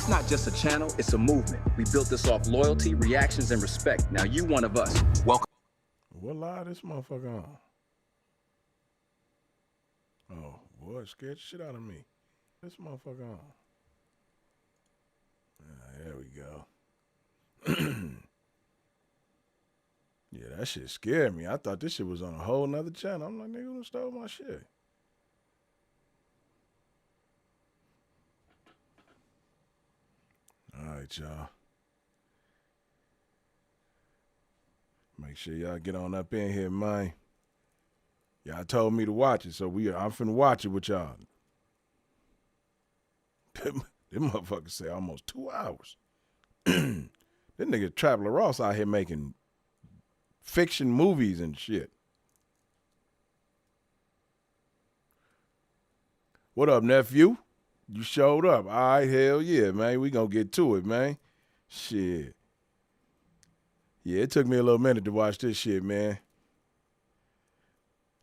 It's not just a channel, it's a movement. We built this off loyalty, reactions, and respect. Now you one of us. Welcome. What lie this motherfucker on? Oh, boy, it scared the shit out of me. This motherfucker on. There we go. Yeah, that shit scared me. I thought this shit was on a whole nother channel. I'm like, nigga, who stole my shit? All right, y'all. Make sure y'all get on up in here, man. Y'all told me to watch it, so I'm finna watch it with y'all. Them motherfuckers say almost 2 hours. This nigga Traveler Ross out here making fiction movies and shit. What up, nephew? You showed up. All right, hell yeah, man. We gonna get to it, man. Shit. Yeah, it took me a little minute to watch this shit, man.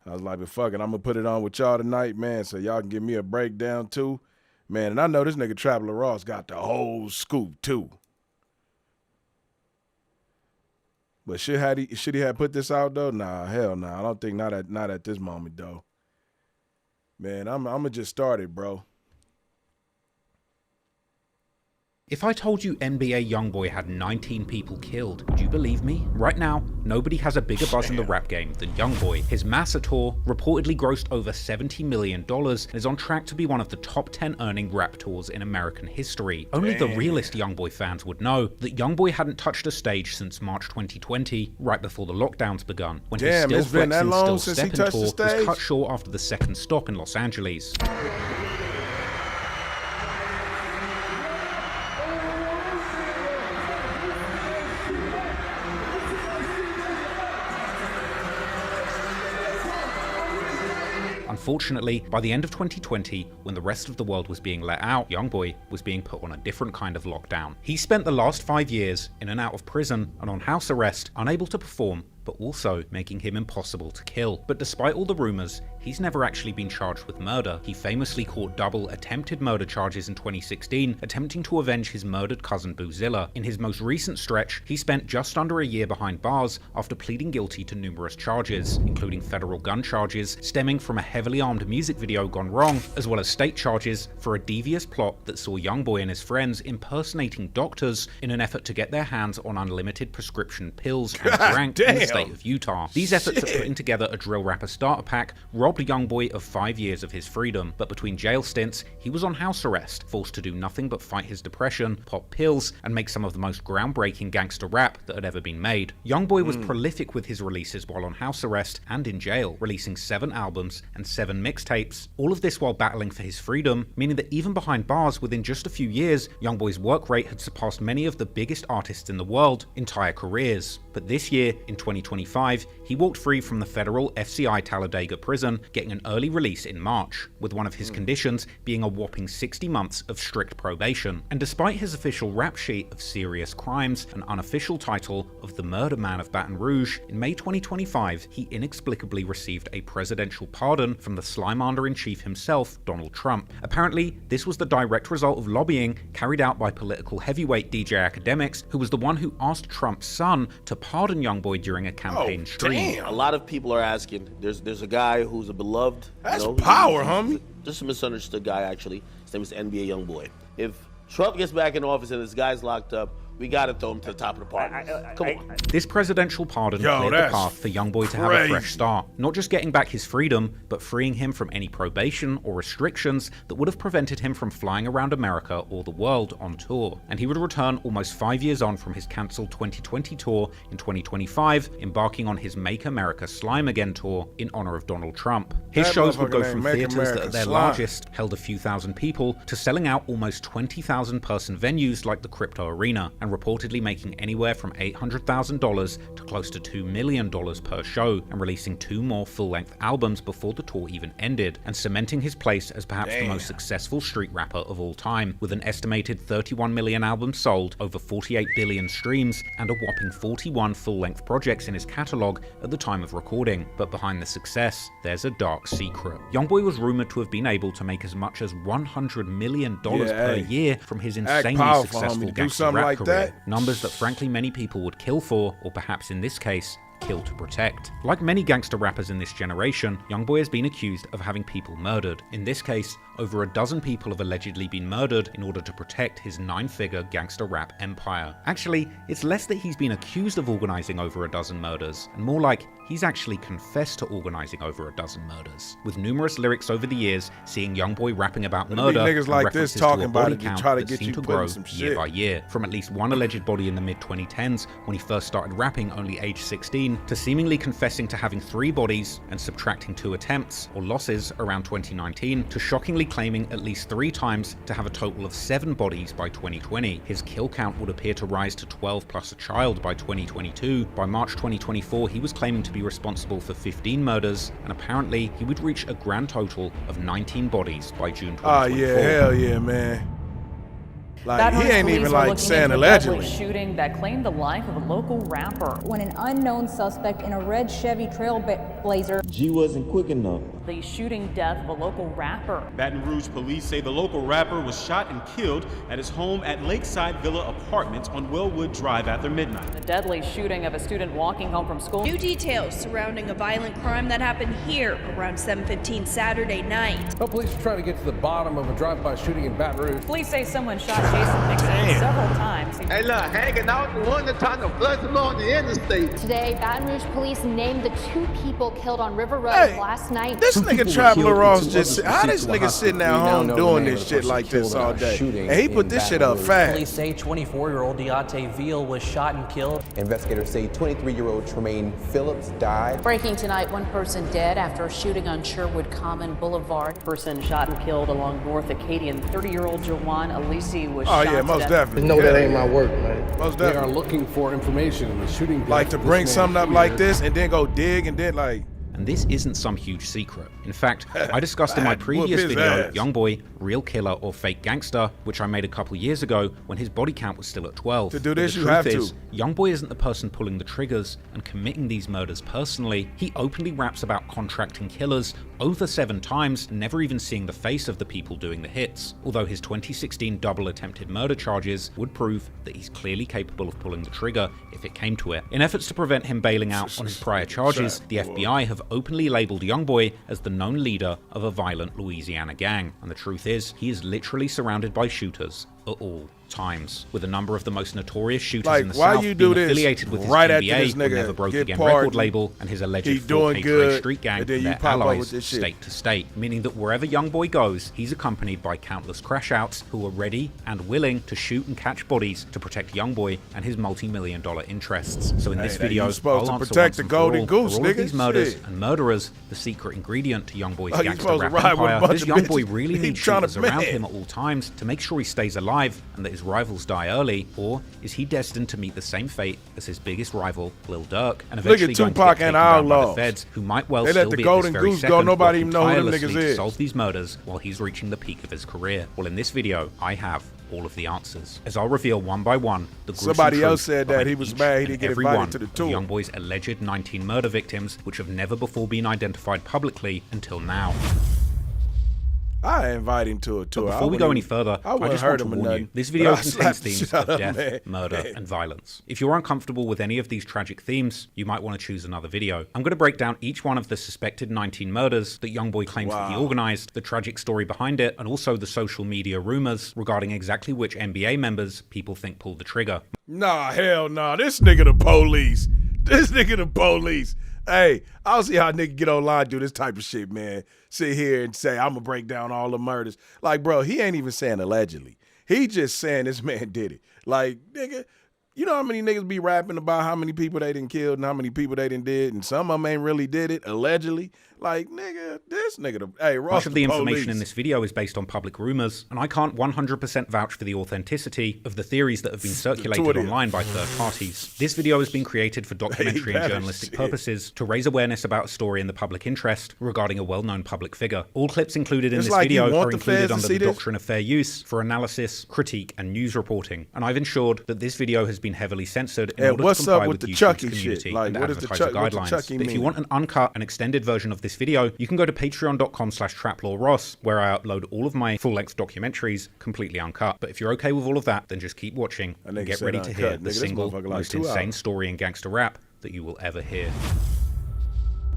I was like, but fuck it, I'm gonna put it on with y'all tonight, man, so y'all can give me a breakdown too. Man, and I know this nigga Traveler Ross got the whole scoop too. But should he have put this out though? Nah, hell nah. I don't think not at this moment though. Man, I'm gonna just start it, bro. If I told you NBA YoungBoy had 19 people killed, would you believe me? Right now, nobody has a bigger buzz in the rap game than YoungBoy. His Massa tour reportedly grossed over $70 million and is on track to be one of the top 10 earning rap tours in American history. Only the realest YoungBoy fans would know that YoungBoy hadn't touched a stage since March 2020, right before the lockdowns begun, when his Still Flexin' Still Steppin' tour was cut short after the second stop in Los Angeles. Unfortunately, by the end of 2020, when the rest of the world was being let out, YoungBoy was being put on a different kind of lockdown. He spent the last 5 years in and out of prison and on house arrest, unable to perform, but also making him impossible to kill. But despite all the rumors, he's never actually been charged with murder. He famously caught double attempted murder charges in 2016, attempting to avenge his murdered cousin Boozilla. In his most recent stretch, he spent just under a year behind bars after pleading guilty to numerous charges, including federal gun charges stemming from a heavily armed music video gone wrong, as well as state charges for a devious plot that saw YoungBoy and his friends impersonating doctors in an effort to get their hands on unlimited prescription pills and drank in the state of Utah. These efforts at putting together a drill rapper starter pack robbed YoungBoy of 5 years of his freedom, but between jail stints, he was on house arrest, forced to do nothing but fight his depression, pop pills, and make some of the most groundbreaking gangster rap that had ever been made. YoungBoy was prolific with his releases while on house arrest and in jail, releasing 7 albums and 7 mixtapes. All of this while battling for his freedom, meaning that even behind bars, within just a few years, YoungBoy's work rate had surpassed many of the biggest artists in the world entire careers. But this year, in 2025, he walked free from the federal FCI Talladega prison, getting an early release in March, with one of his conditions being a whopping 60 months of strict probation. And despite his official rap sheet of serious crimes and unofficial title of the Murder Man of Baton Rouge, in May 2025, he inexplicably received a presidential pardon from the Slimander-in-Chief himself, Donald Trump. Apparently, this was the direct result of lobbying carried out by political heavyweight DJ Academics, who was the one who asked Trump's son to pardon YoungBoy during a campaign stream. Damn. A lot of people are asking, there's a guy who's a beloved. That's power, homie. Just a misunderstood guy, actually. His name is NBA YoungBoy. If Trump gets back in office and this guy's locked up, we gotta throw him to the top of the party. Come on. This presidential pardon cleared the path for YoungBoy to have a fresh start, not just getting back his freedom, but freeing him from any probation or restrictions that would have prevented him from flying around America or the world on tour. And he would return almost 5 years on from his cancelled 2020 tour in 2025, embarking on his Make America Slime Again tour in honor of Donald Trump. His shows would go from theaters that at their largest held a few thousand people to selling out almost 20,000 person venues like the Crypto Arena, and began reportedly making anywhere from $800,000 to close to $2 million per show, and releasing 2 more full-length albums before the tour even ended, and cementing his place as perhaps the most successful street rapper of all time, with an estimated 31 million albums sold, over 48 billion streams, and a whopping 41 full-length projects in his catalog at the time of recording. But behind the success, there's a dark secret. YoungBoy was rumored to have been able to make as much as $100 million per year from his insanely successful gangster rap career. Numbers that frankly many people would kill for, or perhaps in this case, kill to protect. Like many gangster rappers in this generation, YoungBoy has been accused of having people murdered. In this case, over a dozen people have allegedly been murdered in order to protect his 9-figure gangster rap empire. Actually, it's less that he's been accused of organizing over a dozen murders, and more like he's actually confessed to organizing over a dozen murders, with numerous lyrics over the years seeing YoungBoy rapping about murder niggas like this talking about it to try to get you to grow some year shit. by year, from at least one alleged body in the mid-2010s when he first started rapping, only age 16, to seemingly confessing to having 3 bodies and subtracting 2 attempts or losses around 2019, to shockingly claiming at least 3 times to have a total of 7 bodies by 2020. His kill count would appear to rise to 12 plus a child by 2022. By March 2024, he was claiming to be responsible for 15 murders, and apparently he would reach a grand total of 19 bodies by June 2024. Oh yeah, hell yeah, man. Like, he ain't even like saying allegedly. Shooting that claimed the life of a local rapper. When an unknown suspect in a red Chevy Trailblazer. G wasn't quick enough. The shooting death of a local rapper. Baton Rouge police say the local rapper was shot and killed at his home at Lakeside Villa Apartments on Wellwood Drive after midnight. The deadly shooting of a student walking home from school. New details surrounding a violent crime that happened here around 7:15 Saturday night. Well, police are trying to get to the bottom of a drive-by shooting in Baton Rouge. Police say someone shot Jason Nixon several times. Hey, look, hanging out the one time to flood along the interstate. Today, Baton Rouge police named the 2 people killed on River Road last night. This nigga Traveler Ross just, how this nigga sitting at home doing this shit like this all day? And he put this shit up fast. Police say 24-year-old Deontay Veal was shot and killed. Investigators say 23-year-old Tremaine Phillips died. Breaking tonight, 1 person dead after a shooting on Sherwood Common Boulevard. Person shot and killed along North Acadian. 30-year-old Jawan Alisi was shot. Oh yeah, most definitely. No, that ain't my work, man. Most They are definitely. looking for information in the shooting. Like to bring something up like this and then go dig and then like. And this isn't some huge secret. In fact, I discussed in my previous video, YoungBoy, Real Killer or Fake Gangster, which I made a couple years ago when his body count was still at 12. To do this, you the have truth to. is, YoungBoy isn't the person pulling the triggers and committing these murders personally. He openly raps about contracting killers over 7 times, never even seeing the face of the people doing the hits. Although his 2016 double attempted murder charges would prove that he's clearly capable of pulling the trigger if it came to it. In efforts to prevent him bailing out on his prior charges, the FBI have openly labeled YoungBoy as the known leader of a violent Louisiana gang. And the truth is, he is literally surrounded by shooters at all times, with a number of the most notorious shooters in the South being affiliated with his NBA, who never broke again record label, and his alleged 4K Trade Street gang, and their allies state to state, meaning that wherever YoungBoy goes, he's accompanied by countless crash outs who are ready and willing to shoot and catch bodies to protect YoungBoy and his multi-million-dollar interests. So in this video, I'll answer once and for all of these murders and murderers, the secret ingredient to YoungBoy's gangster rap empire. Does YoungBoy really need shooters around him at all times to make sure he stays alive and that his rivals die early, or is he destined to meet the same fate as his biggest rival, Lil Durk, and eventually going to get taken down by the feds, who might well still be at this very second working tirelessly to solve these murders while he's reaching the peak of his career? Well, in this video, I have all of the answers, as I'll reveal one by one the gruesome Somebody else truth said that he was mad he didn't get invited to the tour. YoungBoy's alleged 19 murder victims, which have never before been identified publicly until now. I invite him to a tour. But before we go any further, I just want to warn you, this video contains themes of death, murder, and violence. If you're uncomfortable with any of these tragic themes, you might want to choose another video. I'm going to break down each one of the suspected 19 murders that YoungBoy claims that he organized, the tragic story behind it, and also the social media rumors regarding exactly which NBA members people think pulled the trigger. Nah, hell nah. This nigga the police. This nigga the police. Hey, I don't see how nigga get online and do this type of shit, man. Sit here and say, I'm going to break down all the murders. Like, bro, he ain't even saying allegedly. He just saying this man did it. Like, nigga, you know how many niggas be rapping about how many people they done killed and how many people they done did, and some of them ain't really did it, allegedly? Like, nigga, this nigga, hey, Ross, much of the information police. in this video is based on public rumors, and I can't 100% vouch for the authenticity of the theories that have been circulated online by third parties. This video has been created for documentary and journalistic purposes to raise awareness about a story in the public interest regarding a well-known public figure. All clips included in this video are included under the doctrine of fair use for analysis, critique, and news reporting, and I've ensured that this video has been heavily censored in order to comply with YouTube's community and advertiser guidelines. But if you want an uncut and extended version of this video, you can go to patreon.com/traplawross, where I upload all of my full-length documentaries completely uncut. But if you're okay with all of that, then just keep watching and get ready to hear the single most insane story in gangster rap that you will ever hear.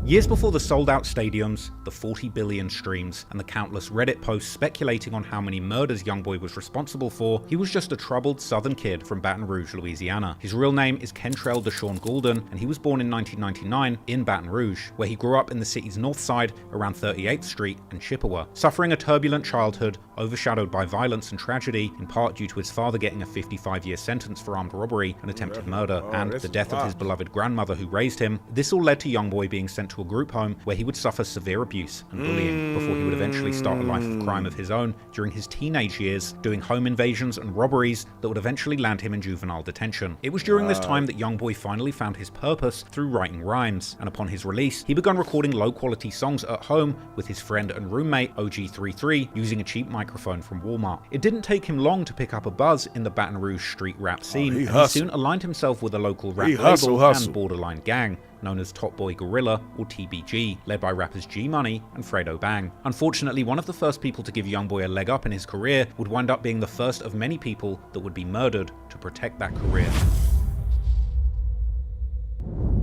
Years before the sold-out stadiums, the 40 billion streams, and the countless Reddit posts speculating on how many murders YoungBoy was responsible for, he was just a troubled southern kid from Baton Rouge, Louisiana. His real name is Kentrell Deshaun Goulden, and he was born in 1999 in Baton Rouge, where he grew up in the city's north side around 38th Street and Chippewa. Suffering a turbulent childhood, overshadowed by violence and tragedy, in part due to his father getting a 55-year sentence for armed robbery and attempted murder, and the death of his beloved grandmother who raised him, this all led to YoungBoy being sent to a group home where he would suffer severe abuse and bullying before he would eventually start a life of crime of his own during his teenage years, doing home invasions and robberies that would eventually land him in juvenile detention. It was during this time that YoungBoy finally found his purpose through writing rhymes, and upon his release, he began recording low-quality songs at home with his friend and roommate OG33 using a cheap microphone from Walmart. It didn't take him long to pick up a buzz in the Baton Rouge street rap scene, and he soon aligned himself with a local rap label and borderline gang known as Top Boy Gorilla, or TBG, led by rappers G Money and Fredo Bang. Unfortunately, one of the first people to give YoungBoy a leg up in his career would wind up being the first of many people that would be murdered to protect that career.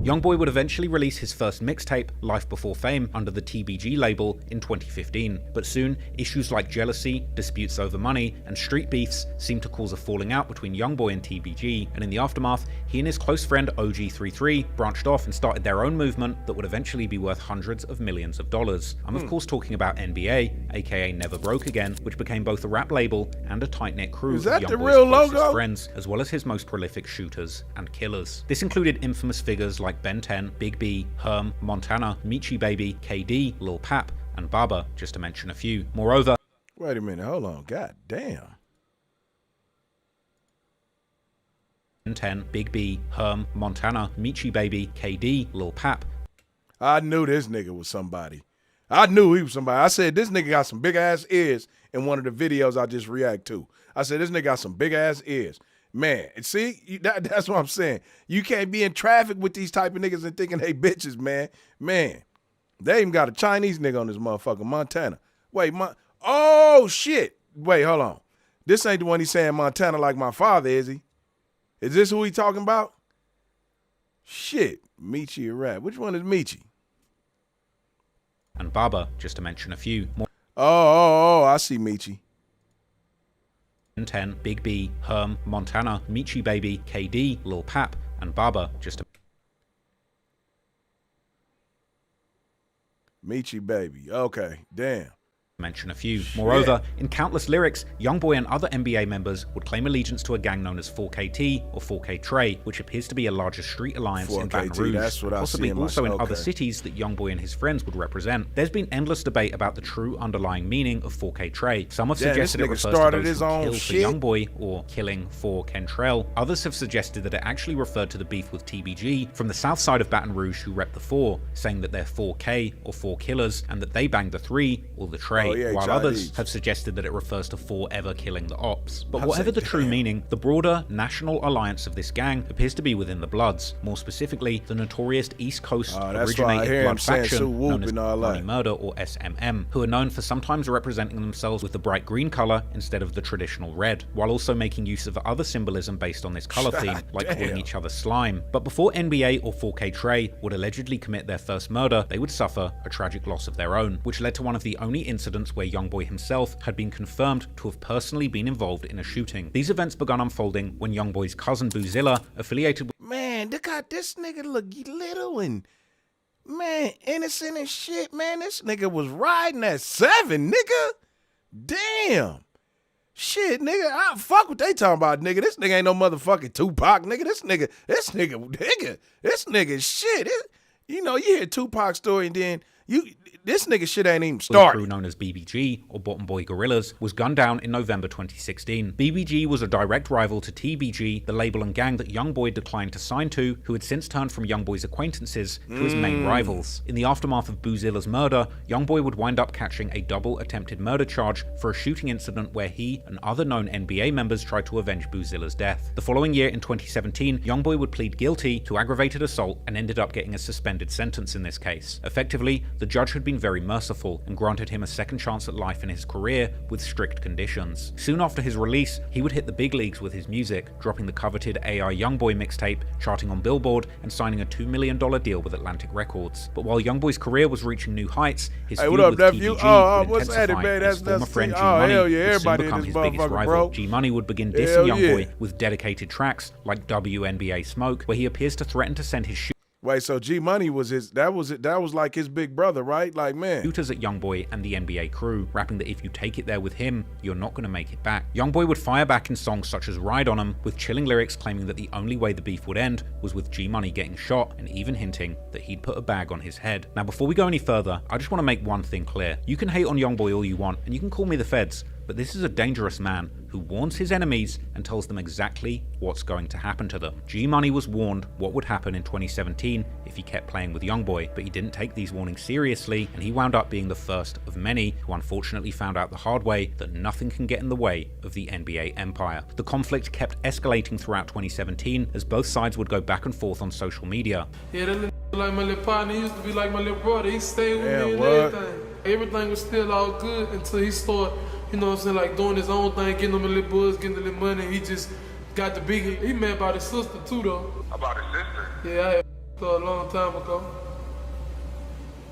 YoungBoy would eventually release his first mixtape, Life Before Fame, under the TBG label in 2015, but soon issues like jealousy, disputes over money, and street beefs seemed to cause a falling out between YoungBoy and TBG, and in the aftermath, he and his close friend OG33 branched off and started their own movement that would eventually be worth hundreds of millions of dollars. I'm of course talking about NBA, aka Never Broke Again, which became both a rap label and a tight-knit crew of YoungBoy's closest friends, as well as his most prolific shooters and killers. This included infamous figures like Ben 10, Big B, Herm, Montana, Michi Baby, KD, Lil Pap, and Baba, just to mention a few. Moreover, wait a minute, hold on, god damn. 10, Big B, Herm, Montana, Michi Baby, KD, Lil Pap. I knew this nigga was somebody. I knew he was somebody. I said, this nigga got some big ass ears in one of the videos I just react to. I said, this nigga got some big ass ears. Man, see, that's what I'm saying. You can't be in traffic with these type of niggas and thinking they bitches, man. Man, they even got a Chinese nigga on this motherfucker, Montana. Wait, oh, shit. Wait, hold on. This ain't the one he's saying Montana like my father, is he? Is this who he talking about? Shit, Michi or Rat. Which one is Michi? And Baba, just to mention a few. Oh, I see Michi. 10, Big B, Herm, Montana, Michi Baby, KD, Lil Pap, and Baba, just to Michi Baby. Okay, damn. Mention a few. Moreover, in countless lyrics, YoungBoy and other NBA members would claim allegiance to a gang known as 4KT or 4K Trey, which appears to be a larger street alliance in Baton Rouge, that's what possibly I see also in other cities that YoungBoy and his friends would represent. There's been endless debate about the true underlying meaning of 4K Trey. Some have suggested it refers to those who killed for YoungBoy or killing for Kentrell. Others have suggested that it actually referred to the beef with TBG from the south side of Baton Rouge who rep the 4, saying that they're 4K or 4 killers and that they banged the 3 or the Trey. While others have suggested that it refers to forever killing the ops. But whatever the true meaning, the broader national alliance of this gang appears to be within the Bloods, more specifically the notorious East Coast originated blood faction known as Money Murder or SMM, who are known for sometimes representing themselves with the bright green color instead of the traditional red, while also making use of other symbolism based on this color theme, like calling each other slime. But before NBA or 4K Trey would allegedly commit their first murder, they would suffer a tragic loss of their own, which led to one of the only incidents where YoungBoy himself had been confirmed to have personally been involved in a shooting. These events began unfolding when YoungBoy's cousin Boozilla, affiliated with— Man, look how this nigga look little and, man, innocent and shit, man. This nigga was riding at 7, nigga. Damn. Shit, nigga, I fuck what they talking about, nigga. This nigga ain't no motherfucking Tupac, nigga. This nigga, shit. You know, you hear Tupac's story and then This nigga shit ain't even The started. crew known as BBG, or Bottom Boy Gorillas, was gunned down in November 2016. BBG was a direct rival to TBG, the label and gang that YoungBoy declined to sign to, who had since turned from YoungBoy's acquaintances to his main rivals. In the aftermath of Boozilla's murder, YoungBoy would wind up catching a double attempted murder charge for a shooting incident where he and other known NBA members tried to avenge Boozilla's death. The following year, in 2017, YoungBoy would plead guilty to aggravated assault and ended up getting a suspended sentence in this case. Effectively, the judge had been very merciful and granted him a second chance at life in his career with strict conditions. Soon after his release, he would hit the big leagues with his music, dropping the coveted AI YoungBoy mixtape, charting on Billboard, and signing a $2 million deal with Atlantic Records. But while YoungBoy's career was reaching new heights, his feud with TBG would intensify as former friend G-Money would soon become his biggest rival. G-Money would begin dissing YoungBoy with dedicated tracks like WNBA Smoke, where he appears to threaten to send his Wait, so G-Money was his, that was like his big brother, right? Like, man. shooters at YoungBoy and the NBA crew, rapping that if you take it there with him, you're not going to make it back. YoungBoy would fire back in songs such as Ride On 'Em, with chilling lyrics claiming that the only way the beef would end was with G-Money getting shot, and even hinting that he'd put a bag on his head. Now, before we go any further, I just want to make one thing clear. You can hate on YoungBoy all you want, and you can call me the feds, but this is a dangerous man who warns his enemies and tells them exactly what's going to happen to them. G-Money was warned what would happen in 2017 if he kept playing with YoungBoy, but he didn't take these warnings seriously, and he wound up being the first of many who unfortunately found out the hard way that nothing can get in the way of the NBA empire. The conflict kept escalating throughout 2017 as both sides would go back and forth on social media. Yeah, that little like my little partner, he used to be like my little brother. He stayed with me and everything. Everything was still all good until he started, you know what I'm saying, like doing his own thing, getting him a little buzz, getting a little money. He just got the big, he mad about his sister too though. About his sister? Yeah, I had her a long time ago.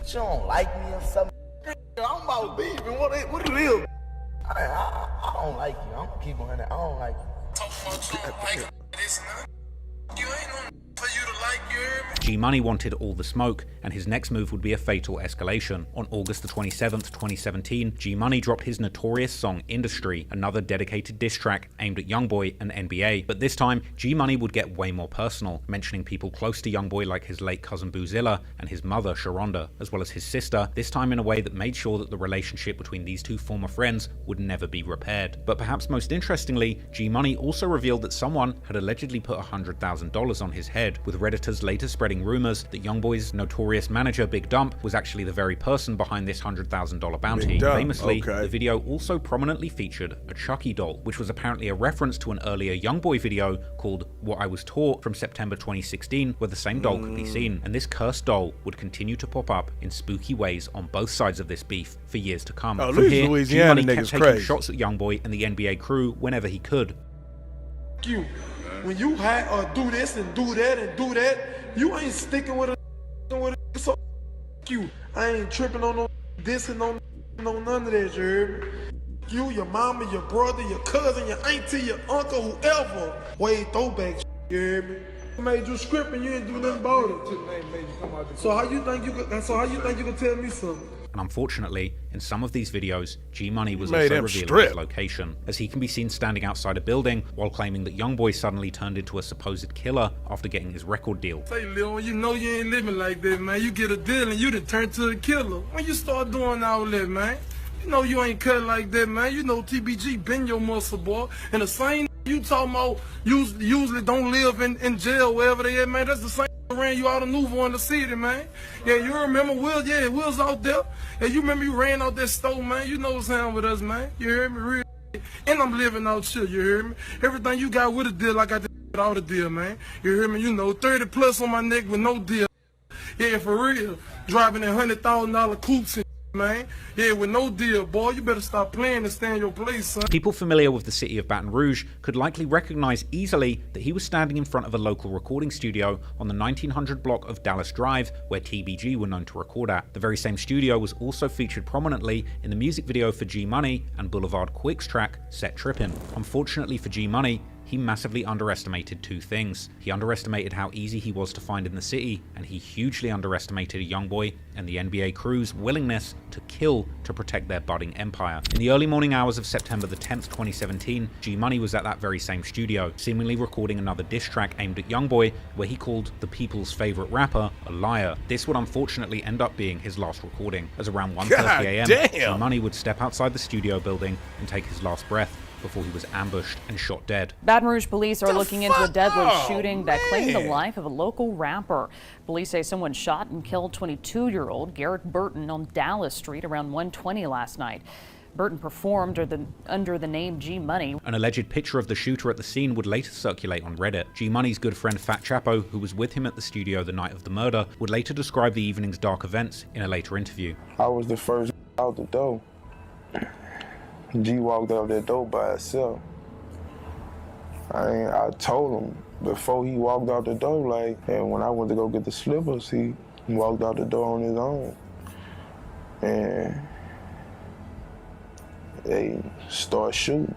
She don't like me or something. I'm about beefing, what it is? I don't like you, I'm gonna keep on it, I don't like you. Talk about you don't like this, man. You ain't no for you to like, you hear me? G-Money wanted all the smoke, and his next move would be a fatal escalation. On August the 27th, 2017, G-Money dropped his notorious song Industry, another dedicated diss track aimed at YoungBoy and NBA. But this time, G-Money would get way more personal, mentioning people close to YoungBoy like his late cousin Boozilla and his mother Sharonda, as well as his sister, this time in a way that made sure that the relationship between these two former friends would never be repaired. But perhaps most interestingly, G-Money also revealed that someone had allegedly put $100,000 on his head, with Redditors later spreading rumors that YoungBoy's notorious manager Big Dump was actually the very person behind this $100,000 bounty. Famously, the video also prominently featured a Chucky doll, which was apparently a reference to an earlier YoungBoy video called What I Was Taught from September 2016, where the same doll could be seen, and this cursed doll would continue to pop up in spooky ways on both sides of this beef for years to come. From here, G-Money kept taking shots at YoungBoy and the NBA crew whenever he could. You, when you hide or do this and do that and do that, you ain't sticking with a so you. I ain't tripping on no dissing on none of that, you heard me? You, your mama, your brother, your cousin, your auntie, your uncle, whoever. Way throwback, you heard me? I made you script and you ain't do nothing about it. So how you think you could tell me something? And unfortunately, in some of these videos, G-Money was also revealing his location, as he can be seen standing outside a building while claiming that YoungBoy suddenly turned into a supposed killer after getting his record deal. Say, Lil, you know you ain't living like that, man. You get a deal and you done turn to a killer. When you start doing all that, man, you know you ain't cut like that, man. You know TBG been your muscle, boy. And the same you talking about usually don't live in jail, wherever they at, man. That's the same ran you out of Nouveau in the city, man. Yeah, you remember Will? Yeah, Will's out there. Yeah, you remember you ran out that store, man. You know what's happening with us, man. You hear me? Real. And I'm living out shit, you hear me? Everything you got with a deal, I got without a deal, man. You hear me? You know, 30 plus on my neck with no deal. Yeah, for real. Driving in $100,000 coupes and man. Yeah, with no deal, boy. You better stop playing and stay in your place, son. People familiar with the city of Baton Rouge could likely recognize easily that he was standing in front of a local recording studio on the 1900 block of Dallas Drive, where TBG were known to record at. The very same studio was also featured prominently in the music video for G-Money and Boulevard Quick's track, Set Trippin'. Unfortunately for G-Money, he massively underestimated two things. He underestimated how easy he was to find in the city, and he hugely underestimated YoungBoy and the NBA crew's willingness to kill to protect their budding empire. In the early morning hours of September the 10th, 2017, G Money was at that very same studio, seemingly recording another diss track aimed at YoungBoy, where he called the people's favorite rapper a liar. This would unfortunately end up being his last recording, as around 1:30 a.m. G Money would step outside the studio building and take his last breath before he was ambushed and shot dead. Baton Rouge police are looking into a deadly shooting that claimed the life of a local rapper. Police say someone shot and killed 22-year-old Garrett Burton on Dallas Street around 1:20 last night. Burton performed under the name G Money. An alleged picture of the shooter at the scene would later circulate on Reddit. G Money's good friend Fat Chapo, who was with him at the studio the night of the murder, would later describe the evening's dark events in a later interview. I was the first out the door. G walked out that door by himself. I told him before he walked out the door, like, and when I went to go get the slippers, he walked out the door on his own. And they start shooting.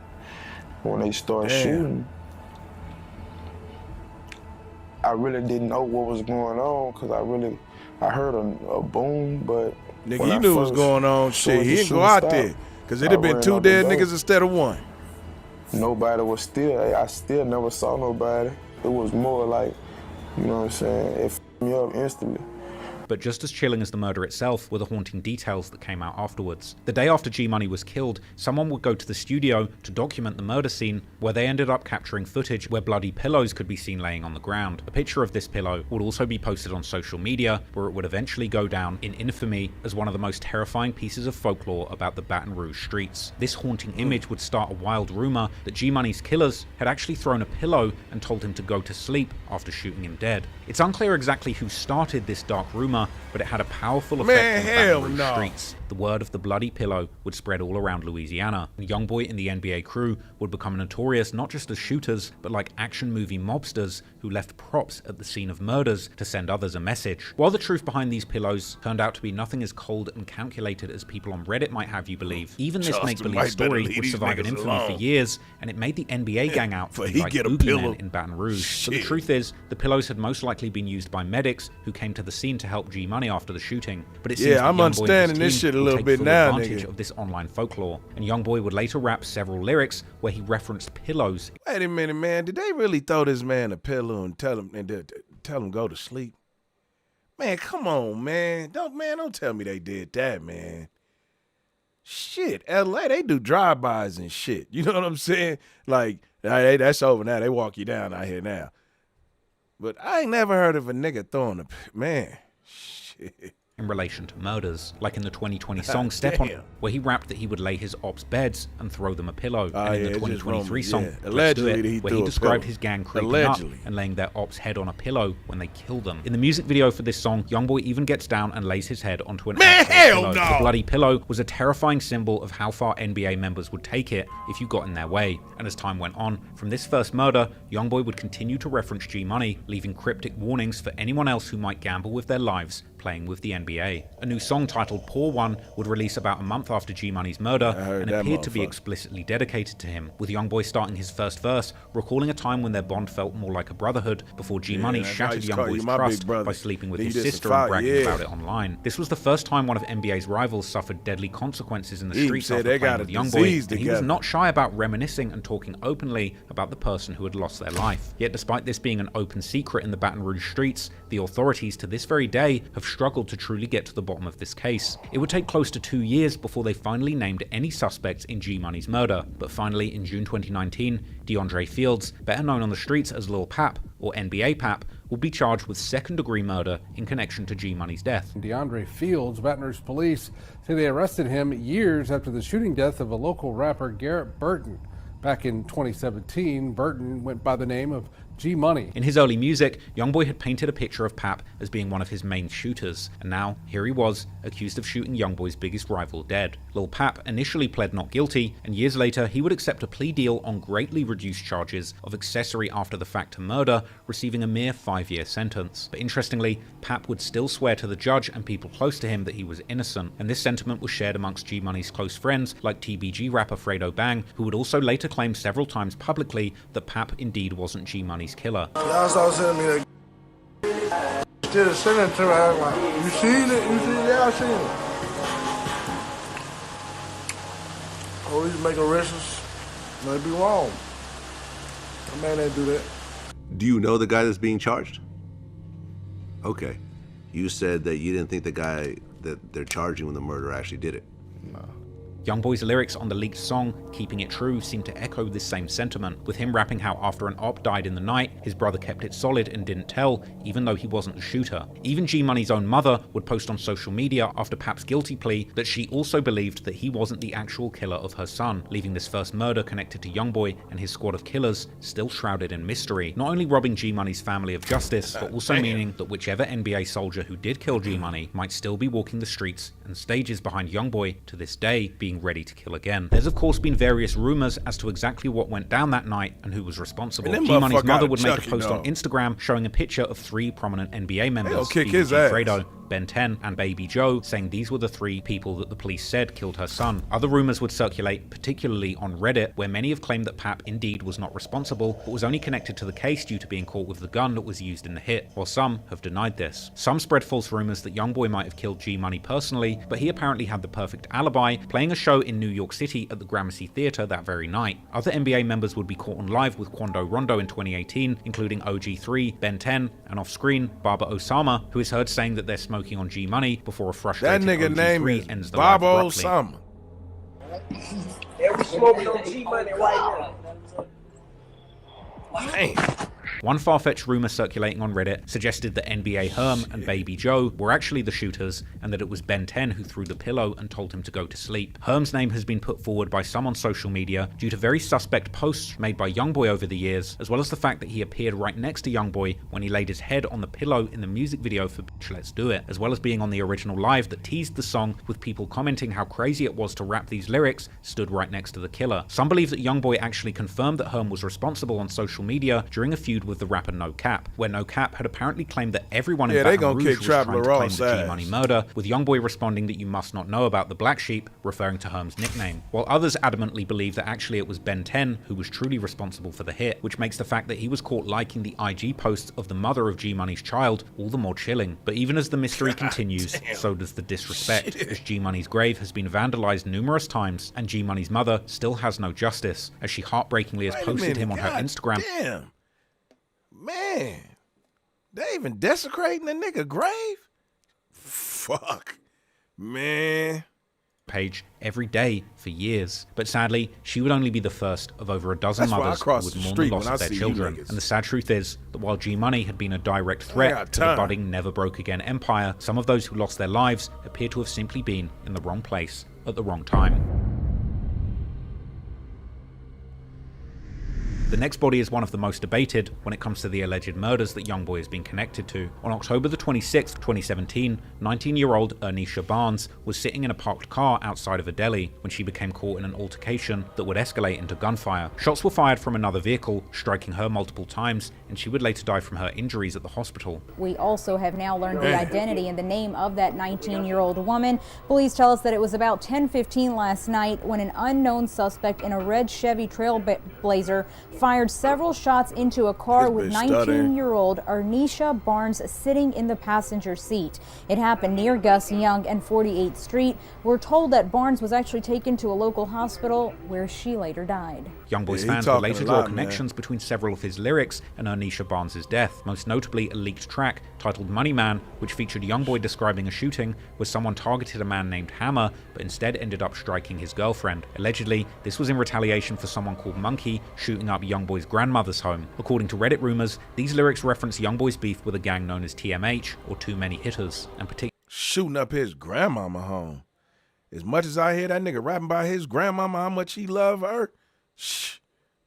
When they start shooting, I really didn't know what was going on, because I heard a boom, but nigga, you knew what was going on. Shit, he didn't go out there, because it'd have been two dead niggas instead of one. Nobody was still, I still never saw nobody. It was more like, you know what I'm saying, it f***ed me up instantly. But just as chilling as the murder itself were the haunting details that came out afterwards. The day after G Money was killed, someone would go to the studio to document the murder scene, where they ended up capturing footage where bloody pillows could be seen laying on the ground. A picture of this pillow would also be posted on social media, where it would eventually go down in infamy as one of the most terrifying pieces of folklore about the Baton Rouge streets. This haunting image would start a wild rumor that G Money's killers had actually thrown a pillow and told him to go to sleep after shooting him dead. It's unclear exactly who started this dark rumor, but it had a powerful effect on the Baton Rouge streets. The word of the bloody pillow would spread all around Louisiana, and YoungBoy and the NBA crew would become notorious not just as shooters, but like action movie mobsters who left props at the scene of murders to send others a message. While the truth behind these pillows turned out to be nothing as cold and calculated as people on Reddit might have you believe, even this make-believe story would survive in infamy for years, and it made the NBA gang out to be like boogeymen in Baton Rouge. But the truth is, the pillows had most likely been used by medics who came to the scene to help G Money after the shooting. But it seems I'm understanding this shit a little bit now, nigga. Of this online folklore, and YoungBoy would later rap several lyrics where he referenced pillows. Wait a minute, man. Did they really throw this man a pillow and tell him go to sleep? Man, come on, man. Don't tell me they did that, man. Shit, LA, they do drive-bys and shit. You know what I'm saying? Like, hey, that's over now. They walk you down out here now. But I ain't never heard of a nigga throwing a man. Shit. In relation to murders, like in the 2020 song Step On, where he rapped that he would lay his ops' beds and throw them a pillow, and in the 2023 song allegedly, where he described his gang creeping up and laying their ops' head on a pillow when they kill them. In the music video for this song, YoungBoy even gets down and lays his head onto an pillow. The bloody pillow was a terrifying symbol of how far NBA members would take it if you got in their way, and as time went on, from this first murder, YoungBoy would continue to reference G Money, leaving cryptic warnings for anyone else who might gamble with their lives playing with the NBA. A new song titled Poor One would release about a month after G Money's murder and appeared to be explicitly dedicated to him, with YoungBoy starting his first verse, recalling a time when their bond felt more like a brotherhood before G Money shattered YoungBoy's trust by sleeping with his sister and bragging about it online. This was the first time one of NBA's rivals suffered deadly consequences in the streets after playing with YoungBoy, and he was not shy about reminiscing and talking openly about the person who had lost their life. Yet despite this being an open secret in the Baton Rouge streets, the authorities to this very day have struggled to truly get to the bottom of this case. It would take close to 2 years before they finally named any suspects in G Money's murder, but finally in June 2019, DeAndre Fields, better known on the streets as Lil Pap or NBA Pap, will be charged with second-degree murder in connection to G Money's death. DeAndre Fields, Baton Rouge police say they arrested him years after the shooting death of a local rapper, Garrett Burton. Back in 2017, Burton went by the name of G Money. In his early music, YoungBoy had painted a picture of Pap as being one of his main shooters, and now here he was, accused of shooting YoungBoy's biggest rival dead. Lil Pap initially pled not guilty, and years later he would accept a plea deal on greatly reduced charges of accessory after the fact to murder, receiving a mere 5-year sentence. But interestingly, Pap would still swear to the judge and people close to him that he was innocent, and this sentiment was shared amongst G Money's close friends like TBG rapper Fredo Bang, who would also later claim several times publicly that Pap indeed wasn't G Money's killer. Y'all started sending me that instead of sending it to me, I was like, you seen it? You seen it? Yeah, I seen it. Oh, he's making arrests. Might be wrong. A man ain't do that. Do you know the guy that's being charged? Okay. You said that you didn't think the guy that they're charging with the murder actually did it. YoungBoy's lyrics on the leaked song, Keeping It True, seem to echo this same sentiment, with him rapping how after an op died in the night, his brother kept it solid and didn't tell, even though he wasn't the shooter. Even G Money's own mother would post on social media after Pap's guilty plea that she also believed that he wasn't the actual killer of her son, leaving this first murder connected to YoungBoy and his squad of killers still shrouded in mystery, not only robbing G Money's family of justice, but also meaning that whichever NBA soldier who did kill G Money might still be walking the streets and stages behind YoungBoy to this day, being ready to kill again. There's of course been various rumors as to exactly what went down that night and who was responsible. G Money's mother would make a post on Instagram showing a picture of 3 prominent NBA members, Fredo, Ben 10, and Baby Joe, saying these were the 3 people that the police said killed her son. Other rumors would circulate, particularly on Reddit, where many have claimed that Pap indeed was not responsible, but was only connected to the case due to being caught with the gun that was used in the hit, while some have denied this. Some spread false rumors that YoungBoy might have killed G Money personally, but he apparently had the perfect alibi, playing a show in New York City at the Gramercy Theatre that very night. Other NBA members would be caught on live with Quando Rondo in 2018, including OG3, Ben 10, and off-screen, Baba Osama, who is heard saying that they're smoking on G Money before a frustrated OG3 ends the live abruptly. Osama. Yeah, we smoking on G Money right now. Damn. One far-fetched rumor circulating on Reddit suggested that NBA Herm and Baby Joe were actually the shooters, and that it was Ben 10 who threw the pillow and told him to go to sleep. Herm's name has been put forward by some on social media due to very suspect posts made by YoungBoy over the years, as well as the fact that he appeared right next to YoungBoy when he laid his head on the pillow in the music video for Bitch Let's Do It, as well as being on the original live that teased the song, with people commenting how crazy it was to rap these lyrics stood right next to the killer. Some believe that YoungBoy actually confirmed that Herm was responsible on social media during a feud with the rapper No Cap, where No Cap had apparently claimed that everyone in Baton Rouge was trying to claim the G Money murder, with YoungBoy responding that you must not know about the Black Sheep, referring to Herm's nickname, while others adamantly believe that actually it was Ben 10 who was truly responsible for the hit, which makes the fact that he was caught liking the IG posts of the mother of G Money's child all the more chilling. But even as the mystery continues, so does the disrespect, as G Money's grave has been vandalized numerous times, and G Money's mother still has no justice, as she heartbreakingly has posted him on her Instagram. Damn. Man, they even desecrating the nigga grave? Fuck. Man. Page every day for years. But sadly, she would only be the first of over a dozen mothers who would mourn the loss of their children. And the sad truth is that while G Money had been a direct threat to the budding Never Broke Again empire, some of those who lost their lives appear to have simply been in the wrong place at the wrong time. The next body is one of the most debated when it comes to the alleged murders that YoungBoy has been connected to. On October the 26th, 2017, 19-year-old Ernisha Barnes was sitting in a parked car outside of a deli when she became caught in an altercation that would escalate into gunfire. Shots were fired from another vehicle, striking her multiple times, and she would later die from her injuries at the hospital. We also have now learned the identity and the name of that 19-year-old woman. Police tell us that it was about 10:15 last night when an unknown suspect in a red Chevy Trailblazer fired several shots into a car with 19-year-old Ernisha Barnes sitting in the passenger seat. It happened near Gus Young and 48th Street. We're told that Barnes was actually taken to a local hospital where she later died. YoungBoy's fans will later draw connections between several of his lyrics and Ernisha Barnes' death, most notably a leaked track titled Money Man, which featured YoungBoy describing a shooting where someone targeted a man named Hammer, but instead ended up striking his girlfriend. Allegedly, this was in retaliation for someone called Monkey shooting up YoungBoy's grandmother's home. According to Reddit rumors, these lyrics reference YoungBoy's beef with a gang known as TMH, or Too Many Hitters, and particularly shooting up his grandmama home. As much as I hear that nigga rapping about his grandmama, how much he love her, shh,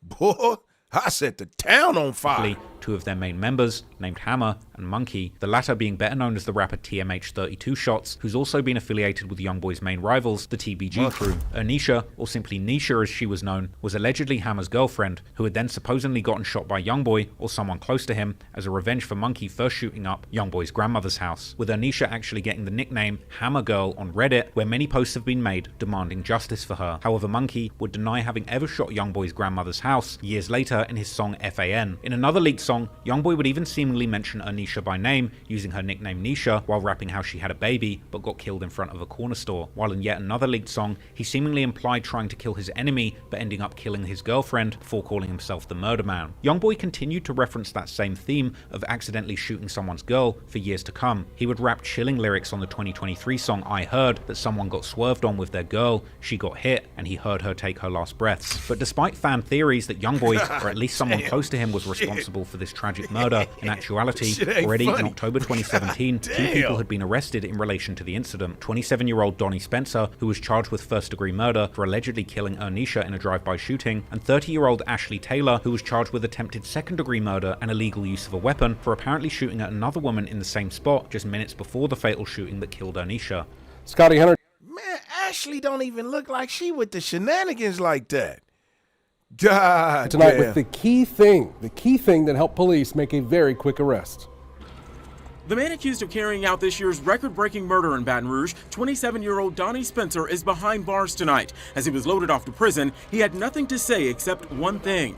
boy, I set the town on fire. Two of their main members, named Hammer and Monkey, the latter being better known as the rapper TMH32 Shots, who's also been affiliated with YoungBoy's main rivals, the TBG crew. Ernisha, or simply Nisha as she was known, was allegedly Hammer's girlfriend, who had then supposedly gotten shot by YoungBoy or someone close to him as a revenge for Monkey first shooting up YoungBoy's grandmother's house, with Ernisha actually getting the nickname Hammer Girl on Reddit, where many posts have been made demanding justice for her. However, Monkey would deny having ever shot YoungBoy's grandmother's house years later in his song FAN. In another leaked song, YoungBoy would even seemingly mention Ernisha by name, using her nickname Nisha, while rapping how she had a baby but got killed in front of a corner store. While in yet another leaked song, he seemingly implied trying to kill his enemy but ending up killing his girlfriend before calling himself the Murder Man. YoungBoy continued to reference that same theme of accidentally shooting someone's girl for years to come. He would rap chilling lyrics on the 2023 song I Heard that someone got swerved on with their girl, she got hit, and he heard her take her last breaths. But despite fan theories that YoungBoy, or at least someone close to him, was responsible for this tragic murder, in actuality, already in October 2017, two people had been arrested in relation to the incident. 27-year-old Donnie Spencer, who was charged with first-degree murder for allegedly killing Ernisha in a drive-by shooting, and 30-year-old Ashley Taylor, who was charged with attempted second-degree murder and illegal use of a weapon for apparently shooting at another woman in the same spot just minutes before the fatal shooting that killed Ernisha. Scotty Hunter. Man, Ashley don't even look like she with the shenanigans like that. God tonight damn. With the key thing that helped police make a very quick arrest. The man accused of carrying out this year's record-breaking murder in Baton Rouge, 27-year-old Donnie Spencer, is behind bars tonight. As he was loaded off to prison, he had nothing to say except one thing.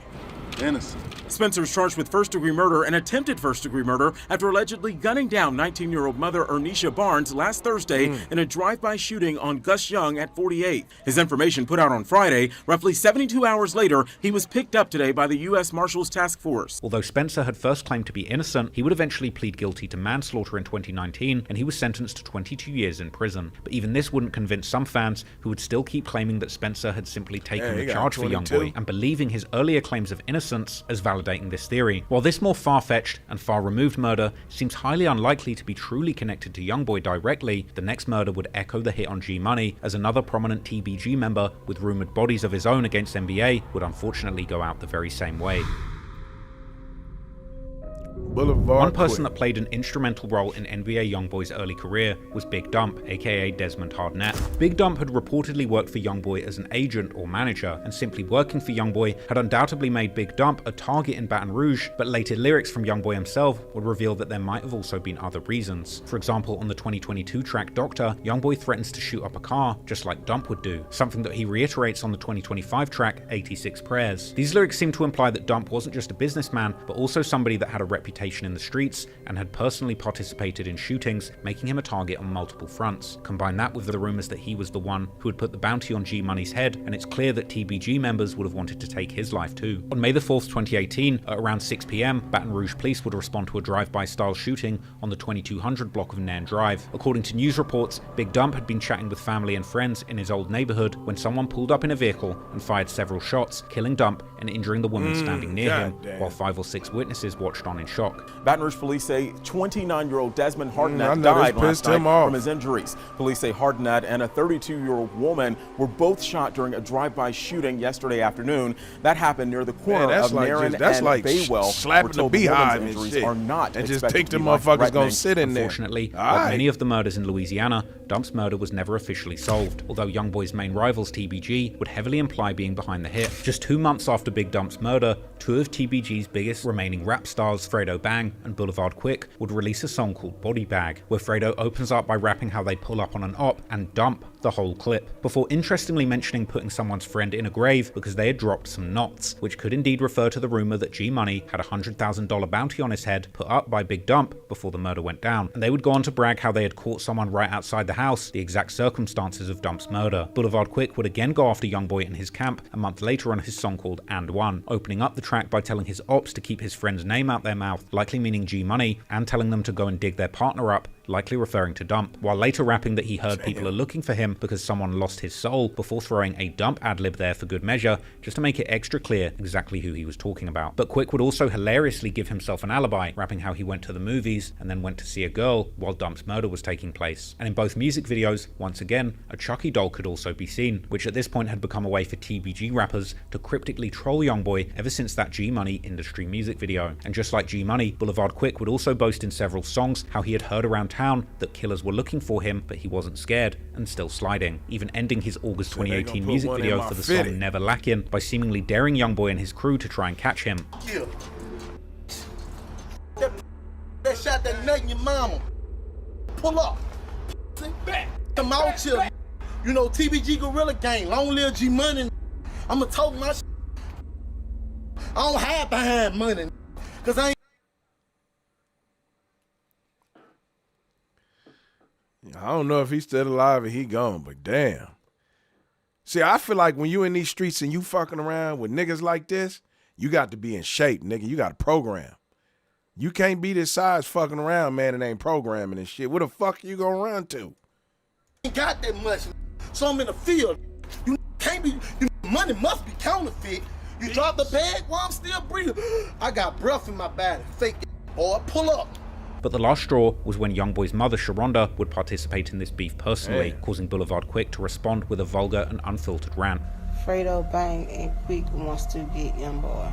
Innocent. Spencer is charged with first-degree murder and attempted first-degree murder after allegedly gunning down 19-year-old mother Ernisha Barnes last Thursday in a drive-by shooting on Gus Young at 48th. His information put out on Friday. Roughly 72 hours later, he was picked up today by the U.S. Marshals Task Force. Although Spencer had first claimed to be innocent, he would eventually plead guilty to manslaughter in 2019, and he was sentenced to 22 years in prison. But even this wouldn't convince some fans, who would still keep claiming that Spencer had simply taken the charge for YoungBoy and believing his earlier claims of innocence as validating this theory. While this more far-fetched and far-removed murder seems highly unlikely to be truly connected to YoungBoy directly, the next murder would echo the hit on G Money, as another prominent TBG member with rumored bodies of his own against NBA would unfortunately go out the very same way. One person that played an instrumental role in NBA YoungBoy's early career was Big Dump, aka Desmond Hardnett. Big Dump had reportedly worked for YoungBoy as an agent or manager, and simply working for YoungBoy had undoubtedly made Big Dump a target in Baton Rouge, but later lyrics from YoungBoy himself would reveal that there might have also been other reasons. For example, on the 2022 track Doctor, YoungBoy threatens to shoot up a car, just like Dump would do, something that he reiterates on the 2025 track 86 Prayers. These lyrics seem to imply that Dump wasn't just a businessman, but also somebody that had a reputation in the streets and had personally participated in shootings, making him a target on multiple fronts. Combine that with the rumors that he was the one who had put the bounty on G Money's head, and it's clear that TBG members would have wanted to take his life too. On May the 4th, 2018, at around 6 p.m, Baton Rouge police would respond to a drive-by style shooting on the 2200 block of Nairn Drive. According to news reports, Big Dump had been chatting with family and friends in his old neighborhood when someone pulled up in a vehicle and fired several shots, killing Dump and injuring the woman standing near him, while 5 or 6 witnesses watched on in shock. Baton Rouge police say 29-year-old Desmond Hardnett died last night from his injuries. Police say Hardnett and a 32-year-old woman were both shot during a drive-by shooting yesterday afternoon. That happened near the corner of Nairn and Baywell. Slapping the beehive and shit. Are not and just think the motherfuckers gonna sit in there. Unfortunately, like many of the murders in Louisiana, Dump's murder was never officially solved, although YoungBoy's main rivals TBG would heavily imply being behind the hit. Just 2 months after Big Dump's murder, 2 of TBG's biggest remaining rap stars, Fredo Bang and Boulevard Quick, would release a song called Body Bag, where Fredo opens up by rapping how they pull up on an op and dump the whole clip, before interestingly mentioning putting someone's friend in a grave because they had dropped some knots, which could indeed refer to the rumor that G Money had a $100,000 bounty on his head put up by Big Dump before the murder went down, and they would go on to brag how they had caught someone right outside the house, the exact circumstances of Dump's murder. Boulevard Quick would again go after YoungBoy in his camp a month later on his song called And One, opening up the track by telling his ops to keep his friend's name out their mouth, likely meaning G Money, and telling them to go and dig their partner up, likely referring to Dump, while later rapping that he heard people are looking for him because someone lost his soul, before throwing a Dump ad-lib there for good measure, just to make it extra clear exactly who he was talking about. But Quick would also hilariously give himself an alibi, rapping how he went to the movies and then went to see a girl while Dump's murder was taking place. And in both music videos, once again, a Chucky doll could also be seen, which at this point had become a way for TBG rappers to cryptically troll YoungBoy ever since that G-Money industry music video. And just like G-Money, Boulevard Quick would also boast in several songs how he had heard around town that killers were looking for him, but he wasn't scared and still sliding, even ending his August 2018 music video for the song Never Lackin' by seemingly daring YoungBoy and his crew to try and catch him. Yeah. That shot that nut in your mama. Pull up. Come out here. You know, TBG Gorilla Gang, long live G Money. I'ma talk my shit. I don't have to have money, cause I ain't. I don't know if he's still alive or he gone, but damn. See, I feel like when you in these streets and you fucking around with niggas like this, you got to be in shape, nigga. You got to program. You can't be this size fucking around, man, and ain't programming and shit. Where the fuck you gonna run to? Ain't got that much, so I'm in the field. You can't be, money must be counterfeit. You drop the bag while I'm still breathing. I got breath in my body. Fake it, boy. Pull up. But the last straw was when YoungBoy's mother, Sharonda, would participate in this beef personally, causing Boulevard Quick to respond with a vulgar and unfiltered rant. Fredo Bang and Quick wants to get YoungBoy.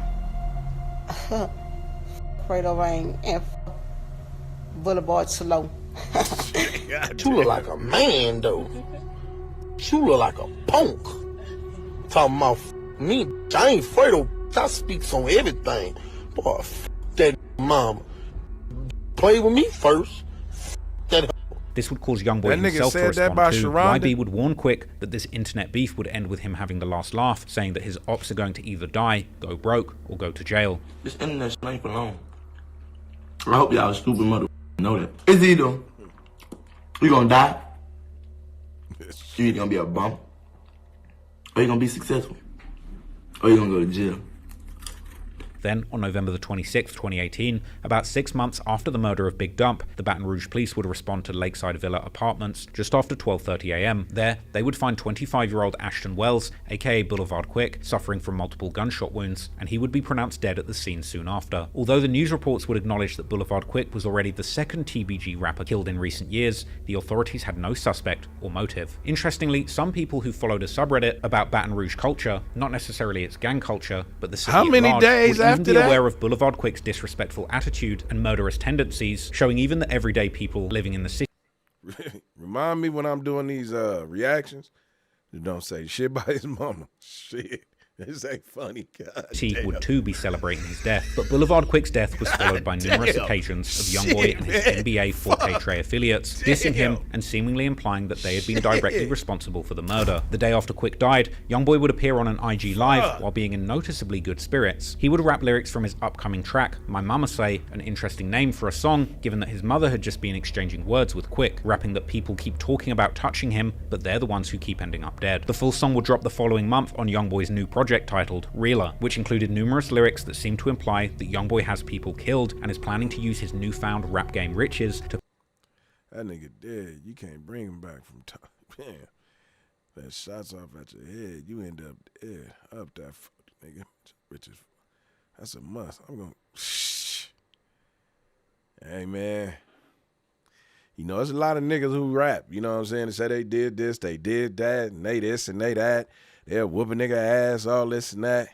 Fredo Bang and Boulevard Slow. You look like a man, though. You look like a punk. Talking about me, I ain't Fredo. I speak on everything. Boy, that mama. Play with me first. This would cause YoungBoy himself to respond too. YB would warn Quick that this internet beef would end with him having the last laugh, saying that his ops are going to either die, go broke, or go to jail. This internet shit ain't for long. I hope y'all stupid mother know that. It's either you gonna die, you either gonna be a bum, or you gonna be successful, or you gonna go to jail. Then, on November the 26th, 2018, about 6 months after the murder of Big Dump, the Baton Rouge police would respond to Lakeside Villa Apartments just after 12:30 a.m. There, they would find 25-year-old Ashton Wells, aka Boulevard Quick, suffering from multiple gunshot wounds, and he would be pronounced dead at the scene soon after. Although the news reports would acknowledge that Boulevard Quick was already the second TBG rapper killed in recent years, the authorities had no suspect or motive. Interestingly, some people who followed a subreddit about Baton Rouge culture, not necessarily its gang culture, but the city at large, would even be aware of Boulevard Quick's disrespectful attitude and murderous tendencies, showing even the everyday people living in the city. Remind me when I'm doing these reactions, you don't say shit by his mama. Shit. This ain't funny, God. He would too be celebrating his death, but Boulevard Quick's death was followed by numerous occasions of YoungBoy and his NBA 4K Trey affiliates dissing him and seemingly implying that they had been directly responsible for the murder. The day after Quick died, YoungBoy would appear on an IG Live while being in noticeably good spirits. He would rap lyrics from his upcoming track, My Mama Say, an interesting name for a song given that his mother had just been exchanging words with Quick, rapping that people keep talking about touching him, but they're the ones who keep ending up dead. The full song would drop the following month on YoungBoy's new project titled Realer, which included numerous lyrics that seem to imply that YoungBoy has people killed and is planning to use his newfound rap game riches to... That nigga dead. You can't bring him back from time. Man, that shots off at your head. You end up dead. Up that nigga. Riches. That's a must. I'm going to... Shh. Hey, man. You know, there's a lot of niggas who rap. You know what I'm saying? They say they did this, they did that, and they this and they that. They'll whoop a nigga ass, all this and that.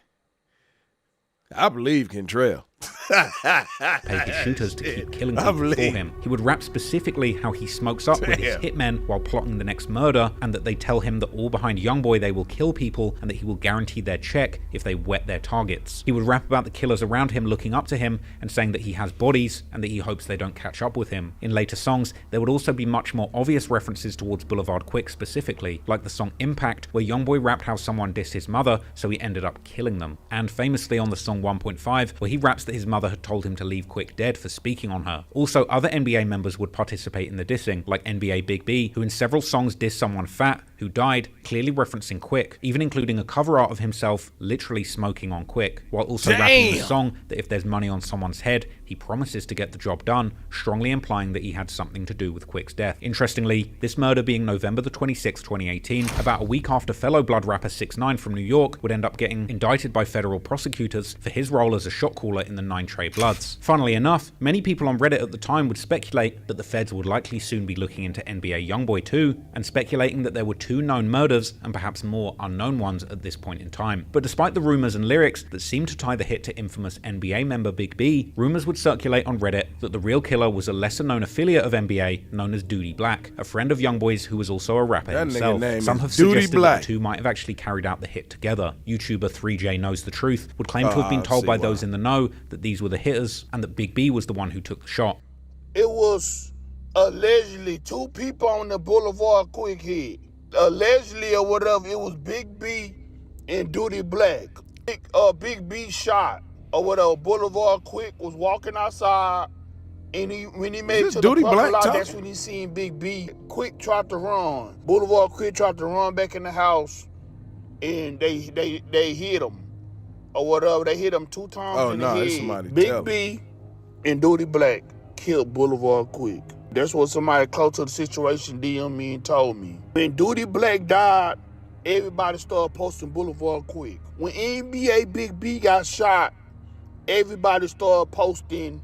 I believe Kentrell. paid the shooters to keep killing people for him. He would rap specifically how he smokes up with his hitmen while plotting the next murder, and that they tell him that all behind YoungBoy they will kill people and that he will guarantee their check if they wet their targets. He would rap about the killers around him looking up to him and saying that he has bodies and that he hopes they don't catch up with him. In later songs, there would also be much more obvious references towards Boulevard Quick specifically, like the song Impact, where YoungBoy rapped how someone dissed his mother, so he ended up killing them, and famously on the song 1.5, where he raps that his mother had told him to leave Quick dead for speaking on her. Also, other NBA members would participate in the dissing, like NBA Big B, who in several songs dissed someone fat, who died, clearly referencing Quick, even including a cover art of himself literally smoking on Quick, while also rapping the song that if there's money on someone's head, he promises to get the job done, strongly implying that he had something to do with Quick's death. Interestingly, this murder being November the 26th, 2018, about a week after fellow Blood rapper 6ix9ine from New York would end up getting indicted by federal prosecutors for his role as a shot caller in the 9 Trey Bloods. Funnily enough, many people on Reddit at the time would speculate that the feds would likely soon be looking into NBA YoungBoy too, and speculating that there were 2 known murders and perhaps more unknown ones at this point in time. But despite the rumors and lyrics that seemed to tie the hit to infamous NBA member Big B, rumors would circulate on Reddit that the real killer was a lesser known affiliate of NBA known as Doody Black, a friend of YoungBoy's who was also a rapper himself. Some have suggested that the two might have actually carried out the hit together. YouTuber 3J Knows the Truth would claim to have been told by those in the know that these were the hitters and that Big B was the one who took the shot. It was allegedly 2 people on the Boulevard Quick hit. Allegedly or whatever, it was Big B and Doody Black. Big B shot or whatever. Boulevard Quick was walking outside, and when he made it to the parking lot, that's when he seen Big B. Quick tried to run. Boulevard Quick tried to run back in the house, and they hit him or whatever. They hit him 2 times in the head. Big B and Doody Black killed Boulevard Quick. That's what somebody close to the situation DM'd me and told me. When Doody Black died, everybody started posting Boulevard Quick. When NBA Big B got shot, everybody started posting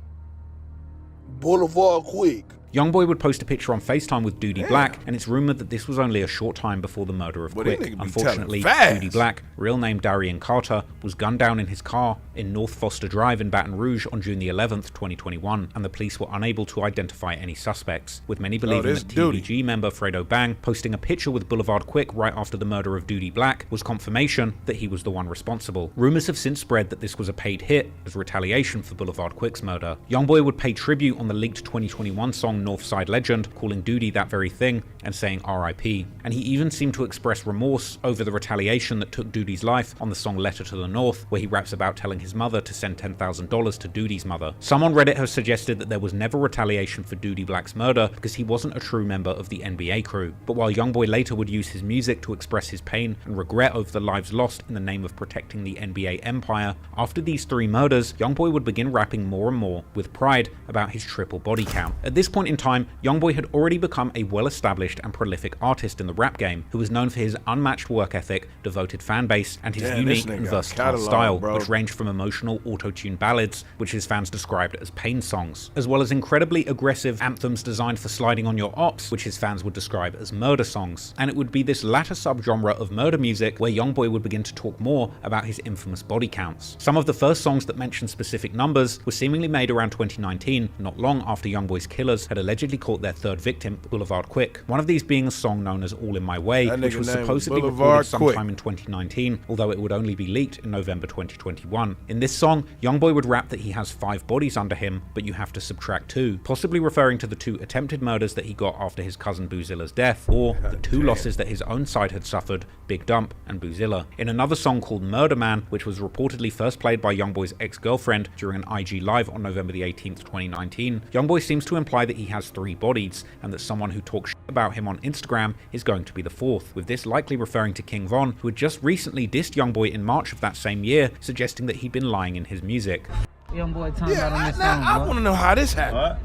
Boulevard Quick. YoungBoy would post a picture on FaceTime with Doody Black, and it's rumored that this was only a short time before the murder of Quick. Unfortunately, Doody Black, real name Darian Carter, was gunned down in his car in North Foster Drive in Baton Rouge on June the 11th, 2021, and the police were unable to identify any suspects, with many believing that TBG member Fredo Bang posting a picture with Boulevard Quick right after the murder of Doody Black was confirmation that he was the one responsible. Rumors have since spread that this was a paid hit as retaliation for Boulevard Quick's murder. YoungBoy would pay tribute on the leaked 2021 song Northside Legend, calling Doody that very thing and saying RIP. And he even seemed to express remorse over the retaliation that took Doody's life on the song Letter to the North, where he raps about telling his mother to send $10,000 to Doody's mother. Some on Reddit have suggested that there was never retaliation for Doody Black's murder because he wasn't a true member of the NBA crew. But while YoungBoy later would use his music to express his pain and regret over the lives lost in the name of protecting the NBA empire, after these 3 murders, YoungBoy would begin rapping more and more with pride about his triple body count. At this point in time, YoungBoy had already become a well-established and prolific artist in the rap game who was known for his unmatched work ethic, devoted fan base, and his unique and versatile style, which ranged from emotional auto-tune ballads, which his fans described as pain songs, as well as incredibly aggressive anthems designed for sliding on your ops, which his fans would describe as murder songs. And it would be this latter subgenre of murder music where YoungBoy would begin to talk more about his infamous body counts. Some of the first songs that mentioned specific numbers were seemingly made around 2019, not long after YoungBoy's killers had allegedly caught their 3rd victim, Boulevard Quick. One of these being a song known as All in My Way, which was supposedly recorded sometime in 2019, although it would only be leaked in November 2021. In this song, YoungBoy would rap that he has 5 bodies under him, but you have to subtract 2, possibly referring to the 2 attempted murders that he got after his cousin Boozilla's death, or the 2 losses that his own side had suffered, Big Dump and Boozilla. In another song called Murder Man, which was reportedly first played by YoungBoy's ex-girlfriend during an IG Live on November the 18th, 2019, YoungBoy seems to imply that he has 3 bodies, and that someone who talks shit about him on Instagram is going to be the 4th, with this likely referring to King Von, who had just recently dissed YoungBoy in March of that same year, suggesting that he'd been lying in his music. YoungBoy talking about on this song, I want to know how this happened.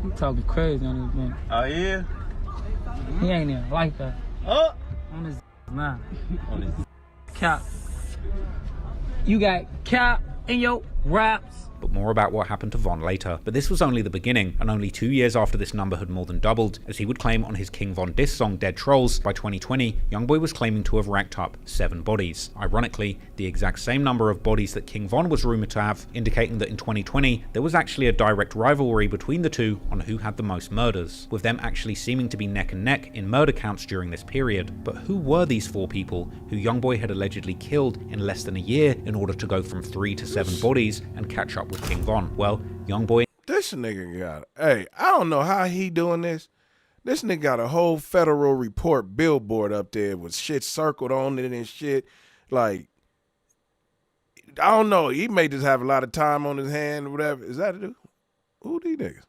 He talking crazy on this man. Oh yeah? He ain't even like that. On his man. On his cap. You got cap in your raps. But more about what happened to Von later. But this was only the beginning, and only 2 years after this number had more than doubled, as he would claim on his King Von diss song Dead Trolls, by 2020, YoungBoy was claiming to have racked up 7 bodies. Ironically, the exact same number of bodies that King Von was rumoured to have, indicating that in 2020, there was actually a direct rivalry between the two on who had the most murders, with them actually seeming to be neck and neck in murder counts during this period. But who were these 4 people who YoungBoy had allegedly killed in less than a year in order to go from 3 to 7 bodies and catch up with King Von? Well, YoungBoy. This nigga got, hey, I don't know how he doing this. This nigga got a whole Federal Report billboard up there with shit circled on it and shit. Like, I don't know. He may just have a lot of time on his hand or whatever. Is that a dude? Who these niggas?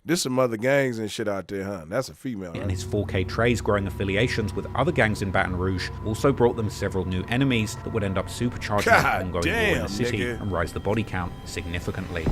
There's some other gangs and shit out there, huh? That's a female. And his 4K Trey's growing affiliations with other gangs in Baton Rouge also brought them several new enemies that would end up supercharging the ongoing war in the city and rise the body count significantly.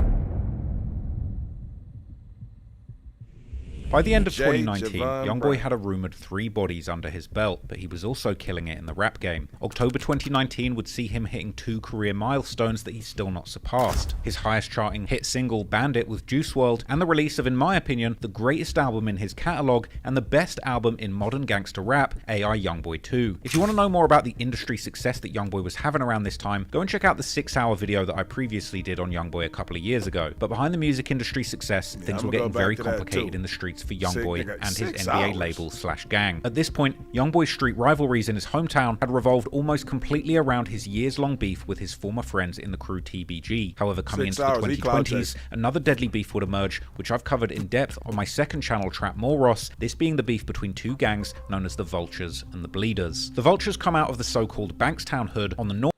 By the end of 2019, YoungBoy had a rumored 3 bodies under his belt, but he was also killing it in the rap game. October 2019 would see him hitting 2 career milestones that he's still not surpassed. His highest charting hit single, Bandit with Juice WRLD, and the release of, in my opinion, the greatest album in his catalogue and the best album in modern gangster rap, AI YoungBoy 2. If you want to know more about the industry success that YoungBoy was having around this time, go and check out the 6-hour video that I previously did on YoungBoy a couple of years ago. But behind the music industry success, things were getting very complicated in the streets for YoungBoy and his NBA label / gang. At this point, YoungBoy's street rivalries in his hometown had revolved almost completely around his years-long beef with his former friends in the crew TBG. However, coming into the 2020s, another deadly beef would emerge, which I've covered in depth on my second channel, Trap More Ross, this being the beef between 2 gangs known as the Vultures and the Bleeders. The Vultures come out of the so-called Bankstown hood on the north.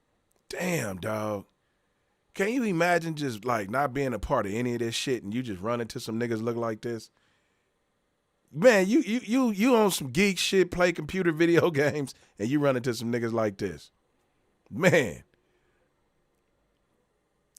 Damn, dog. Can you imagine just like not being a part of any of this shit and you just run into some niggas look like this? Man, you on some geek shit, play computer video games, and you run into some niggas like this. Man,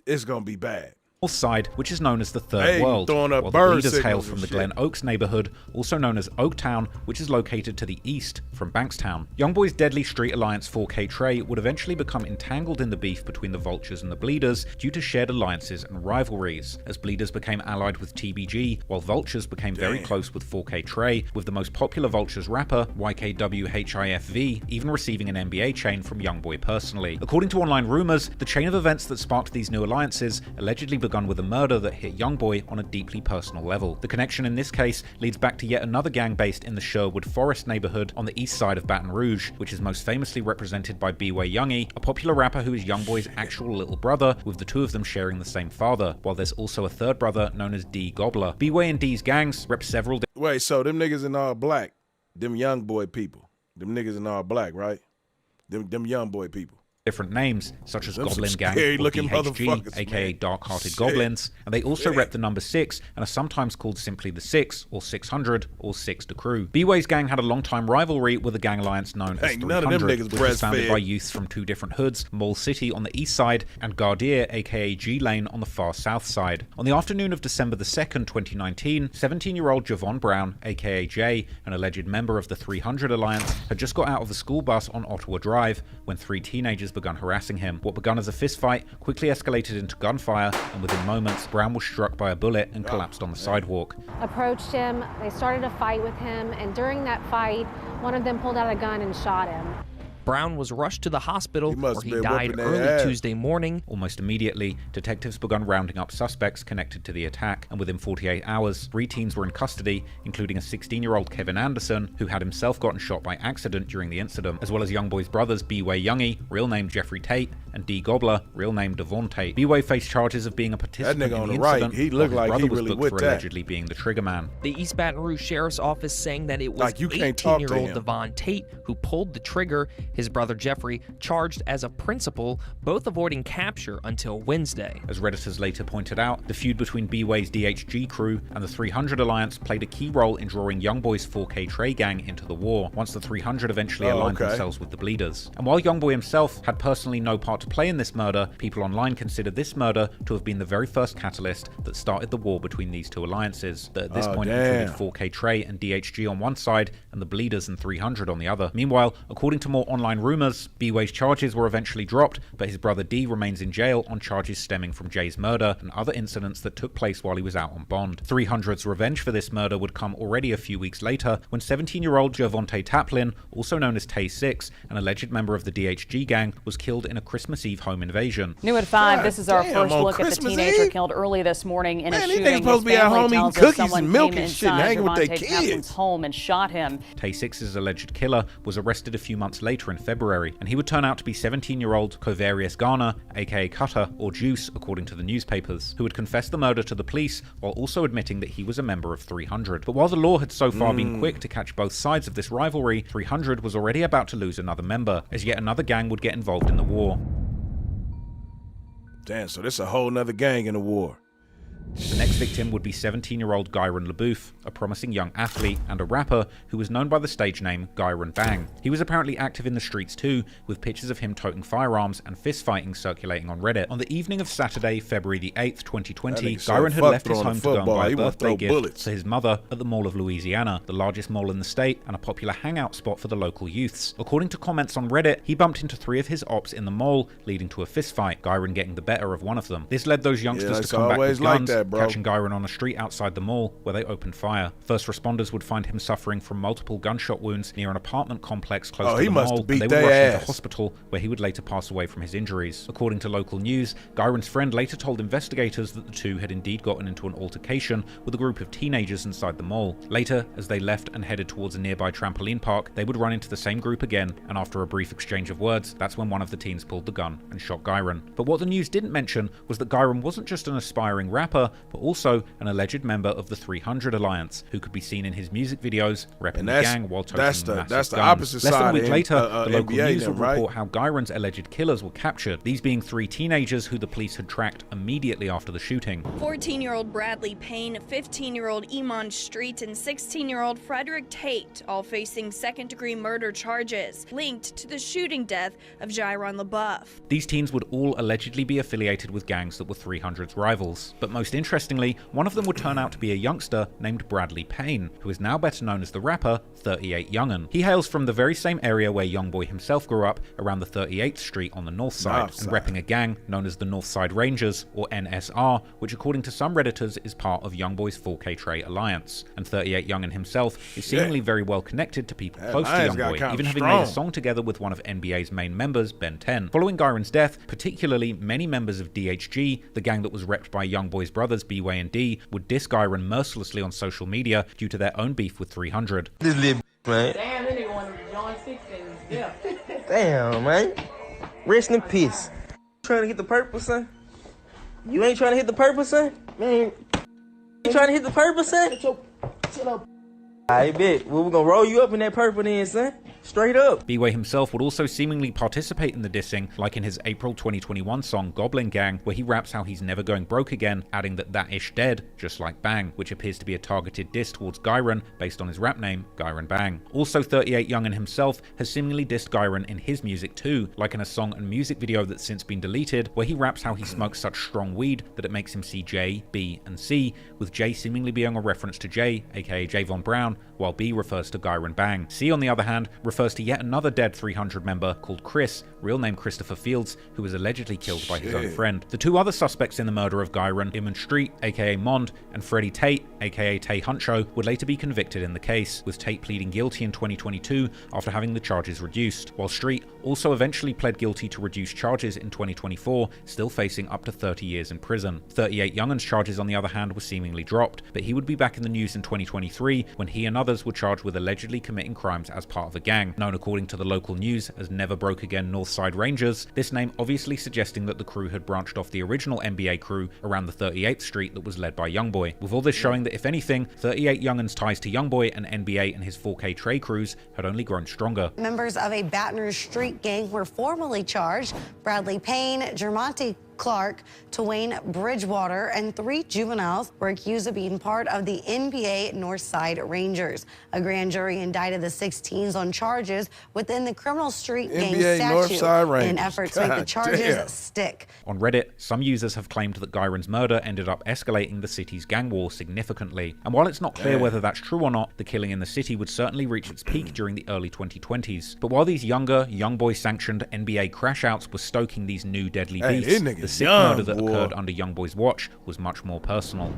it's gonna be bad. North side, which is known as the Third World, while the Bleeders hail from the Glen Oaks neighborhood, also known as Oaktown, which is located to the east from Bankstown. YoungBoy's deadly street alliance 4K Trey would eventually become entangled in the beef between the Vultures and the Bleeders due to shared alliances and rivalries, as Bleeders became allied with TBG, while Vultures became very close with 4K Trey, with the most popular Vultures rapper, YKWHIFV, even receiving an NBA chain from YoungBoy personally. According to online rumors, the chain of events that sparked these new alliances allegedly begun with a murder that hit YoungBoy on a deeply personal level. The connection in this case leads back to yet another gang based in the Sherwood Forest neighborhood on the east side of Baton Rouge, which is most famously represented by B-Way Youngie, a popular rapper who is YoungBoy's actual little brother, with the 2 of them sharing the same father, while there's also a 3rd brother known as D Gobbler. B-Way and D's gangs rep several. Wait, so them niggas in all black, them YoungBoy people, them niggas in all black, right? Them YoungBoy people. Different names, such as Goblin Gang or DHG, aka Dark-Hearted Goblins, and they also rep the number 6 and are sometimes called simply the 6 or 600 or 6 the Crew. B-Way's gang had a long-time rivalry with a gang alliance known as 300, which was founded by youths from 2 different hoods, Mall City on the east side and Gardier, aka G-Lane, on the far south side. On the afternoon of December the 2nd, 2019, 17-year-old Javon Brown, aka Jay, an alleged member of the 300 Alliance, had just got out of the school bus on Ottawa Drive when 3 teenagers begun harassing him. What begun as a fistfight quickly escalated into gunfire, and within moments, Brown was struck by a bullet and collapsed on the sidewalk. Approached him, they started a fight with him, and during that fight, one of them pulled out a gun and shot him. Brown was rushed to the hospital where he died early Tuesday morning. Almost immediately, detectives began rounding up suspects connected to the attack, and within 48 hours, 3 teens were in custody, including a 16-year-old Kevin Anderson, who had himself gotten shot by accident during the incident, as well as YoungBoy's brothers B-Way Youngie, real name Jeffrey Tate, and D Gobbler, real name Devon Tate. B-Way faced charges of being a participant in the incident, he looked like he really booked for allegedly being the triggerman. The East Baton Rouge Sheriff's Office saying that it was 18-year-old Devon Tate who pulled the trigger. His brother Jeffrey charged as a principal, both avoiding capture until Wednesday. As Redditors later pointed out, the feud between B-Way's DHG crew and the 300 Alliance played a key role in drawing YoungBoy's 4K Trey gang into the war, once the 300 eventually aligned themselves with the Bleeders. And while YoungBoy himself had personally no part to play in this murder, people online consider this murder to have been the very first catalyst that started the war between these 2 alliances, that at this point included 4K Trey and DHG on one side and the Bleeders and 300 on the other. Meanwhile, according to more online rumors, B-Way's charges were eventually dropped, but his brother D remains in jail on charges stemming from Jay's murder and other incidents that took place while he was out on bond. 300's revenge for this murder would come already a few weeks later when 17-year-old Gervonta Taplin, also known as Tay 6, an alleged member of the DHG gang, was killed in a Christmas Eve home invasion. New at 5, this is our first look at the teenager killed early this morning in a shooting. These niggas supposed to be at home eating cookies and milk and shit and hanging with their kids. Home and shot him. Tay 6's alleged killer was arrested a few months later in February, and he would turn out to be 17-year-old Covarius Garner, aka Cutter or Juice, according to the newspapers, who had confessed the murder to the police while also admitting that he was a member of 300. But while the law had so far been quick to catch both sides of this rivalry, 300 was already about to lose another member, as yet another gang would get involved in the war. Damn, so this a whole nother gang in the war. The next victim would be 17-year-old Gyron LaBouffe, a promising young athlete and a rapper who was known by the stage name Gyron Bang. He was apparently active in the streets too, with pictures of him toting firearms and fist-fighting circulating on Reddit. On the evening of Saturday, February the 8th, 2020, Gyron had left his home to go and buy a birthday gift to his mother at the Mall of Louisiana, the largest mall in the state and a popular hangout spot for the local youths. According to comments on Reddit, he bumped into 3 of his ops in the mall, leading to a fistfight, Gyron getting the better of one of them. This led those youngsters to come back with guns, catching Gyron on a street outside the mall, where they opened fire. First responders would find him suffering from multiple gunshot wounds near an apartment complex close to the mall, and they would rush him to hospital, where he would later pass away from his injuries. According to local news, Gyron's friend later told investigators that the two had indeed gotten into an altercation with a group of teenagers inside the mall. Later, as they left and headed towards a nearby trampoline park, they would run into the same group again, and after a brief exchange of words, that's when one of the teens pulled the gun and shot Gyron. But what the news didn't mention was that Gyron wasn't just an aspiring rapper, but also an alleged member of the 300 Alliance, who could be seen in his music videos repping the gang while toting massive guns. That's the opposite side. Less than a week later, the local NBA news would report how Gyron's alleged killers were captured, these being 3 teenagers who the police had tracked immediately after the shooting. 14-year-old Bradley Payne, 15-year-old Iman Street, and 16-year-old Frederick Tate, all facing second-degree murder charges linked to the shooting death of Gyron LaBouffe. These teens would all allegedly be affiliated with gangs that were 300's rivals, but most interestingly, one of them would turn out to be a youngster named Bradley Payne, who is now better known as the rapper 38 Young'un. He hails from the very same area where YoungBoy himself grew up, around the 38th Street on the north side, and repping a gang known as the Northside Rangers, or NSR, which according to some Redditors is part of YoungBoy's 4K Trey Alliance. And 38 Young'un himself is seemingly very well connected to people close to YoungBoy, even having made a song together with one of NBA's main members, Ben 10. Following Gyron's death, particularly many members of DHG, the gang that was repped by YoungBoy's brothers B-Way and D, would diss Gyron mercilessly on social media due to their own beef with 300. This little man. Damn, they nigga wanted to join 6 and yeah. Damn, man. Rest in peace. Trying to hit the purple, son? You ain't trying to hit the purple, son? Man, you trying to hit the purple, son? Shut up. I bet. Well, we're gonna roll you up in that purple then, son. Straight up. B-Way himself would also seemingly participate in the dissing, like in his April 2021 song Goblin Gang, where he raps how he's never going broke again, adding that ish dead, just like Bang, which appears to be a targeted diss towards Gyron based on his rap name, Gyron Bang. Also, 38 Young'un himself has seemingly dissed Gyron in his music too, like in a song and music video that's since been deleted, where he raps how he smokes such strong weed that it makes him see J, B, and C, with J seemingly being a reference to J, aka Javon Brown, while B refers to Gyron Bang. C, on the other hand, refers to yet another dead 300 member called Chris, real name Christopher Fields, who was allegedly killed by his own friend. The 2 other suspects in the murder of Gyron, Iman Street, aka Mond, and Freddie Tate, aka Tay Huncho, would later be convicted in the case, with Tate pleading guilty in 2022 after having the charges reduced, while Street also eventually pled guilty to reduced charges in 2024, still facing up to 30 years in prison. 38 Young'un's charges, on the other hand, were seemingly dropped, but he would be back in the news in 2023 when he and others were charged with allegedly committing crimes as part of a gang, known according to the local news as Never Broke Again Northside Rangers, this name obviously suggesting that the crew had branched off the original NBA crew around the 38th Street that was led by YoungBoy, with all this showing that if anything, 38 Young'un's ties to YoungBoy and NBA and his 4K Trey crews had only grown stronger. Members of a Baton Rouge street gang were formally charged. Bradley Payne, Jermonte Clark, Twain Bridgewater, and 3 juveniles were accused of being part of the NBA Northside Rangers. A grand jury indicted the 6 teens on charges within the criminal street gang statute in an effort to make the charges stick. On Reddit, some users have claimed that Gyron's murder ended up escalating the city's gang war significantly. And while it's not clear whether that's true or not, the killing in the city would certainly reach its peak during the early 2020s. But while these younger, YoungBoy-sanctioned NBA crash-outs were stoking these new deadly beefs, the sick murder that occurred under YoungBoy's watch was much more personal.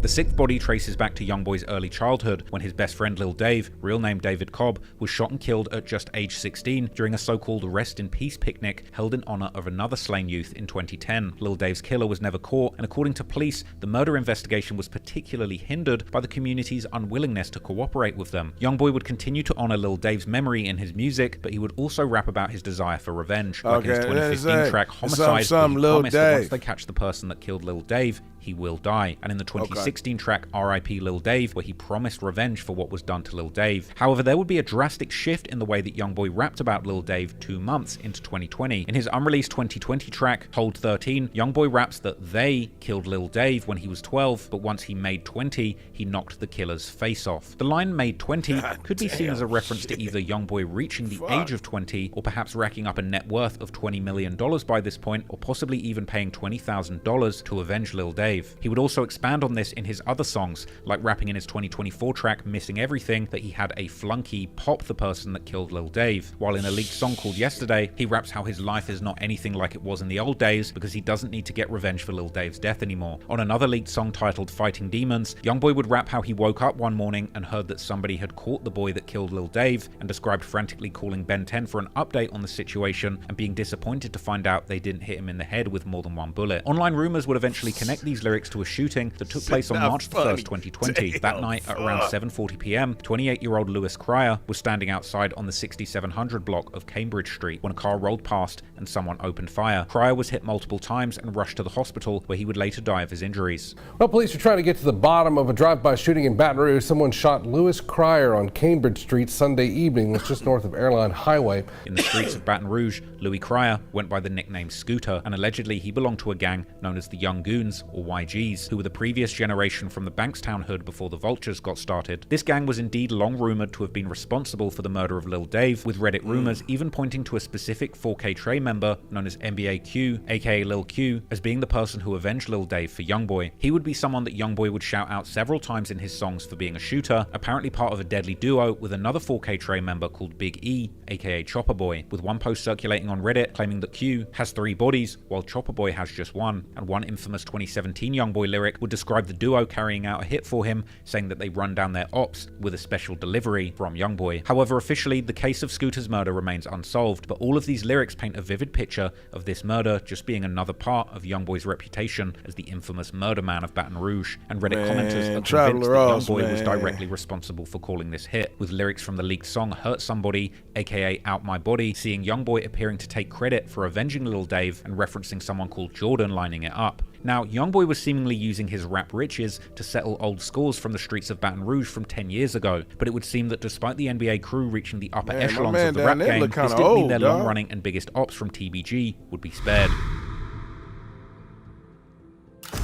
The 6th body traces back to YoungBoy's early childhood, when his best friend Lil Dave, real name David Cobb, was shot and killed at just age 16 during a so-called Rest in Peace picnic held in honor of another slain youth in 2010. Lil Dave's killer was never caught, and according to police, the murder investigation was particularly hindered by the community's unwillingness to cooperate with them. YoungBoy would continue to honor Lil Dave's memory in his music, but he would also rap about his desire for revenge, like in his 2015 track Homicide, where he promised that once they catch the person that killed Lil Dave, He Will Die, and in the 2016 track R.I.P. Lil Dave, where he promised revenge for what was done to Lil Dave. However, there would be a drastic shift in the way that YoungBoy rapped about Lil Dave 2 months into 2020. In his unreleased 2020 track, Hold 13, YoungBoy raps that they killed Lil Dave when he was 12, but once he made 20, he knocked the killer's face off. The line made 20 could be seen as a reference to either YoungBoy reaching the age of 20, or perhaps racking up a net worth of $20 million by this point, or possibly even paying $20,000 to avenge Lil Dave. He would also expand on this in his other songs, like rapping in his 2024 track Missing Everything that he had a flunky pop the person that killed Lil Dave, while in a leaked song called Yesterday, he raps how his life is not anything like it was in the old days because he doesn't need to get revenge for Lil Dave's death anymore. On another leaked song titled Fighting Demons, YoungBoy would rap how he woke up one morning and heard that somebody had caught the boy that killed Lil Dave, and described frantically calling Ben 10 for an update on the situation and being disappointed to find out they didn't hit him in the head with more than one bullet. Online rumors would eventually connect these lyrics to a shooting that took place on March 1st, 2020. That night at around 7:40 p.m, 28-year-old Lewis Cryer was standing outside on the 6700 block of Cambridge Street when a car rolled past and someone opened fire. Cryer was hit multiple times and rushed to the hospital, where he would later die of his injuries. Well, police are trying to get to the bottom of a drive-by shooting in Baton Rouge. Someone shot Lewis Cryer on Cambridge Street Sunday evening. It's just north of Airline Highway. In the streets of Baton Rouge, Louis Cryer went by the nickname Scooter, and allegedly he belonged to a gang known as the Young Goons, or YGs, who were the previous generation from the Bankstown hood before the Vultures got started. This gang was indeed long rumored to have been responsible for the murder of Lil Dave, with Reddit rumors even pointing to a specific 4K Trey member known as NBA Q, aka Lil Q, as being the person who avenged Lil Dave for YoungBoy. He would be someone that YoungBoy would shout out several times in his songs for being a shooter, apparently part of a deadly duo with another 4K Trey member called Big E, aka Chopper Boy, with one post circulating on Reddit claiming that Q has 3 bodies while Chopper Boy has just one, and one infamous 2017 YoungBoy lyric would describe the duo carrying out a hit for him, saying that they run down their ops with a special delivery from YoungBoy. However, officially, the case of Scooter's murder remains unsolved, but all of these lyrics paint a vivid picture of this murder just being another part of YoungBoy's reputation as the infamous murder man of Baton Rouge, and Reddit commenters are convinced that YoungBoy was directly responsible for calling this hit, with lyrics from the leaked song Hurt Somebody, aka Out My Body, seeing YoungBoy appearing to take credit for avenging Lil Dave and referencing someone called Jordan lining it up. Now, YoungBoy was seemingly using his rap riches to settle old scores from the streets of Baton Rouge from 10 years ago, but it would seem that despite the NBA crew reaching the upper echelons of the rap game, this didn't mean their long-running and biggest ops from TBG would be spared.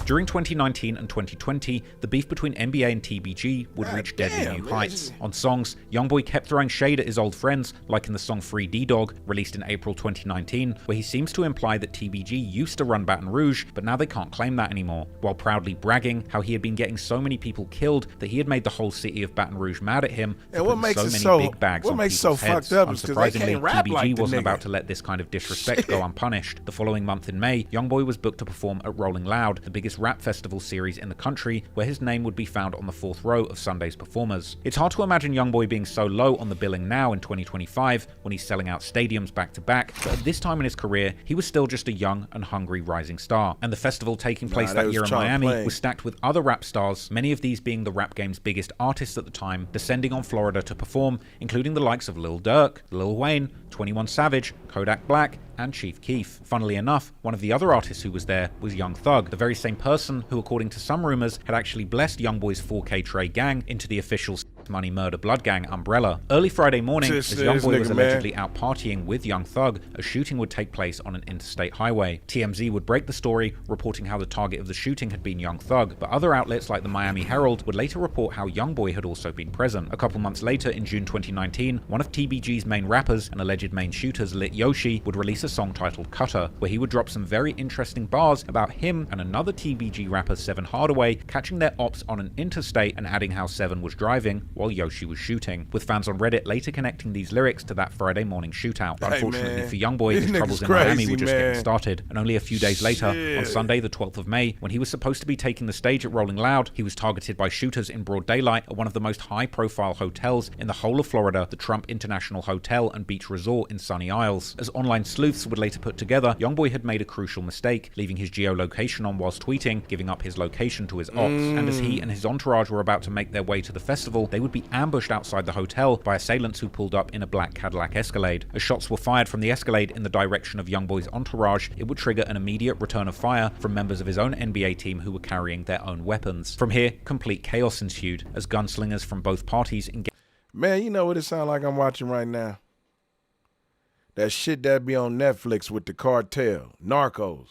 During 2019 and 2020, the beef between NBA and TBG would reach deadly new heights. On songs, YoungBoy kept throwing shade at his old friends, like in the song Free D-Dog, released in April 2019, where he seems to imply that TBG used to run Baton Rouge, but now they can't claim that anymore, while proudly bragging how he had been getting so many people killed that he had made the whole city of Baton Rouge mad at him for putting so many big bags on people's heads. Unsurprisingly, TBG wasn't about to let this kind of disrespect go unpunished. The following month in May, YoungBoy was booked to perform at Rolling Loud, the biggest rap festival series in the country, where his name would be found on the 4th row of Sunday's performers. It's hard to imagine YoungBoy being so low on the billing now in 2025 when he's selling out stadiums back to back, but at this time in his career, he was still just a young and hungry rising star. And the festival taking place that year in Miami was stacked with other rap stars, many of these being the rap game's biggest artists at the time, descending on Florida to perform, including the likes of Lil Durk, Lil Wayne, 21 Savage, Kodak Black, and Chief Keef. Funnily enough, one of the other artists who was there was Young Thug, the very same person who, according to some rumors, had actually blessed YoungBoy's 4K Trey gang into the official Money Murder Blood Gang umbrella. Early Friday morning, as YoungBoy was allegedly out partying with Young Thug, a shooting would take place on an interstate highway. TMZ would break the story, reporting how the target of the shooting had been Young Thug, but other outlets like the Miami Herald would later report how YoungBoy had also been present. A couple months later, in June 2019, one of TBG's main rappers and alleged main shooters, Lit Yoshi, would release a song titled Cutter, where he would drop some very interesting bars about him and another TBG rapper, Seven Hardaway, catching their ops on an interstate and adding how Seven was driving while Yoshi was shooting, with fans on Reddit later connecting these lyrics to that Friday morning shootout. But unfortunately for YoungBoy, his troubles in Miami were just getting started, and only a few days later, on Sunday the 12th of May, when he was supposed to be taking the stage at Rolling Loud, he was targeted by shooters in broad daylight at one of the most high-profile hotels in the whole of Florida, the Trump International Hotel and Beach Resort in Sunny Isles. As online sleuths would later put together, YoungBoy had made a crucial mistake, leaving his geolocation on whilst tweeting, giving up his location to his ops, and as he and his entourage were about to make their way to the festival, they would be ambushed outside the hotel by assailants who pulled up in a black Cadillac Escalade. As shots were fired from the Escalade in the direction of YoungBoy's entourage, it would trigger an immediate return of fire from members of his own NBA team who were carrying their own weapons. From here, complete chaos ensued as gunslingers from both parties engaged. Man, you know what it sounds like I'm watching right now? That shit that be on Netflix with the cartel, Narcos.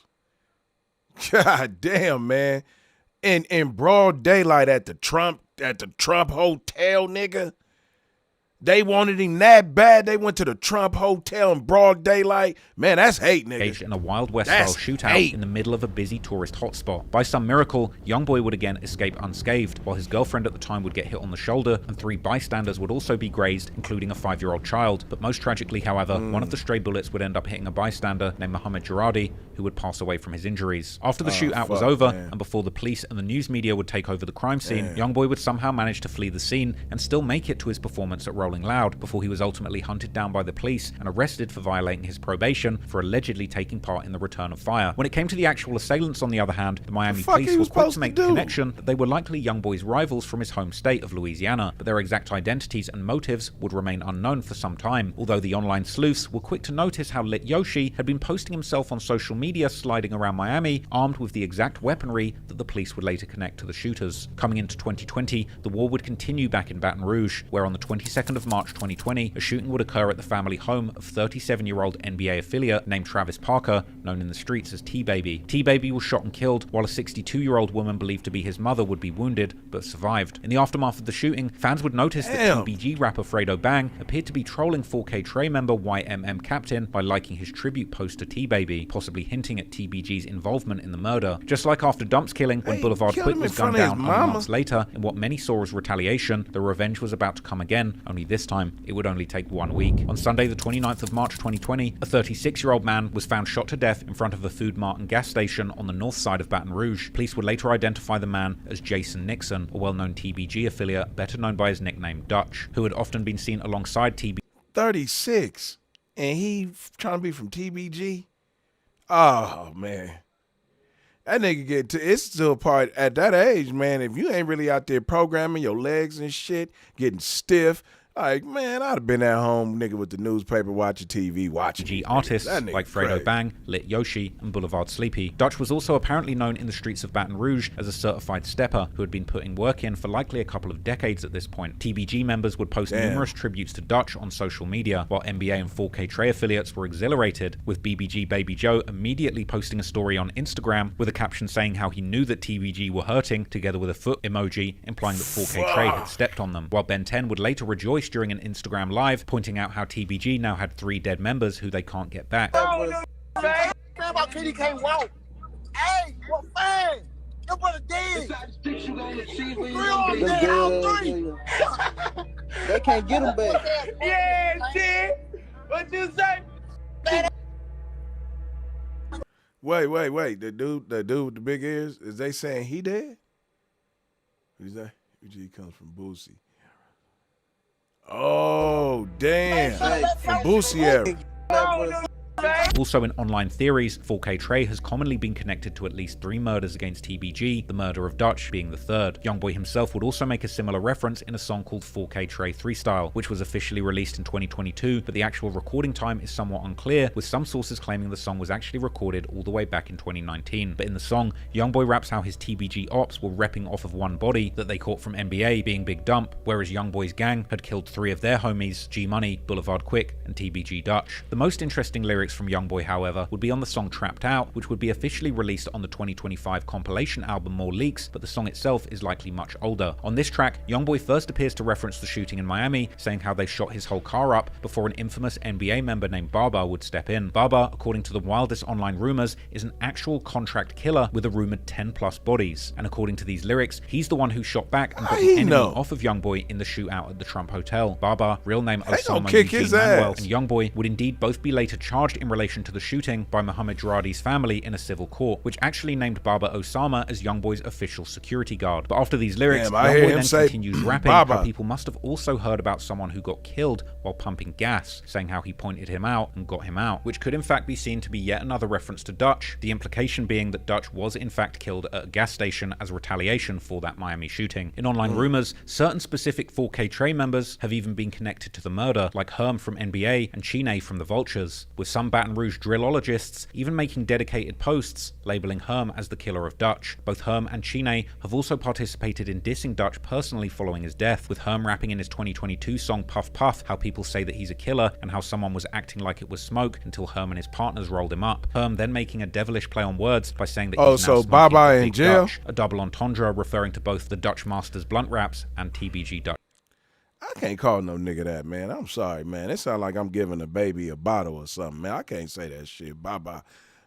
God damn, man. In broad daylight at the Trump hotel, nigga. They wanted him that bad. They went to the Trump hotel in broad daylight. Man, that's hate, nigga. Engaged in a Wild West-style shootout in the middle of a busy tourist hotspot. By some miracle, YoungBoy would again escape unscathed, while his girlfriend at the time would get hit on the shoulder, and 3 bystanders would also be grazed, including a 5-year-old child. But most tragically, however, one of the stray bullets would end up hitting a bystander named Mohammed Jaradi, who would pass away from his injuries. After the shootout was over, and before the police and the news media would take over the crime scene, YoungBoy would somehow manage to flee the scene and still make it to his performance at Rolling Loud before he was ultimately hunted down by the police and arrested for violating his probation for allegedly taking part in the return of fire. When it came to the actual assailants, on the other hand, the Miami police were quick to make the connection that they were likely YoungBoy's rivals from his home state of Louisiana, but their exact identities and motives would remain unknown for some time, although the online sleuths were quick to notice how Lit Yoshi had been posting himself on social media sliding around Miami, armed with the exact weaponry that the police would later connect to the shooters. Coming into 2020, the war would continue back in Baton Rouge, where on the 22nd of March 2020, a shooting would occur at the family home of 37-year-old NBA affiliate named Travis Parker, known in the streets as T-Baby. T-Baby was shot and killed, while a 62-year-old woman believed to be his mother would be wounded, but survived. In the aftermath of the shooting, fans would notice that TBG rapper Fredo Bang appeared to be trolling 4K Trey member YMM Captain by liking his tribute post to T-Baby, possibly hinting at TBG's involvement in the murder. Just like after Dump's killing, when Boulevard Quick was gunned down months later in what many saw as retaliation, the revenge was about to come again, only this time it would only take 1 week. On Sunday the 29th of March 2020, a 36-year-old man was found shot to death in front of a Food Mart and gas station on the north side of Baton Rouge. Police would later identify the man as Jason Nixon, a well-known TBG affiliate better known by his nickname Dutch, who had often been seen alongside TBG. 36, and he trying to be from TBG? Oh, man. That nigga it's still a part at that age, man. If you ain't really out there programming your legs and shit, getting stiff, like, man, I'd have been at home, nigga, with the newspaper, watching TV, watching artists like Fredo Bang, Lit Yoshi, and Boulevard Sleepy. Dutch was also apparently known in the streets of Baton Rouge as a certified stepper who had been putting work in for likely a couple of decades at this point. TBG members would post numerous tributes to Dutch on social media, while NBA and 4K Trey affiliates were exhilarated, with BBG Baby Joe immediately posting a story on Instagram with a caption saying how he knew that TBG were hurting, together with a foot emoji implying that 4K Trey had stepped on them, while Ben 10 would later rejoice during an Instagram live, pointing out how TBG now had 3 dead members who they can't get back. They can't get him back. Yeah, shit. What you say? Wait. The dude with the big ears, is they saying he dead? Who's that? UG comes from Boosie. Oh, damn. From Boosie era. Also in online theories, 4K Trey has commonly been connected to at least 3 murders against TBG, the murder of Dutch being the 3rd. YoungBoy himself would also make a similar reference in a song called 4K Trey 3-Style, which was officially released in 2022, but the actual recording time is somewhat unclear, with some sources claiming the song was actually recorded all the way back in 2019. But in the song, YoungBoy raps how his TBG ops were repping off of one body that they caught from NBA, being Big Dump, whereas YoungBoy's gang had killed 3 of their homies, G-Money, Boulevard Quick, and TBG Dutch. The most interesting lyrics from YoungBoy, however, would be on the song Trapped Out, which would be officially released on the 2025 compilation album More Leaks, but the song itself is likely much older. On this track, YoungBoy first appears to reference the shooting in Miami, saying how they shot his whole car up before an infamous NBA member named Baba would step in. Baba, according to the wildest online rumors, is an actual contract killer with a rumored 10+ bodies, and according to these lyrics, he's the one who shot back and got the enemy off of YoungBoy in the shootout at the Trump Hotel. Baba, real name Osama Eugene Manuel, and YoungBoy would indeed both be later charged in relation relation to the shooting by Mohammed Jaradi's family in a civil court, which actually named Baba Osama as YoungBoy's official security guard. But after these lyrics, YoungBoy then continues rapping how people must have also heard about someone who got killed while pumping gas, saying how he pointed him out and got him out, which could in fact be seen to be yet another reference to Dutch, the implication being that Dutch was in fact killed at a gas station as retaliation for that Miami shooting. In online rumors, certain specific 4K Trey members have even been connected to the murder, like Herm from NBA and Chine from the Vultures, with some Baton Rouge drillologists even making dedicated posts labeling Herm as the killer of Dutch. Both Herm and Chine have also participated in dissing Dutch personally following his death, with Herm rapping in his 2022 song Puff Puff how people say that he's a killer and how someone was acting like it was smoke until Herm and his partners rolled him up. Herm then making a devilish play on words by saying that he's now smoking in jail, Dutch, a double entendre referring to both the Dutch Master's blunt raps and TBG Dutch. I can't call no nigga that, man. I'm sorry, man. It sounds like I'm giving a baby a bottle or something, man. I can't say that shit. Bye-bye.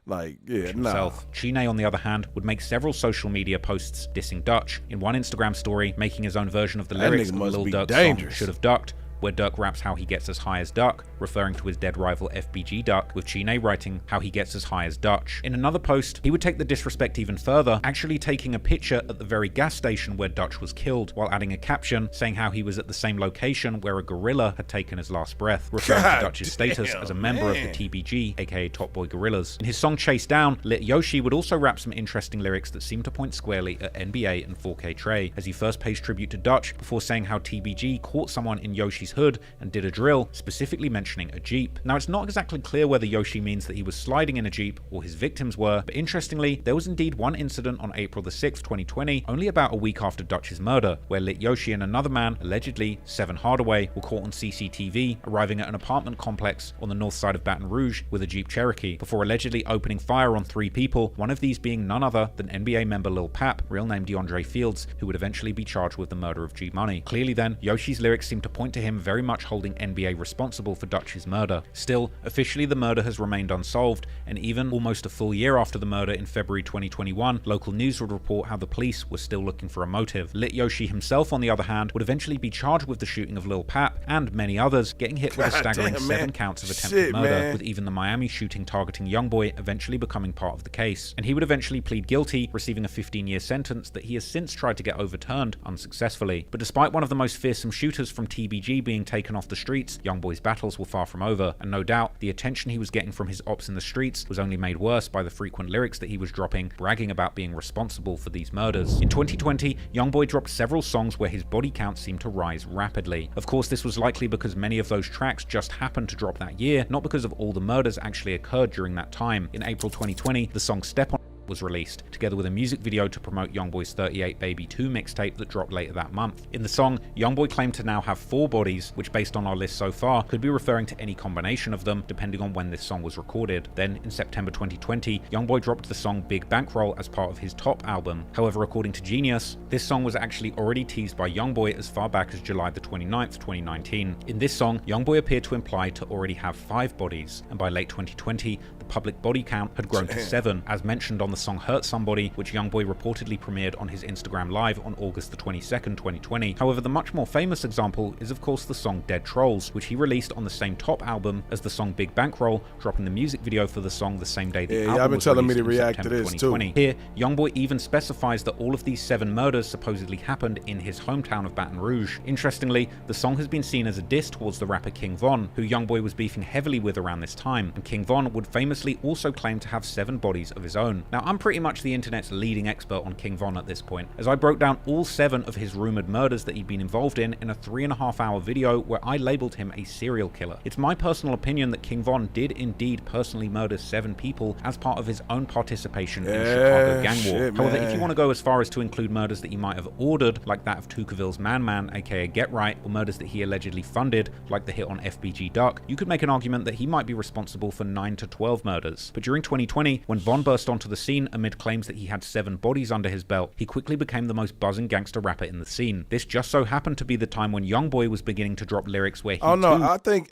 Like, yeah, himself. Chine, on the other hand, would make several social media posts dissing Dutch. In one Instagram story, making his own version of the lyrics of Lil Durk's song Should Have Ducked, where Durk raps how he gets as high as Duck, referring to his dead rival FBG Duck, with Chine writing how he gets as high as Dutch. In another post, he would take the disrespect even further, actually taking a picture at the very gas station where Dutch was killed, while adding a caption saying how he was at the same location where a gorilla had taken his last breath, referring to Dutch's status as a member of the TBG, aka Top Boy Gorillas. In his song Chase Down, Lit Yoshi would also rap some interesting lyrics that seem to point squarely at NBA and 4K Trey, as he first pays tribute to Dutch before saying how TBG caught someone in Yoshi's hood and did a drill, specifically mentioning a Jeep. Now, it's not exactly clear whether Yoshi means that he was sliding in a Jeep or his victims were, but interestingly, there was indeed one incident on April the 6th, 2020, only about a week after Dutch's murder, where Lit Yoshi and another man, allegedly Seven Hardaway, were caught on CCTV arriving at an apartment complex on the north side of Baton Rouge with a Jeep Cherokee, before allegedly opening fire on 3 people, one of these being none other than NBA member Lil Pap, real name DeAndre Fields, who would eventually be charged with the murder of G Money. Clearly then, Yoshi's lyrics seem to point to him very much holding NBA responsible for Dutch's murder. Still, officially the murder has remained unsolved, and even almost a full year after the murder in February 2021, local news would report how the police were still looking for a motive. Lit Yoshi himself, on the other hand, would eventually be charged with the shooting of Lil Pap, and many others, getting hit with a staggering 7 counts of attempted murder, with even the Miami shooting targeting YoungBoy eventually becoming part of the case. And he would eventually plead guilty, receiving a 15-year sentence that he has since tried to get overturned unsuccessfully. But despite one of the most fearsome shooters from TBG being taken off the streets, YoungBoy's battles were far from over, and no doubt the attention he was getting from his ops in the streets was only made worse by the frequent lyrics that he was dropping, bragging about being responsible for these murders. In 2020, YoungBoy dropped several songs where his body count seemed to rise rapidly. Of course, this was likely because many of those tracks just happened to drop that year, not because of all the murders actually occurred during that time. In April 2020, the song Step On was released, together with a music video to promote YoungBoy's 38 Baby 2 mixtape that dropped later that month. In the song, YoungBoy claimed to now have 4 bodies, which based on our list so far, could be referring to any combination of them, depending on when this song was recorded. Then, in September 2020, YoungBoy dropped the song Big Bankroll as part of his Top album. However, according to Genius, this song was actually already teased by YoungBoy as far back as July the 29th, 2019. In this song, YoungBoy appeared to imply to already have 5 bodies, and by late 2020, the public body count had grown to 7, as mentioned on the song Hurt Somebody, which YoungBoy reportedly premiered on his Instagram Live on August the 22nd, 2020. However, the much more famous example is of course the song Dead Trolls, which he released on the same Top album as the song Big Bankroll, dropping the music video for the song the same day the album y'all been was telling me released to in react September to this 2020. too. Here, YoungBoy even specifies that all of these 7 murders supposedly happened in his hometown of Baton Rouge. Interestingly, the song has been seen as a diss towards the rapper King Von, who YoungBoy was beefing heavily with around this time, and King Von would famously also claim to have 7 bodies of his own. Now, I'm pretty much the internet's leading expert on King Von at this point, as I broke down all 7 of his rumored murders that he'd been involved in a 3.5-hour video where I labeled him a serial killer. It's my personal opinion that King Von did indeed personally murder 7 people as part of his own participation in Chicago gang war. However, if you want to go as far as to include murders that he might have ordered, like that of Tucaville's Man Man, aka Get Right, or murders that he allegedly funded, like the hit on FBG Duck, you could make an argument that he might be responsible for 9 to 12 murders. But during 2020, when Von burst onto the scene amid claims that he had 7 bodies under his belt, he quickly became the most buzzing gangster rapper in the scene. This just so happened to be the time when YoungBoy was beginning to drop lyrics where he I think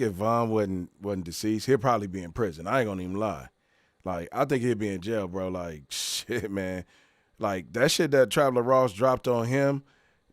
if Von wasn't deceased, he'll probably be in prison. I ain't gonna even lie. Like, I think he'd be in jail, bro. Like, shit, man. Like, that shit that Traveler Ross dropped on him,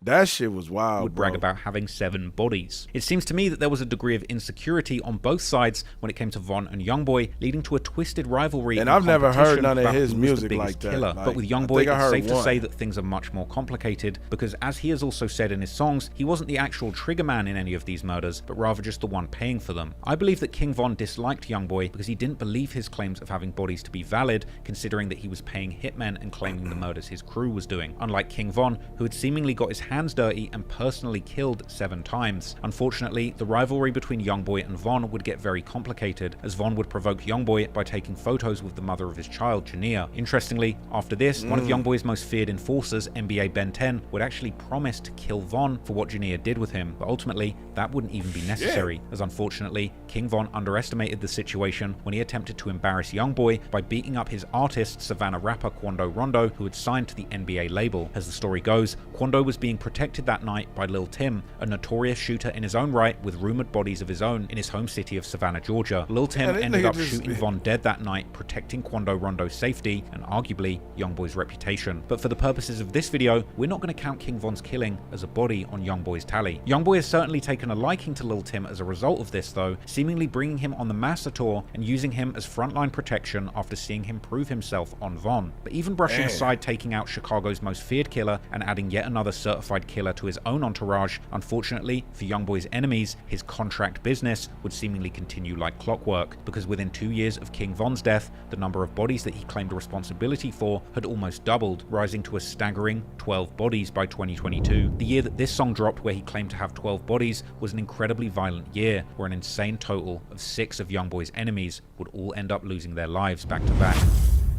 That shit was wild, would brag about having 7 bodies. It seems to me that there was a degree of insecurity on both sides when it came to Von and YoungBoy, leading to a twisted rivalry. And I've never heard none of his music like that. But with YoungBoy, it's safe to say that things are much more complicated, because as he has also said in his songs, he wasn't the actual trigger man in any of these murders, but rather just the one paying for them. I believe that King Von disliked YoungBoy because he didn't believe his claims of having bodies to be valid, considering that he was paying hitmen and claiming the murders his crew was doing, unlike King Von, who had seemingly got his hands dirty and personally killed 7 times. Unfortunately, the rivalry between YoungBoy and Von would get very complicated, as Von would provoke YoungBoy by taking photos with the mother of his child, Jania. Interestingly, after this, one of YoungBoy's most feared enforcers, NBA Ben 10, would actually promise to kill Von for what Jania did with him, but ultimately, that wouldn't even be necessary, as unfortunately, King Von underestimated the situation when he attempted to embarrass YoungBoy by beating up his artist, Savannah rapper Quando Rondo, who had signed to the NBA label. As the story goes, Quando was being protected that night by Lil Tim, a notorious shooter in his own right with rumored bodies of his own in his home city of Savannah, Georgia. Lil Tim ended up shooting Von dead that night, protecting Quando Rondo's safety and arguably YoungBoy's reputation. But for the purposes of this video, we're not going to count King Von's killing as a body on YoungBoy's tally. YoungBoy has certainly taken a liking to Lil Tim as a result of this though, seemingly bringing him on the Massa tour and using him as frontline protection after seeing him prove himself on Von. But even brushing aside taking out Chicago's most feared killer and adding yet another certified killer to his own entourage, unfortunately for YoungBoy's enemies, his contract business would seemingly continue like clockwork, because within 2 years of King Von's death, the number of bodies that he claimed responsibility for had almost doubled, rising to a staggering 12 bodies by 2022. The year that this song dropped, where he claimed to have 12 bodies, was an incredibly violent year, where an insane total of 6 of YoungBoy's enemies would all end up losing their lives back to back.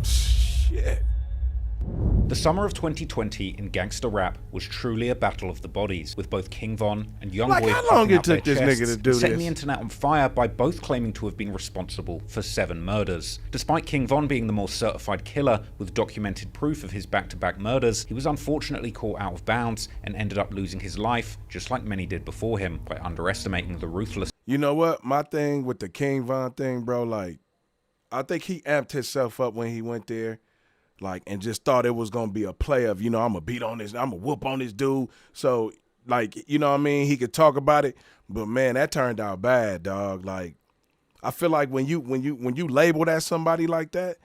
Shit. The summer of 2020 in gangster rap was truly a battle of the bodies, with both King Von and YoungBoy how long it took this nigga to do this? Setting the internet on fire by both claiming to have been responsible for 7 murders. Despite King Von being the more certified killer with documented proof of his back-to-back murders, he was unfortunately caught out of bounds and ended up losing his life, just like many did before him, by underestimating the ruthless. You know what? My thing with the King Von thing, bro, like, I think he amped himself up when he went there. Like, and just thought it was going to be a play of, you know, I'm going to beat on this, I'm going to whoop on this dude. So, like, you know what I mean? He could talk about it, but man, that turned out bad, dog. Like, I feel like when you label that somebody like that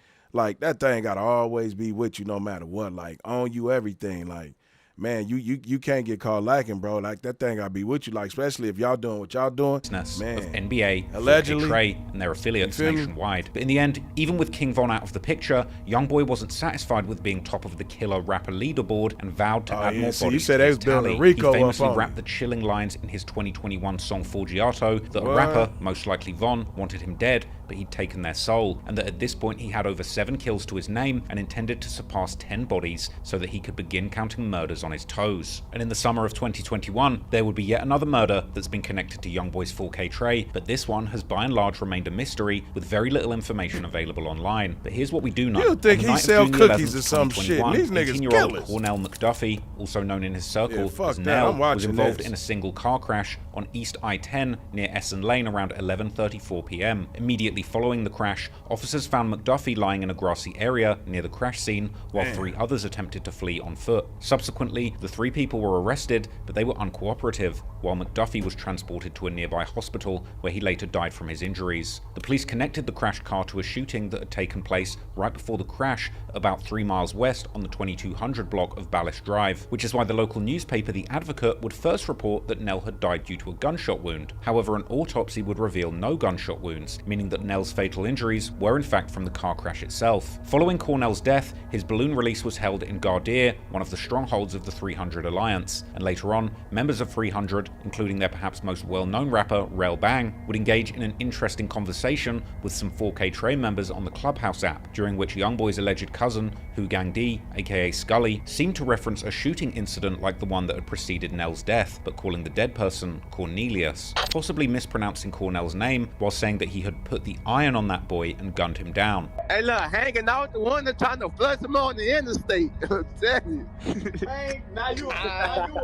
thing got to always be with you no matter what. Like, own you everything. Like, man, you can't get caught lacking, bro. Like, that thing gotta be with you, like, especially if y'all doing what y'all doing. Man, of NBA, allegedly, Trey, and their affiliates nationwide. But in the end, even with King Von out of the picture, YoungBoy wasn't satisfied with being top of the killer rapper leaderboard and vowed to add more bodies you said to his they was building tally. Rico he famously up on rapped the chilling lines in his 2021 song Forgiato that a rapper, most likely Von, wanted him dead, but he'd taken their soul, and that at this point he had over 7 kills to his name and intended to surpass 10 bodies so that he could begin counting murders on his toes. And in the summer of 2021, there would be yet another murder that's been connected to YoungBoy's 4K Trey, but this one has by and large remained a mystery with very little information available online. But here's what we do know. You think he sell cookies or some shit? These niggas 18-year-old Cornell McDuffie, also known in his circle as Nell, was involved in a single car crash on East I-10 near Essen Lane around 11:34 p.m. Immediately following the crash, officers found McDuffie lying in a grassy area near the crash scene, while 3 others attempted to flee on foot. Subsequently, the 3 people were arrested, but they were uncooperative, while McDuffie was transported to a nearby hospital where he later died from his injuries. The police connected the crashed car to a shooting that had taken place right before the crash about 3 miles west on the 2200 block of Ballas Drive, which is why the local newspaper The Advocate would first report that Nell had died due to a gunshot wound. However, an autopsy would reveal no gunshot wounds, meaning that Nell's fatal injuries were in fact from the car crash itself. Following Cornell's death, his balloon release was held in Gardeer, one of the strongholds of the 300 Alliance, and later on, members of 300, including their perhaps most well-known rapper, Rel Bang, would engage in an interesting conversation with some 4K Trey members on the Clubhouse app, during which YoungBoy's alleged cousin, Hu Gang D, aka Scully, seemed to reference a shooting incident like the one that had preceded Nell's death, but calling the dead person Cornelius, possibly mispronouncing Cornell's name while saying that he had put the iron on that boy and gunned him down. Hey, look, hanging out the one that's trying to flush him on the interstate. I'm telling you. Hey, now you were hanging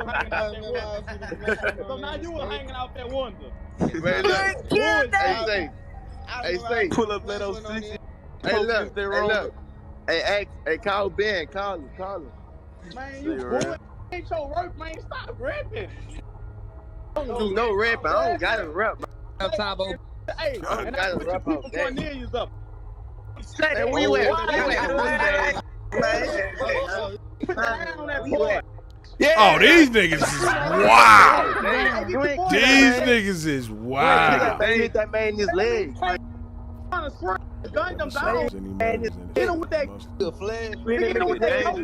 out that so now you were hanging out that window. Man, look. Hey, say. Pull up that 06. Hey, look. Hey, call Ben. Call him. Man, you boy. Ain't your work, man. Stop rapping. I don't do no rap. I don't gotta rap. Hey, and I put your people Cornelius up. Hey, where you at? Put the hand on that boy. Yeah. Oh, these niggas is wow. These niggas is wow. Hit that man in his leg. Gun them down. Hit him with that flag. Hit him with that.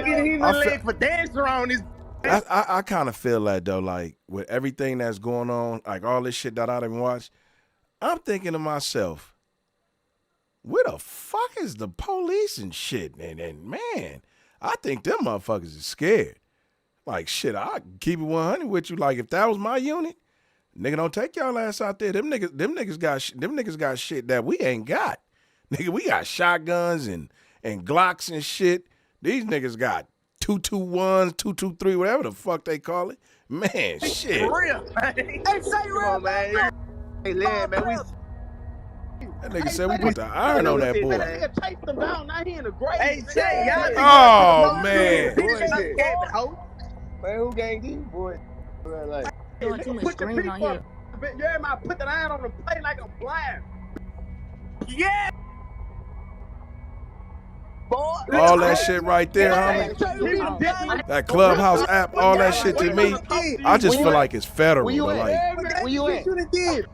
He's leg for dancing around his. I kind of feel like though, like with everything that's going on, like all this shit that I didn't watch, I'm thinking to myself, where the fuck is the police and shit? And man, I think them motherfuckers is scared. Like shit, I keep it 100 with you. Like if that was my unit, nigga, don't take y'all ass out there. Them niggas got shit that we ain't got. Nigga, we got shotguns and Glocks and shit. These niggas got 221s, 223, whatever the fuck they call it. Man, shit. For real, man. Hey, say real, man. Hey, man, we. That nigga said we put the iron on that boy. Nigga chase them down. Now he in the grave. Hey, say y'all. Oh man. Man, who ganged you, boy? Like, doing too much screaming on here. You heard me? I put the iron on the plate like I'm blind. Yeah. Boy. All that shit right there, homie. That Clubhouse app, all that shit to me, I just feel like it's federal. Where you at?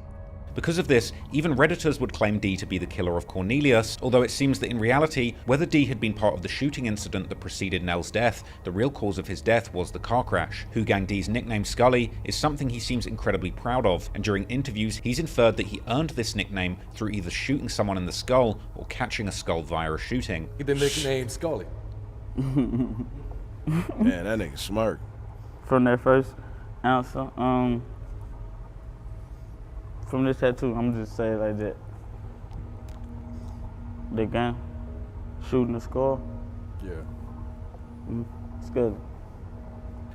Because of this, even Redditors would claim D to be the killer of Cornelius, although it seems that in reality, whether D had been part of the shooting incident that preceded Nell's death, the real cause of his death was the car crash. Gang D's nickname Scully is something he seems incredibly proud of, and during interviews, he's inferred that he earned this nickname through either shooting someone in the skull or catching a skull via a shooting. The nickname Scully. Man, that nigga smart. From that first answer, from this tattoo, I'm just saying like that. The gun, shooting the skull. Yeah. It's good.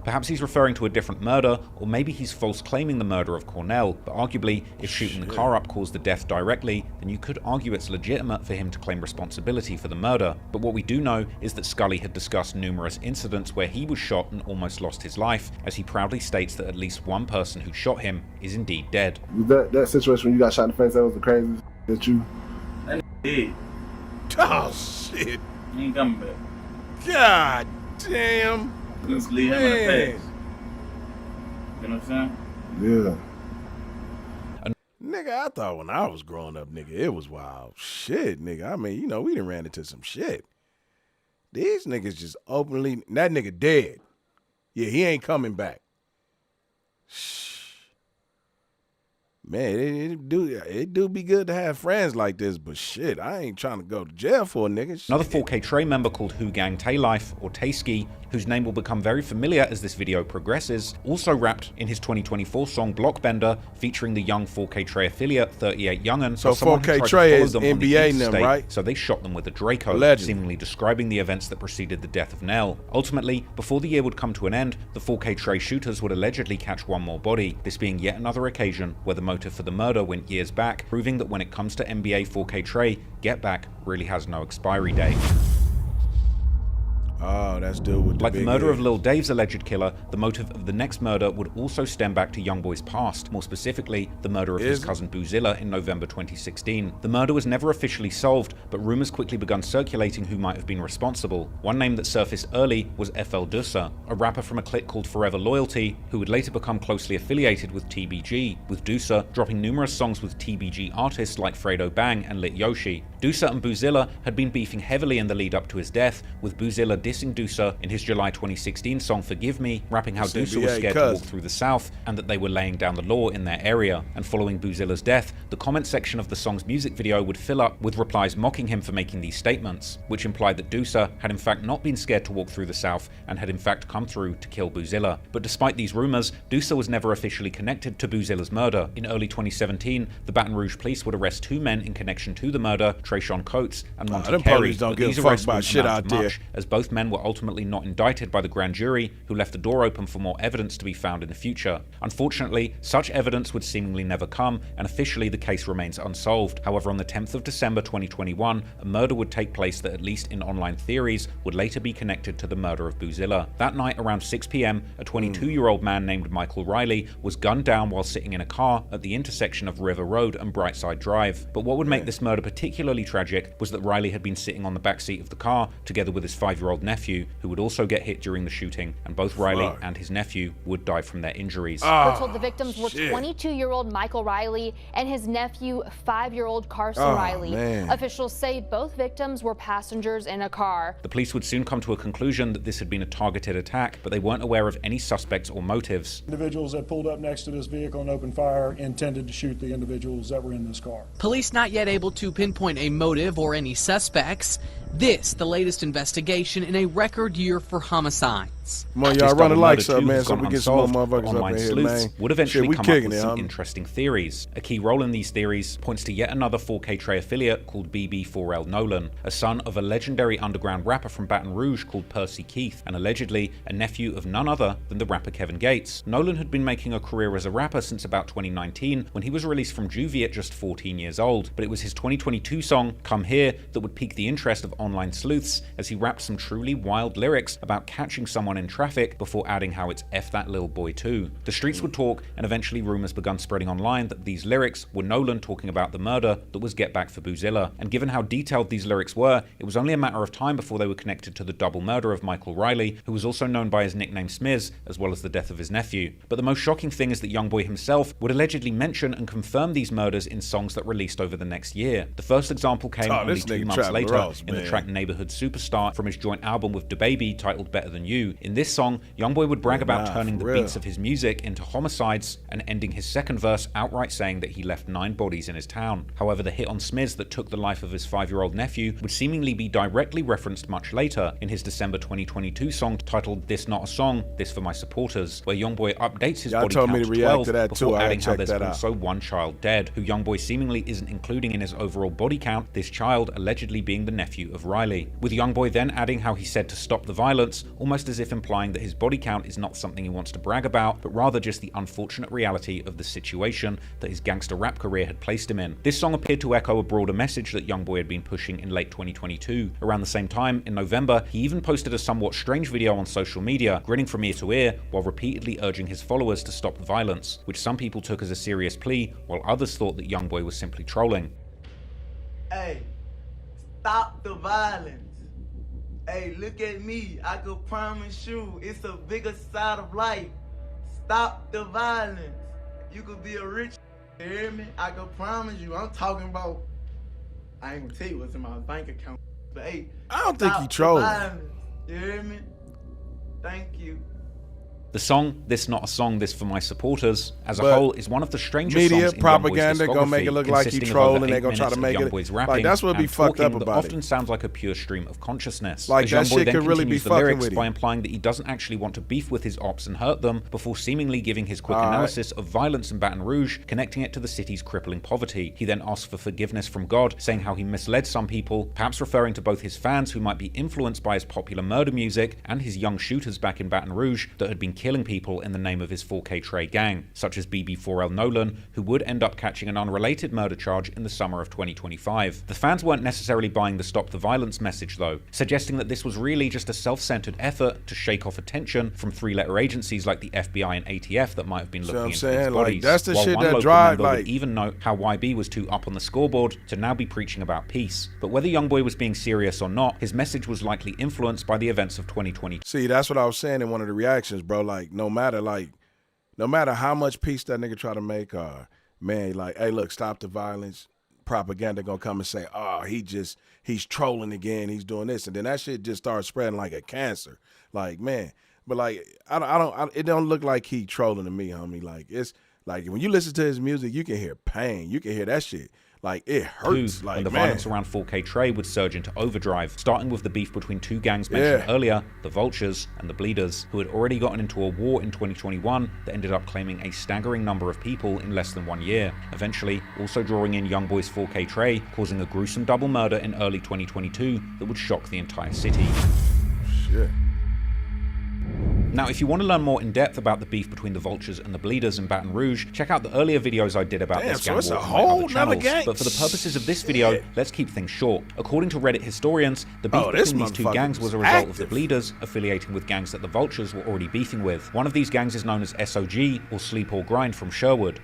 Perhaps he's referring to a different murder, or maybe he's false claiming the murder of Cornell, but arguably, if shooting the car up caused the death directly, then you could argue it's legitimate for him to claim responsibility for the murder. But what we do know is that Scully had discussed numerous incidents where he was shot and almost lost his life, as he proudly states that at least one person who shot him is indeed dead. That situation when you got shot in the face, that was the craziest that you... That did. Oh, shit. He ain't coming back. God damn. Let's leave him in the past. You know what I'm saying? Yeah. Nigga, I thought when I was growing up, nigga, it was wild. Shit, nigga. I mean, you know, we done ran into some shit. These niggas just openly, that nigga dead. Yeah, he ain't coming back. Man, it do be good to have friends like this, but shit, I ain't trying to go to jail for a nigga. Shit. Another 4K Trey member called Gang Taylife, or Tayski, whose name will become very familiar as this video progresses, also rapped in his 2024 song Blockbender, featuring the young 4K Trey affiliate 38 Young'un. So 4K Trey is NBA them, right? So they shot them with a Draco, Allegedly. seemingly describing the events that preceded the death of Nell. Ultimately, before the year would come to an end, the 4K Trey shooters would allegedly catch one more body, this being yet another occasion where the motive for the murder went years back, proving that when it comes to NBA 4K Trey, Get Back really has no expiry date. Oh, that's dude with the Like the big murder head. of Lil Dave's alleged killer, the motive of the next murder would also stem back to YoungBoy's past, more specifically, the murder of his cousin Boozilla in November 2016. The murder was never officially solved, but rumors quickly begun circulating who might have been responsible. One name that surfaced early was FL Dusa, a rapper from a clique called Forever Loyalty, who would later become closely affiliated with TBG, with Dusa dropping numerous songs with TBG artists like Fredo Bang and Lit Yoshi. Dusa and Boozilla had been beefing heavily in the lead up to his death, with Boozilla dissing Dusa in his July 2016 song Forgive Me, rapping how Dusa was scared to walk through the South and that they were laying down the law in their area. And following Boozilla's death, the comment section of the song's music video would fill up with replies mocking him for making these statements, which implied that Dusa had in fact not been scared to walk through the South and had in fact come through to kill Boozilla. But despite these rumors, Dusa was never officially connected to Boozilla's murder. In early 2017, the Baton Rouge police would arrest two men in connection to the murder, Trayshawn Coates and Monte Carey. Them police don't give a fuck about shit out there. As both men men were ultimately not indicted by the grand jury, who left the door open for more evidence to be found in the future. Unfortunately, such evidence would seemingly never come, and officially the case remains unsolved. However, on the 10th of December 2021, a murder would take place that, at least in online theories, would later be connected to the murder of Boozilla. That night, around 6 p.m, a 22-year-old man named Michael Riley was gunned down while sitting in a car at the intersection of River Road and Brightside Drive. But what would make this murder particularly tragic was that Riley had been sitting on the backseat of the car together with his 5-year-old nephew, who would also get hit during the shooting, and both Riley and his nephew would die from their injuries. We're told the victims were 22-year-old Michael Riley and his nephew, 5-year-old Carson Riley. Officials say both victims were passengers in a car. The police would soon come to a conclusion that this had been a targeted attack, but they weren't aware of any suspects or motives. Individuals that pulled up next to this vehicle and opened fire intended to shoot the individuals that were in this car. Police not yet able to pinpoint a motive or any suspects. This, the latest investigation in a record year for homicides. Come on, y'all run the lights up, man, so we get some more motherfuckers up in here, man. Would eventually come up with some interesting theories. A key role in these theories points to yet another 4K Trey affiliate called BB4L Nolan, a son of a legendary underground rapper from Baton Rouge called Percy Keith, and allegedly a nephew of none other than the rapper Kevin Gates. Nolan had been making a career as a rapper since about 2019, when he was released from juvie at just 14 years old, but it was his 2022 song, Come Here, that would pique the interest of online sleuths as he rapped some truly wild lyrics about catching someone in traffic before adding how it's F that little boy too. The streets would talk, and eventually rumors begun spreading online that these lyrics were Nolan talking about the murder that was Get Back for Boozilla. And given how detailed these lyrics were, it was only a matter of time before they were connected to the double murder of Michael Riley, who was also known by his nickname Smiz, as well as the death of his nephew. But the most shocking thing is that YoungBoy himself would allegedly mention and confirm these murders in songs that released over the next year. The first example came only 2 months later in the track Neighborhood Superstar from his joint album with DaBaby titled Better Than You. In this song, YoungBoy would brag about turning the beats of his music into homicides and ending his second verse outright saying that he left 9 bodies in his town. However, the hit on Smiz that took the life of his 5-year-old nephew would seemingly be directly referenced much later in his December 2022 song titled This Not a Song, This For My Supporters, where YoungBoy updates his body count to 12 before adding how there's also one child dead, who YoungBoy seemingly isn't including in his overall body count, this child allegedly being the nephew of Riley. With YoungBoy then adding how he said to stop the violence, almost as if implying that his body count is not something he wants to brag about, but rather just the unfortunate reality of the situation that his gangster rap career had placed him in. This song appeared to echo a broader message that YoungBoy had been pushing in late 2022. Around the same time, in November, he even posted a somewhat strange video on social media, grinning from ear to ear while repeatedly urging his followers to stop the violence, which some people took as a serious plea, while others thought that YoungBoy was simply trolling. Hey, stop the violence. Hey, look at me. I could promise you it's a bigger side of life. Stop the violence. You could be a rich, you hear me? I could promise you. I'm talking about, I ain't gonna tell you what's in my bank account, but hey, I don't think he trolling. You hear me? Thank you. The song, This Not a Song, This For My Supporters, as a whole, is one of the strangest media songs in propaganda YoungBoy's gonna make it look like he trolling. They gonna try to make it like that's what be fucked up about often sounds like a pure stream of consciousness. Like that shit could really be fucking lyrics with him by implying that he doesn't actually want to beef with his ops and hurt them, before seemingly giving his quick analysis of violence in Baton Rouge, connecting it to the city's crippling poverty. He then asks for forgiveness from God, saying how he misled some people, perhaps referring to both his fans who might be influenced by his popular murder music and his young shooters back in Baton Rouge that had been killing people in the name of his 4K Trey gang, such as BB4L Nolan, who would end up catching an unrelated murder charge in the summer of 2025. The fans weren't necessarily buying the stop the violence message though, suggesting that this was really just a self-centered effort to shake off attention from 3-letter agencies like the FBI and ATF that might have been looking into these bodies. Like, that's the while shit one that local drive, member like, would even note how YB was too up on the scoreboard to now be preaching about peace. But whether YoungBoy was being serious or not, his message was likely influenced by the events of 2020. See, that's what I was saying in one of the reactions, bro. Like, no matter how much peace that nigga try to make, man, like, hey, look, stop the violence. Propaganda gonna come and say, oh, he's trolling again, he's doing this, and then that shit just starts spreading like a cancer. Like, man, but like, it don't look like he trolling to me, homie. Like, it's like when you listen to his music, you can hear pain, you can hear that shit. Like, it hurts. Like, and the violence around 4K Trey would surge into overdrive, starting with the beef between 2 gangs mentioned earlier, the Vultures and the Bleeders, who had already gotten into a war in 2021 that ended up claiming a staggering number of people in less than 1 year, eventually also drawing in YoungBoy's 4K Trey, causing a gruesome double murder in early 2022 that would shock the entire city. shit. Now, if you want to learn more in depth about the beef between the Vultures and the Bleeders in Baton Rouge, check out the earlier videos I did about this gang war on my other channels. But for the purposes of this video, let's keep things short. According to Reddit historians, the beef between these two gangs was a result of the Bleeders affiliating with gangs that the Vultures were already beefing with. One of these gangs is known as SOG, or Sleep or Grind, from Sherwood.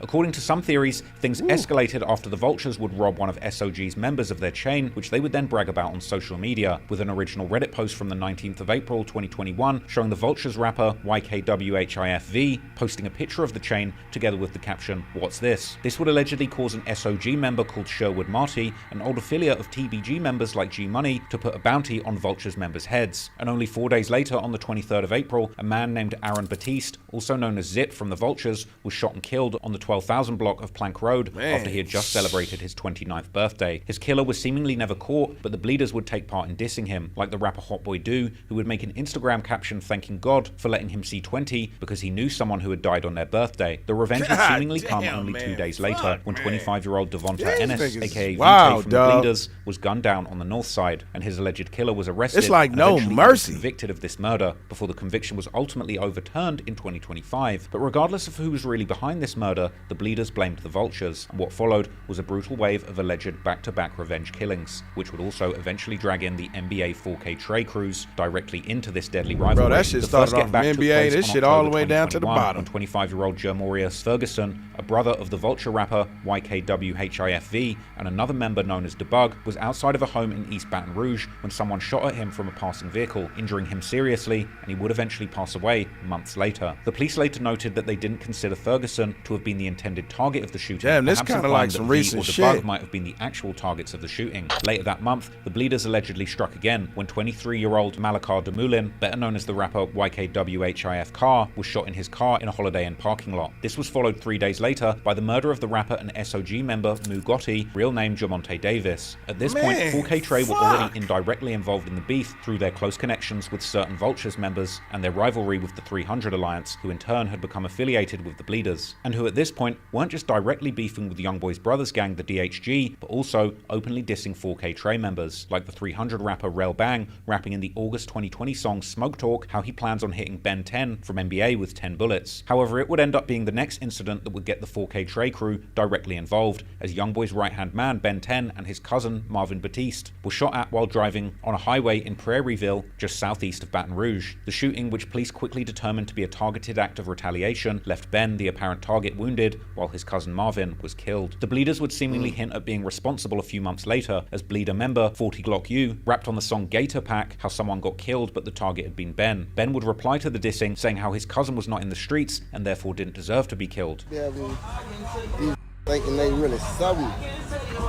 According to some theories, things escalated after the Vultures would rob one of SOG's members of their chain, which they would then brag about on social media, with an original Reddit post from the 19th of April 2021 showing the Vultures rapper YKWHIFV posting a picture of the chain together with the caption, "What's this?" This would allegedly cause an SOG member called Sherwood Marty, an old affiliate of TBG members like G Money, to put a bounty on Vultures members' heads. And only 4 days later, on the 23rd of April, a man named Aaron Batiste, also known as Zit from the Vultures, was shot and killed on the 12,000 block of Plank Road after he had just celebrated his 29th birthday. His killer was seemingly never caught, but the Bleeders would take part in dissing him, like the rapper Hot Boy Do, who would make an Instagram caption thanking God for letting him see 20 because he knew someone who had died on their birthday. The revenge would seemingly come only 2 days later, when 25-year-old Devonta Ennis, aka VK from the Bleeders, was gunned down on the north side, and his alleged killer was arrested. It's like no mercy. Convicted of this murder before the conviction was ultimately overturned in 2025. But regardless of who was really behind this murder, the Bleeders blamed the Vultures, and what followed was a brutal wave of alleged back-to-back revenge killings, which would also eventually drag in the NBA 4K Trey crews directly into this deadly rivalry. Bro, that shit started off from NBA, this shit all the way down to the bottom. When 25-year-old Jermorius Ferguson, a brother of the Vulture rapper YKWHIFV, and another member known as Debug, was outside of a home in East Baton Rouge when someone shot at him from a passing vehicle, injuring him seriously, and he would eventually pass away months later. The police later noted that they didn't consider Ferguson to have been the intended target of the shooting. Damn, this kind of like some recent shit. Might have been the actual targets of the shooting. Later that month, the Bleeders allegedly struck again when 23-year-old Malakar Demoulin, better known as the rapper YKWHIF Car, was shot in his car in a Holiday Inn parking lot. This was followed 3 days later by the murder of the rapper and SOG member Mu Gotti, real name Jamonte Davis. At this point, 4K Trey were already indirectly involved in the beef through their close connections with certain Vultures members and their rivalry with the 300 Alliance, who in turn had become affiliated with the Bleeders, and who at this point weren't just directly beefing with YoungBoy's brothers gang, the DHG, but also openly dissing 4K Trey members, like the 300 rapper Rel Bang, rapping in the August 2020 song Smoke Talk how he plans on hitting Ben 10 from NBA with 10 bullets. However, it would end up being the next incident that would get the 4K Trey crew directly involved, as YoungBoy's right-hand man Ben 10 and his cousin Marvin Batiste were shot at while driving on a highway in Prairieville, just southeast of Baton Rouge. The shooting, which police quickly determined to be a targeted act of retaliation, left Ben, the apparent target, wounded, while his cousin Marvin was killed. The Bleeders would seemingly hint at being responsible a few months later, as Bleeder member 40 Glock U rapped on the song Gator Pack how someone got killed but the target had been Ben. Ben would reply to the dissing saying how his cousin was not in the streets and therefore didn't deserve to be killed. Yeah, these thinking they really something.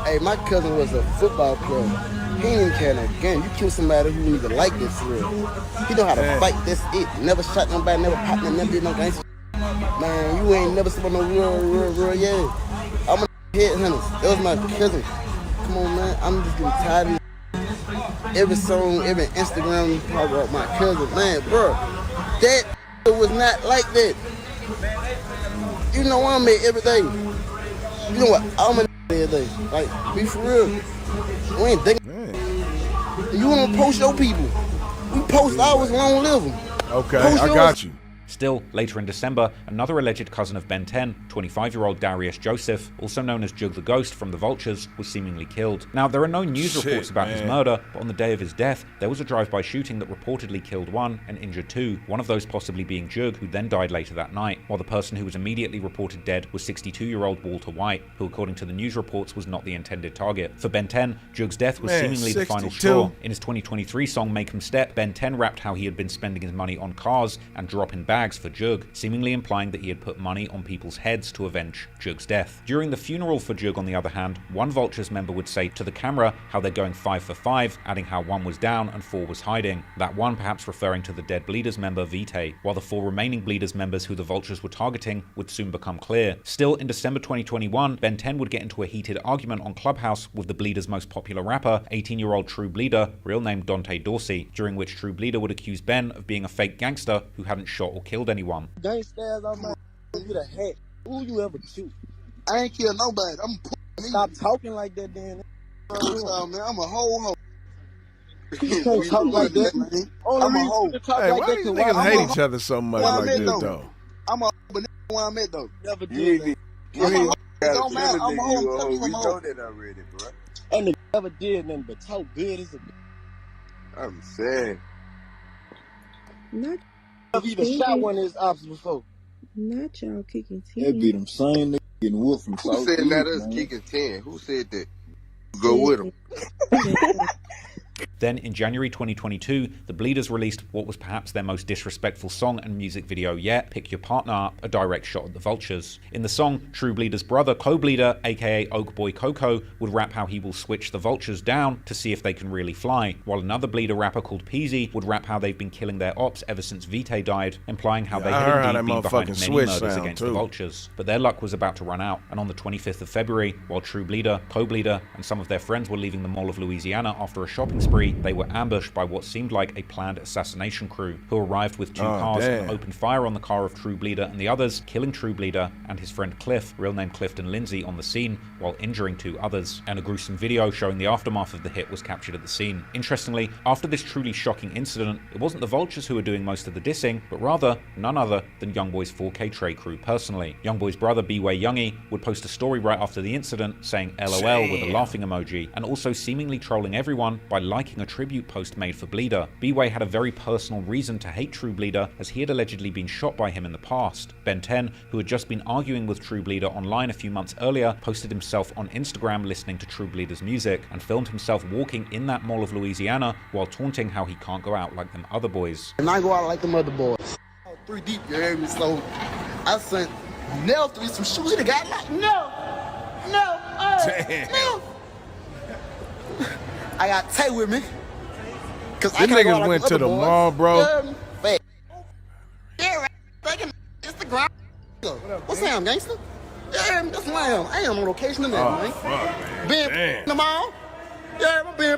Hey, my cousin was a football player. He ain't even carrying no gun. You kill somebody who even like this for real. He know how to fight, that's it. Never shot nobody, never popped nothing, never did no gangster. Man, you ain't never seen no real, yeah. I'm a headhunters. That was my cousin. Come on, man. I'm just getting tired of it. Every song, every Instagram, talk about my cousin. Man, bro, that was not like that. You know I'm at every day. You know what? I'm at every day. Like, be for real. We ain't thinking. You wanna post your people. We post ours, we don't live them. Okay, I got you. Still, later in December, another alleged cousin of Ben 10, 25-year-old Darius Joseph, also known as Jug the Ghost from the Vultures, was seemingly killed. Now, there are no news reports about his murder, but on the day of his death, there was a drive-by shooting that reportedly killed one and injured two, one of those possibly being Jug, who then died later that night, while the person who was immediately reported dead was 62-year-old Walter White, who according to the news reports was not the intended target. For Ben 10, Jug's death was seemingly the final straw. In his 2023 song Make 'Em Step, Ben 10 rapped how he had been spending his money on cars and dropping bags for Jug, seemingly implying that he had put money on people's heads to avenge Jug's death. During the funeral for Jug, on the other hand, one Vultures member would say to the camera how they're going 5 for 5, adding how 1 was down and 4 was hiding, that 1 perhaps referring to the dead Bleeders member Vitae, while the 4 remaining Bleeders members who the Vultures were targeting would soon become clear. Still, in December 2021, Ben 10 would get into a heated argument on Clubhouse with the Bleeders' most popular rapper, 18-year-old True Bleeder, real name Dante Dorsey, during which True Bleeder would accuse Ben of being a fake gangster who hadn't shot or killed anyone. Gangsters on my you the hat. Who you ever shoot? I ain't kill nobody. I'm stop talking like that, then. Man, I'm a whole hoe. You can't talk like that, man. I'm a hoe. Hey, why these niggas hate each other so much like this, though? I'm a hoe, but where I'm at, though. Never did that. It don't matter. I'm a hoe. We know that already, bro. And nigga never did nothing but talk good as a bitch. I'm saying. Not I've even shot one of his ops before. Not y'all kicking 10. That be them same niggas getting whooped from South. Who said not us kicking 10? Who said that? Go with them. Then, in January 2022, the Bleeders released what was perhaps their most disrespectful song and music video yet, Pick Your Partner Up, a direct shot at the Vultures. In the song, True Bleeder's brother, Co-Bleeder, aka Oak Boy Coco, would rap how he will switch the Vultures down to see if they can really fly, while another Bleeder rapper called Peasy would rap how they've been killing their ops ever since Vitae died, implying how they had indeed been behind many murders against the Vultures. But their luck was about to run out, and on the 25th of February, while True Bleeder, Co-Bleeder, and some of their friends were leaving the Mall of Louisiana after a shopping spree, they were ambushed by what seemed like a planned assassination crew, who arrived with two cars and opened fire on the car of True Bleeder and the others, killing True Bleeder and his friend Cliff, real name Clifton Lindsay, on the scene, while injuring two others. And a gruesome video showing the aftermath of the hit was captured at the scene. Interestingly, after this truly shocking incident, it wasn't the Vultures who were doing most of the dissing, but rather none other than YoungBoy's 4K Trey crew personally. YoungBoy's brother B-Way Youngie would post a story right after the incident saying LOL with a laughing emoji, and also seemingly trolling everyone by liking a tribute post made for Bleeder. B-Way had a very personal reason to hate True Bleeder, as he had allegedly been shot by him in the past. Ben 10, who had just been arguing with True Bleeder online a few months earlier, posted himself on Instagram listening to True Bleeder's music, and filmed himself walking in that Mall of Louisiana while taunting how he can't go out like them other boys. And I go out like them other boys. 3 deep, you heard me? So I sent Nell 3 some shoes. He got like, no, no. I got Tay with me. These niggas went to the mall, bro. Yeah, it's the ground. What's that, gangster? Yeah, that's who I am. I am on location in there, man. Being in the mall. Yeah, I'm being.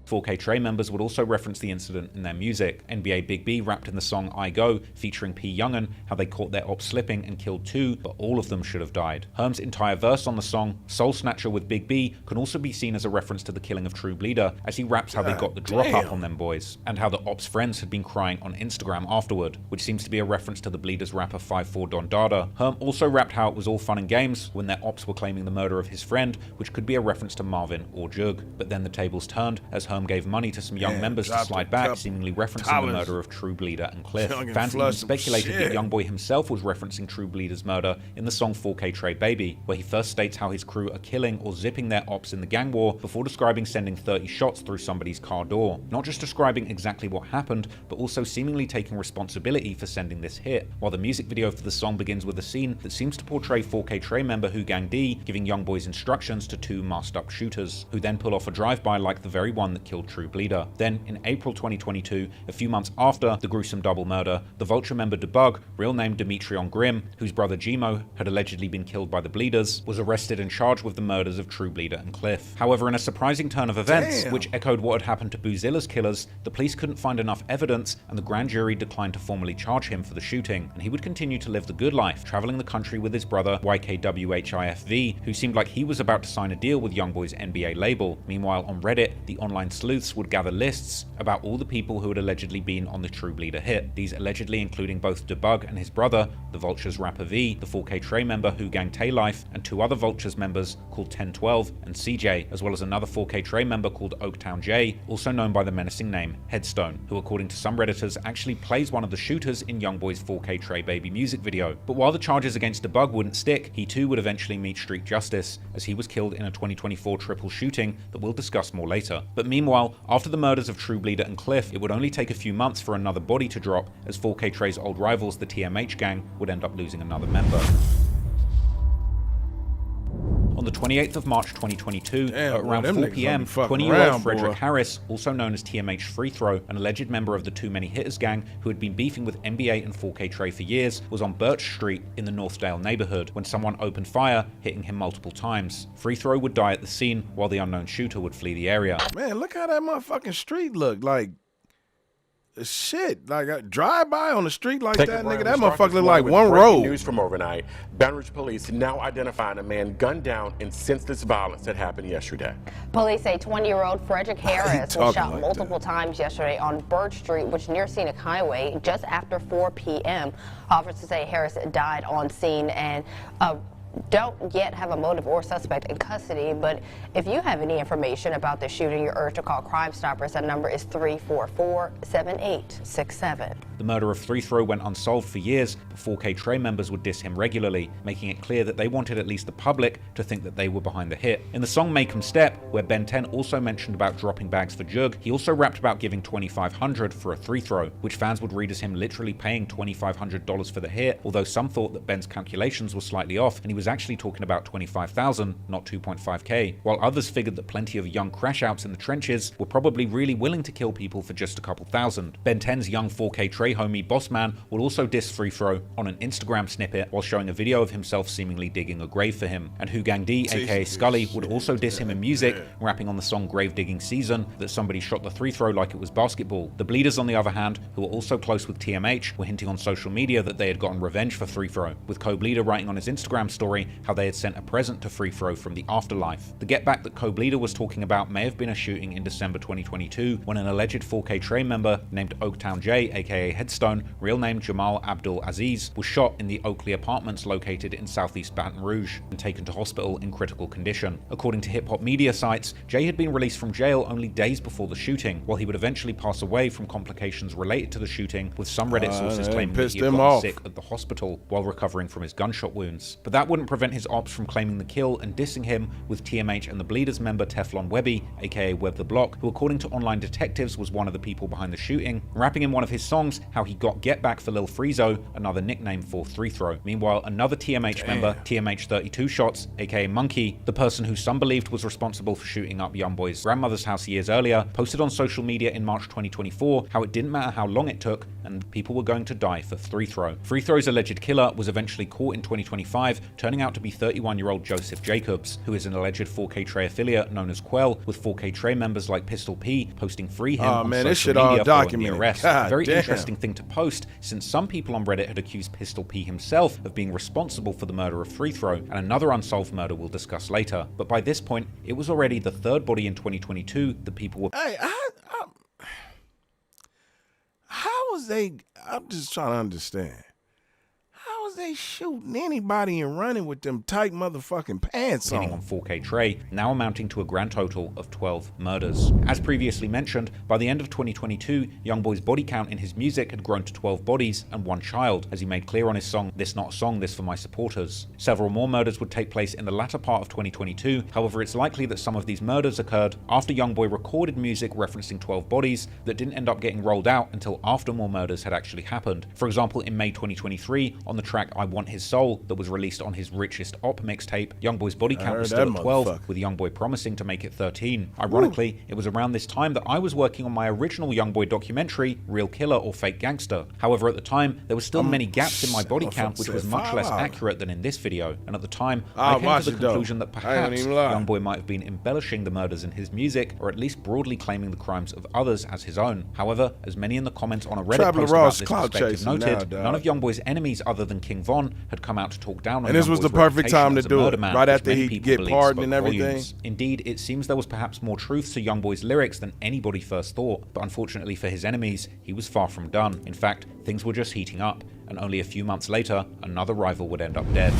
4K Trey members would also reference the incident in their music. NBA Big B rapped in the song I Go, featuring P. Youngin, how they caught their ops slipping and killed 2, but all of them should have died. Herm's entire verse on the song, Soul Snatcher with Big B, can also be seen as a reference to the killing of True Bleeder, as he raps how they got the drop up on them boys, and how the ops' friends had been crying on Instagram afterward, which seems to be a reference to the Bleeders rapper 5'4" Don Dada. Herm also rapped how it was all fun and games when their ops were claiming the murder of his friend, which could be a reference to Marvin or Jug. But then the tables turned, as Herm gave money to some young members to slide back, seemingly referencing the murder of True Bleeder and Cliff. Fans even speculated that YoungBoy himself was referencing True Bleeder's murder in the song 4K Trey Baby, where he first states how his crew are killing or zipping their ops in the gang war before describing sending 30 shots through somebody's car door. Not just describing exactly what happened, but also seemingly taking responsibility for sending this hit, while the music video for the song begins with a scene that seems to portray 4K Trey member Who Gang D giving YoungBoy's instructions to 2 masked up shooters, who then pull off a drive-by like the very one that killed True Bleeder. Then, in April 2022, a few months after the gruesome double murder, the Vulture member Debug, real name Demetrion Grimm, whose brother Gmo had allegedly been killed by the Bleeders, was arrested and charged with the murders of True Bleeder and Cliff. However, in a surprising turn of events, which echoed what had happened to Boozilla's killers, the police couldn't find enough evidence, and the grand jury declined to formally charge him for the shooting, and he would continue to live the good life, traveling the country with his brother YKWHIFV, who seemed like he was about to sign a deal with YoungBoy's NBA label. Meanwhile, on Reddit, the online sleuths would gather lists about all the people who had allegedly been on the True Bleeder hit, these allegedly including both Debug and his brother, the Vultures rapper V, the 4K Trey member Who Gang Tay Life, and 2 other Vultures members called 1012 and CJ, as well as another 4K Trey member called Oaktown J, also known by the menacing name Headstone, who according to some Redditors actually plays one of the shooters in YoungBoy's 4K Trey Baby music video. But while the charges against Debug wouldn't stick, he too would eventually meet street justice, as he was killed in a 2024 triple shooting that we'll discuss more later. But meanwhile, after the murders of True Bleeder and Cliff, it would only take a few months for another body to drop, as 4K Trey's old rivals, the TMH gang, would end up losing another member. On the 28th of March 2022, at around 4 p.m., 20-year-old Frederick Harris, also known as TMH Free Throw, an alleged member of the Too Many Hitters gang who had been beefing with NBA and 4K Trey for years, was on Birch Street in the Northdale neighborhood when someone opened fire, hitting him multiple times. Free Throw would die at the scene, while the unknown shooter would flee the area. Man, look how that motherfucking street looked. Like, shit, like a drive-by on the street like Thank that, you, nigga. Brian. That We start motherfucker this look morning like with one breaking road. News from overnight. Baton Rouge police now identifying a man gunned down in senseless violence that happened yesterday. Police say 20-year-old Frederick Harris was shot like multiple times yesterday on Birch Street, which near Scenic Highway, just after 4 p.m. Officers say Harris died on scene and don't yet have a motive or suspect in custody, but if you have any information about the shooting, you're urged to call Crime Stoppers. That number is 344-7867. The murder of Three Throw went unsolved for years, but 4K Trey members would diss him regularly, making it clear that they wanted at least the public to think that they were behind the hit. In the song Make 'Em Step, where Ben 10 also mentioned about dropping bags for Jug, he also rapped about giving $2,500 for a Three Throw, which fans would read as him literally paying $2,500 for the hit, although some thought that Ben's calculations were slightly off and he was actually talking about $25,000, not $2.5K, while others figured that plenty of young crash outs in the trenches were probably really willing to kill people for just a couple thousand. Ben 10's young 4K Trey homie Bossman would also diss Free Throw on an Instagram snippet while showing a video of himself seemingly digging a grave for him. And Who Gang D, aka Scully, would also diss him in music, rapping on the song Grave Digging Season that somebody shot the Three Throw like it was basketball. The Bleeders, on the other hand, who were also close with TMH, were hinting on social media that they had gotten revenge for Three Throw, with Co-Bleeder writing on his Instagram story how they had sent a present to Free Throw from the afterlife. The get back that Co-Bleeder was talking about may have been a shooting in December 2022 when an alleged 4K Trey member named Oaktown J, aka Headstone, real name Jamal Abdul Aziz, was shot in the Oakley Apartments located in southeast Baton Rouge and taken to hospital in critical condition. According to hip-hop media sites, Jay had been released from jail only days before the shooting, while he would eventually pass away from complications related to the shooting, with some Reddit sources claiming that he had gotten sick at the hospital while recovering from his gunshot wounds. But that wouldn't prevent his ops from claiming the kill and dissing him, with TMH and the Bleeders member Teflon Webby, aka Web the Block, who according to online detectives was one of the people behind the shooting, rapping in one of his songs how he got get back for Lil Friezo, another nickname for Three Throw. Meanwhile, another TMH member, TMH 32 Shots, aka Monkey, the person who some believed was responsible for shooting up YoungBoy's grandmother's house years earlier, posted on social media in March 2024 how it didn't matter how long it took and people were going to die for Three Throw. Three Throw's alleged killer was eventually caught in 2025, turning out to be 31-year-old Joseph Jacobs, who is an alleged 4K Trey affiliate known as Quell, with 4K Trey members like Pistol P posting free him on social media following the arrest. A very interesting thing to post, since some people on Reddit had accused Pistol P himself of being responsible for the murder of Three Throw, and another unsolved murder we'll discuss later. But by this point, it was already the third body in 2022 that people were... Hey, how was they... I'm just trying to understand. How was they shooting anybody and running with them tight motherfucking pants on? On 4K Trey, now amounting to a grand total of 12 murders. As previously mentioned, by the end of 2022, YoungBoy's body count in his music had grown to 12 bodies and 1 child, as he made clear on his song This Not a Song, This For My Supporters. Several more murders would take place in the latter part of 2022, however it's likely that some of these murders occurred after YoungBoy recorded music referencing 12 bodies that didn't end up getting rolled out until after more murders had actually happened. For example, in May 2023, on the track I Want His Soul that was released on his Richest Op mixtape, YoungBoy's body count was still at 12, with YoungBoy promising to make it 13. Ironically, it was around this time that I was working on my original YoungBoy documentary, Real Killer or Fake Gangster. However, at the time, there were still many gaps in my body count, which was much less accurate than in this video. And at the time, I came to the conclusion that perhaps YoungBoy might have been embellishing the murders in his music, or at least broadly claiming the crimes of others as his own. However, as many in the comments on a Reddit post about this perspective noted, none of YoungBoy's enemies other than King Von had come out to talk down on and this was the perfect time to do it, right after he get pardoned and everything. Volumes. Indeed, it seems there was perhaps more truth to YoungBoy's lyrics than anybody first thought, but unfortunately for his enemies, he was far from done. In fact, things were just heating up, and only a few months later, another rival would end up dead.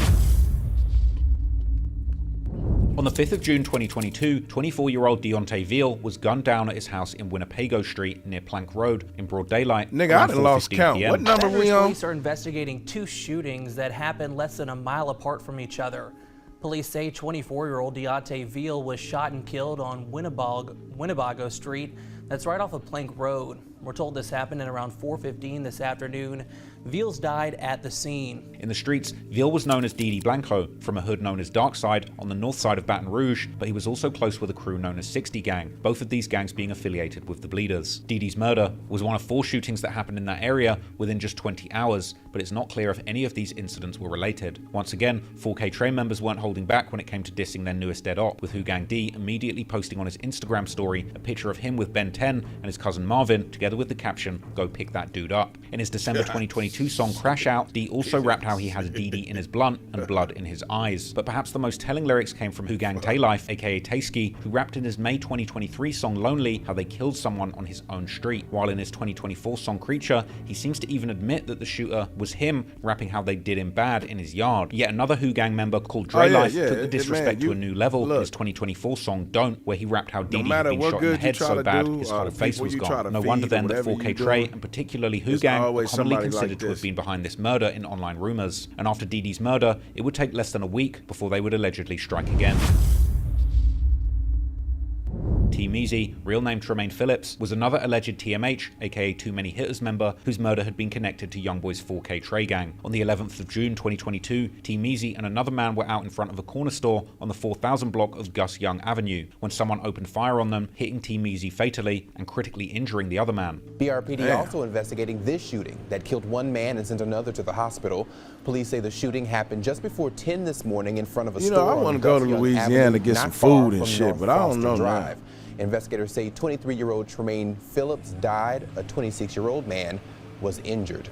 On the 5th of June 2022, 24-year-old Deontay Veal was gunned down at his house in Winnebago Street near Plank Road in broad daylight. Nigga, I done lost count. What number we on? Police are investigating 2 shootings that happened less than a mile apart from each other. Police say 24-year-old Deontay Veal was shot and killed on Winnebago Street. That's right off of Plank Road. We're told this happened at around 4:15 this afternoon. Veals died at the scene. In the streets, Veal was known as Didi Blanco from a hood known as Darkside on the north side of Baton Rouge, but he was also close with a crew known as 60 Gang, both of these gangs being affiliated with the Bleeders. Didi's murder was one of 4 shootings that happened in that area within just 20 hours, but it's not clear if any of these incidents were related. Once again, 4K Trey members weren't holding back when it came to dissing their newest dead op, with Who Gang D immediately posting on his Instagram story a picture of him with Ben 10 and his cousin Marvin, together with the caption, "Go pick that dude up." In his December 2022 song Crash Out, D also rapped how he has Didi in his blunt and blood in his eyes. But perhaps the most telling lyrics came from Who Gang Tay Life, aka Taysky, who rapped in his May 2023 song Lonely how they killed someone on his own street. While in his 2024 song Creature, he seems to even admit that the shooter was him, rapping how they did him bad in his yard. Yet another Who Gang member called Dre Life took the disrespect to a new level in his 2024 song Don't, where he rapped how Didi had been shot in the head so bad his whole face was gone. No wonder then that 4K Trey, and particularly Who Gang, were commonly considered to have been behind this murder in online rumors. And after Didi's murder, it would take less than a week before they would allegedly strike again. T Measy, real name Tremaine Phillips, was another alleged TMH, aka Too Many Hitters member, whose murder had been connected to YoungBoy's 4K Trey gang. On the 11th of June 2022, T Measy and another man were out in front of a corner store on the 4000 block of Gus Young Avenue when someone opened fire on them, hitting T Measy fatally and critically injuring the other man. BRPD also investigating this shooting that killed one man and sent another to the hospital. Police say the shooting happened just before 10 this morning in front of a store. You know, I want to go to Louisiana to get some food and shit, but I don't know, man. Investigators say 23-year-old Tremaine Phillips died. A 26-year-old man was injured.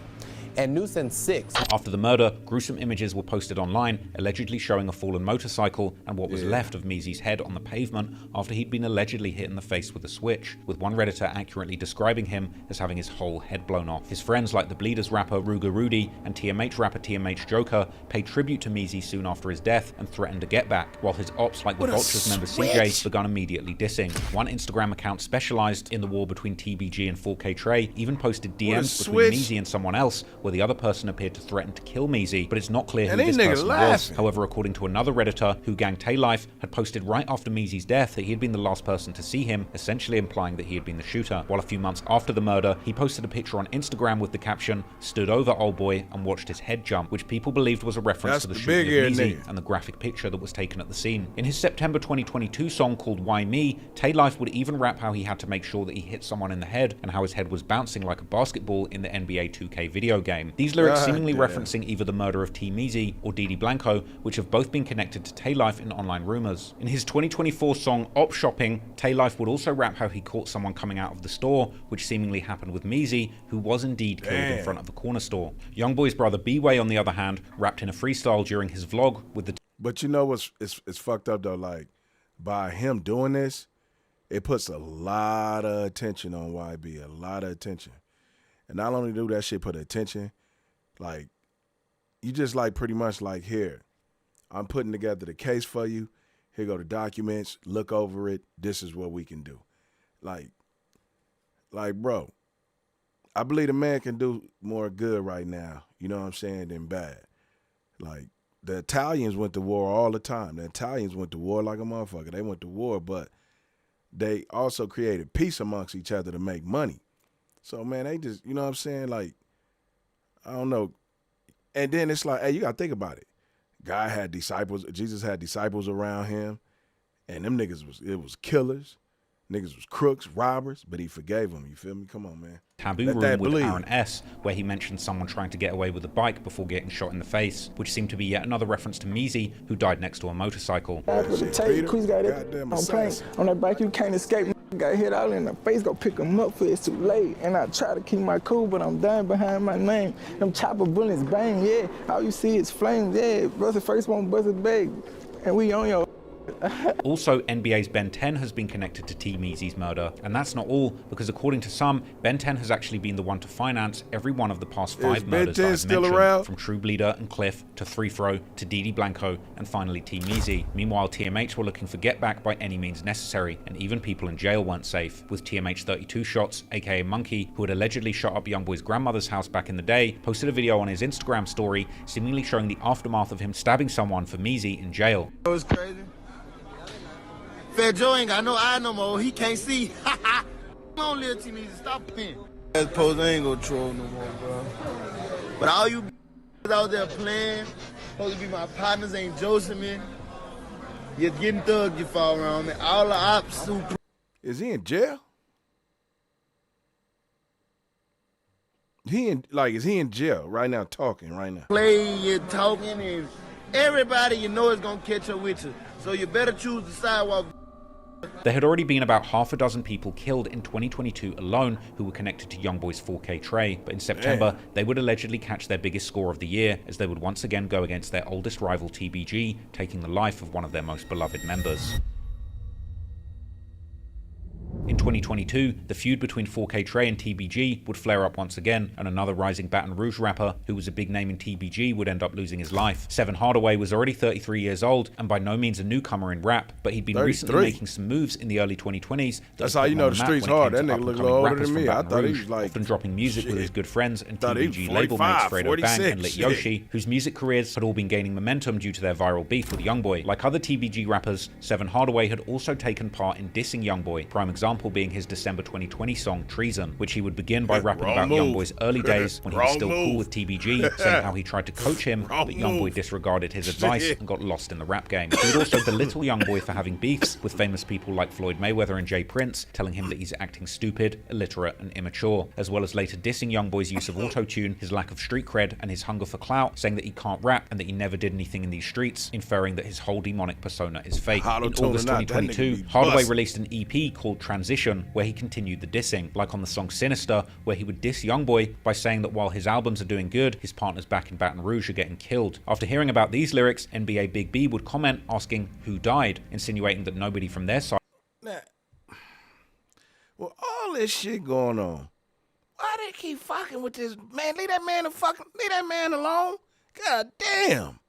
And news in 6. After the murder, gruesome images were posted online, allegedly showing a fallen motorcycle and what was left of Measy's head on the pavement after he'd been allegedly hit in the face with a switch, with one Redditor accurately describing him as having his whole head blown off. His friends like the Bleeders rapper Ruger Rudy and TMH rapper TMH Joker paid tribute to Measy soon after his death and threatened to get back, while his ops like the Vultures member CJ began immediately dissing. One Instagram account specialized in the war between TBG and 4K Trey even posted DMs between Measy and someone else, where the other person appeared to threaten to kill Measy, but it's not clear who this person was. However, according to another Redditor, Who Gang Tay Life had posted right after Measy's death that he had been the last person to see him, essentially implying that he had been the shooter. While a few months after the murder, he posted a picture on Instagram with the caption, "Stood over old boy and watched his head jump," which people believed was a reference to the shooting of Measy and the graphic picture that was taken at the scene. In his September 2022 song called Why Me, Tay Life would even rap how he had to make sure that he hit someone in the head and how his head was bouncing like a basketball in the NBA 2K video game. These lyrics seemingly referencing either the murder of T Measy or Didi Blanco, which have both been connected to Tay Life in online rumors. In his 2024 song Op Shopping, Tay Life would also rap how he caught someone coming out of the store, which seemingly happened with Measy, who was indeed killed in front of the corner store. YoungBoy's brother B-Way, on the other hand, rapped in a freestyle during his vlog with the... But you know what's it's fucked up though, like, by him doing this, it puts a lot of attention on YB, a lot of attention. And not only do that shit put attention, like, you just like pretty much like, here, I'm putting together the case for you. Here go the documents. Look over it. This is what we can do. Like, bro, I believe a man can do more good right now, you know what I'm saying, than bad. Like, the Italians went to war all the time. The Italians went to war like a motherfucker. They went to war, but they also created peace amongst each other to make money. So, man, they just, you know what I'm saying, like, I don't know. And then it's like, hey, you got to think about it. God had disciples. Jesus had disciples around him. And them niggas was killers. Niggas was crooks, robbers, but he forgave them. You feel me? Come on, man. Taboo Room with Aaron S., where he mentioned someone trying to get away with a bike before getting shot in the face, which seemed to be yet another reference to Measy, who died next to a motorcycle. On that bike, you can't escape. Got hit all in the face, go pick him up for it's too late. And I try to keep my cool, but I'm dying behind my name. Them chopper bullets bang, yeah. All you see is flames, yeah. Bust the first one, bust it back. And we on your... Also, NBA's Ben 10 has been connected to T Measy's murder, and that's not all, because according to some, Ben 10 has actually been the one to finance every one of the past 5 murders that I've mentioned, from True Bleeder and Cliff to Free Throw to Didi Blanco and finally T Measy. Meanwhile, TMH were looking for get back by any means necessary, and even people in jail weren't safe, with TMH 32 Shots, aka Monkey, who had allegedly shot up YoungBoy's grandmother's house back in the day, posted a video on his Instagram story seemingly showing the aftermath of him stabbing someone for Measy in jail. It was crazy. Fat Joe ain't got no eye no more. He can't see. Come on, little T Measy, stop playing. That pose ain't gonna troll no more, bro. But all you out there playing, supposed to be my partners, ain't josing me. You're getting thugged, you fall around me. All the ops who... Is he in jail? Is he in jail right now talking right now? Playing, you're talking, and everybody you know is gonna catch up with you. So you better choose the sidewalk. There had already been about half a dozen people killed in 2022 alone who were connected to YoungBoy's 4K Trey, but in September, they would allegedly catch their biggest score of the year as they would once again go against their oldest rival TBG, taking the life of one of their most beloved members. In 2022, the feud between 4K Trey and TBG would flare up once again, and another rising Baton Rouge rapper, who was a big name in TBG, would end up losing his life. Seven Hardaway was already 33 years old, and by no means a newcomer in rap, but he'd been recently making some moves in the early 2020s. That's how you know the street's hard. That nigga look a little older than me. I thought he was like... often dropping music with his good friends and TBG label mates Fredo Bang and Lit Yoshi, whose music careers had all been gaining momentum due to their viral beef with YoungBoy. Like other TBG rappers, Seven Hardaway had also taken part in dissing YoungBoy, prime example being his December 2020 song Treason, which he would begin by rapping about YoungBoy's early days when he was still cool with TBG, saying how he tried to coach him, but YoungBoy disregarded his advice and got lost in the rap game. He would also belittle YoungBoy for having beefs with famous people like Floyd Mayweather and Jay Prince, telling him that he's acting stupid, illiterate, and immature, as well as later dissing YoungBoy's use of auto-tune, his lack of street cred, and his hunger for clout, saying that he can't rap and that he never did anything in these streets, inferring that his whole demonic persona is fake. In August 2022, Hardaway released an EP called Transition, where he continued the dissing, like on the song Sinister, where he would diss YoungBoy by saying that while his albums are doing good, his partners back in Baton Rouge are getting killed. After hearing about these lyrics, NBA Big B would comment asking who died, insinuating that nobody from their side... Well, all this shit going on, why they keep fucking with this man? Leave that man alone. God damn.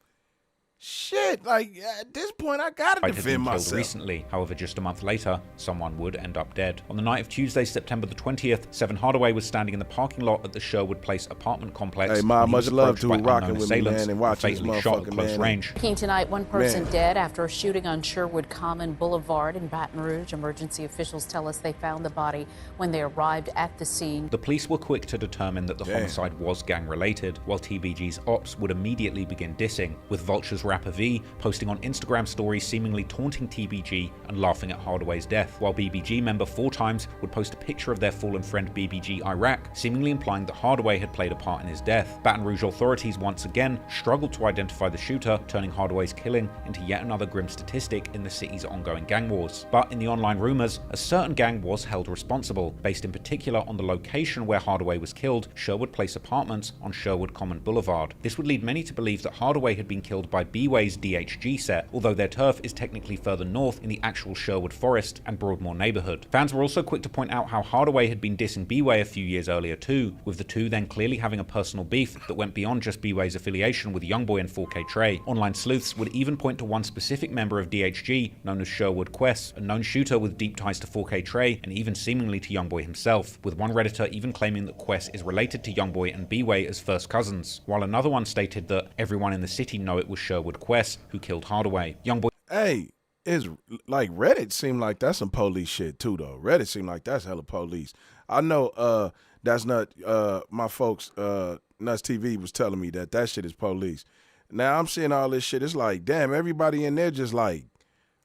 Shit, like at this point, I gotta defend myself. Recently, however, just a month later, someone would end up dead. On the night of Tuesday, September the 20th, Seven Hardaway was standing in the parking lot at the Sherwood Place apartment complex. Hey, Ma, much love to rocking with me, man, and watching this motherfucker, close range. Tonight, one person dead after a shooting on Sherwood Common Boulevard in Baton Rouge. Emergency officials tell us they found the body when they arrived at the scene. The police were quick to determine that the homicide was gang-related, while TBG's ops would immediately begin dissing, with Vulture's rapper V posting on Instagram stories seemingly taunting TBG and laughing at Hardaway's death, while BBG member 4Times would post a picture of their fallen friend BBG Iraq, seemingly implying that Hardaway had played a part in his death. Baton Rouge authorities once again struggled to identify the shooter, turning Hardaway's killing into yet another grim statistic in the city's ongoing gang wars. But in the online rumors, a certain gang was held responsible, based in particular on the location where Hardaway was killed, Sherwood Place Apartments on Sherwood Common Boulevard. This would lead many to believe that Hardaway had been killed by B-Way's DHG set, although their turf is technically further north in the actual Sherwood Forest and Broadmoor neighborhood. Fans were also quick to point out how Hardaway had been dissing B-Way a few years earlier too, with the two then clearly having a personal beef that went beyond just B-Way's affiliation with YoungBoy and 4K Trey. Online sleuths would even point to one specific member of DHG, known as Sherwood Quest, a known shooter with deep ties to 4K Trey and even seemingly to YoungBoy himself, with one Redditor even claiming that Quest is related to YoungBoy and B-Way as first cousins, while another one stated that everyone in the city know it was Sherwood Quest who killed Hardaway. YoungBoy. Hey, it's like Reddit seemed like that's some police shit too, though. Reddit seemed like that's hella police. I know that's not my folks. Nuts TV was telling me that shit is police. Now I'm seeing all this shit. It's like, damn, everybody in there just like,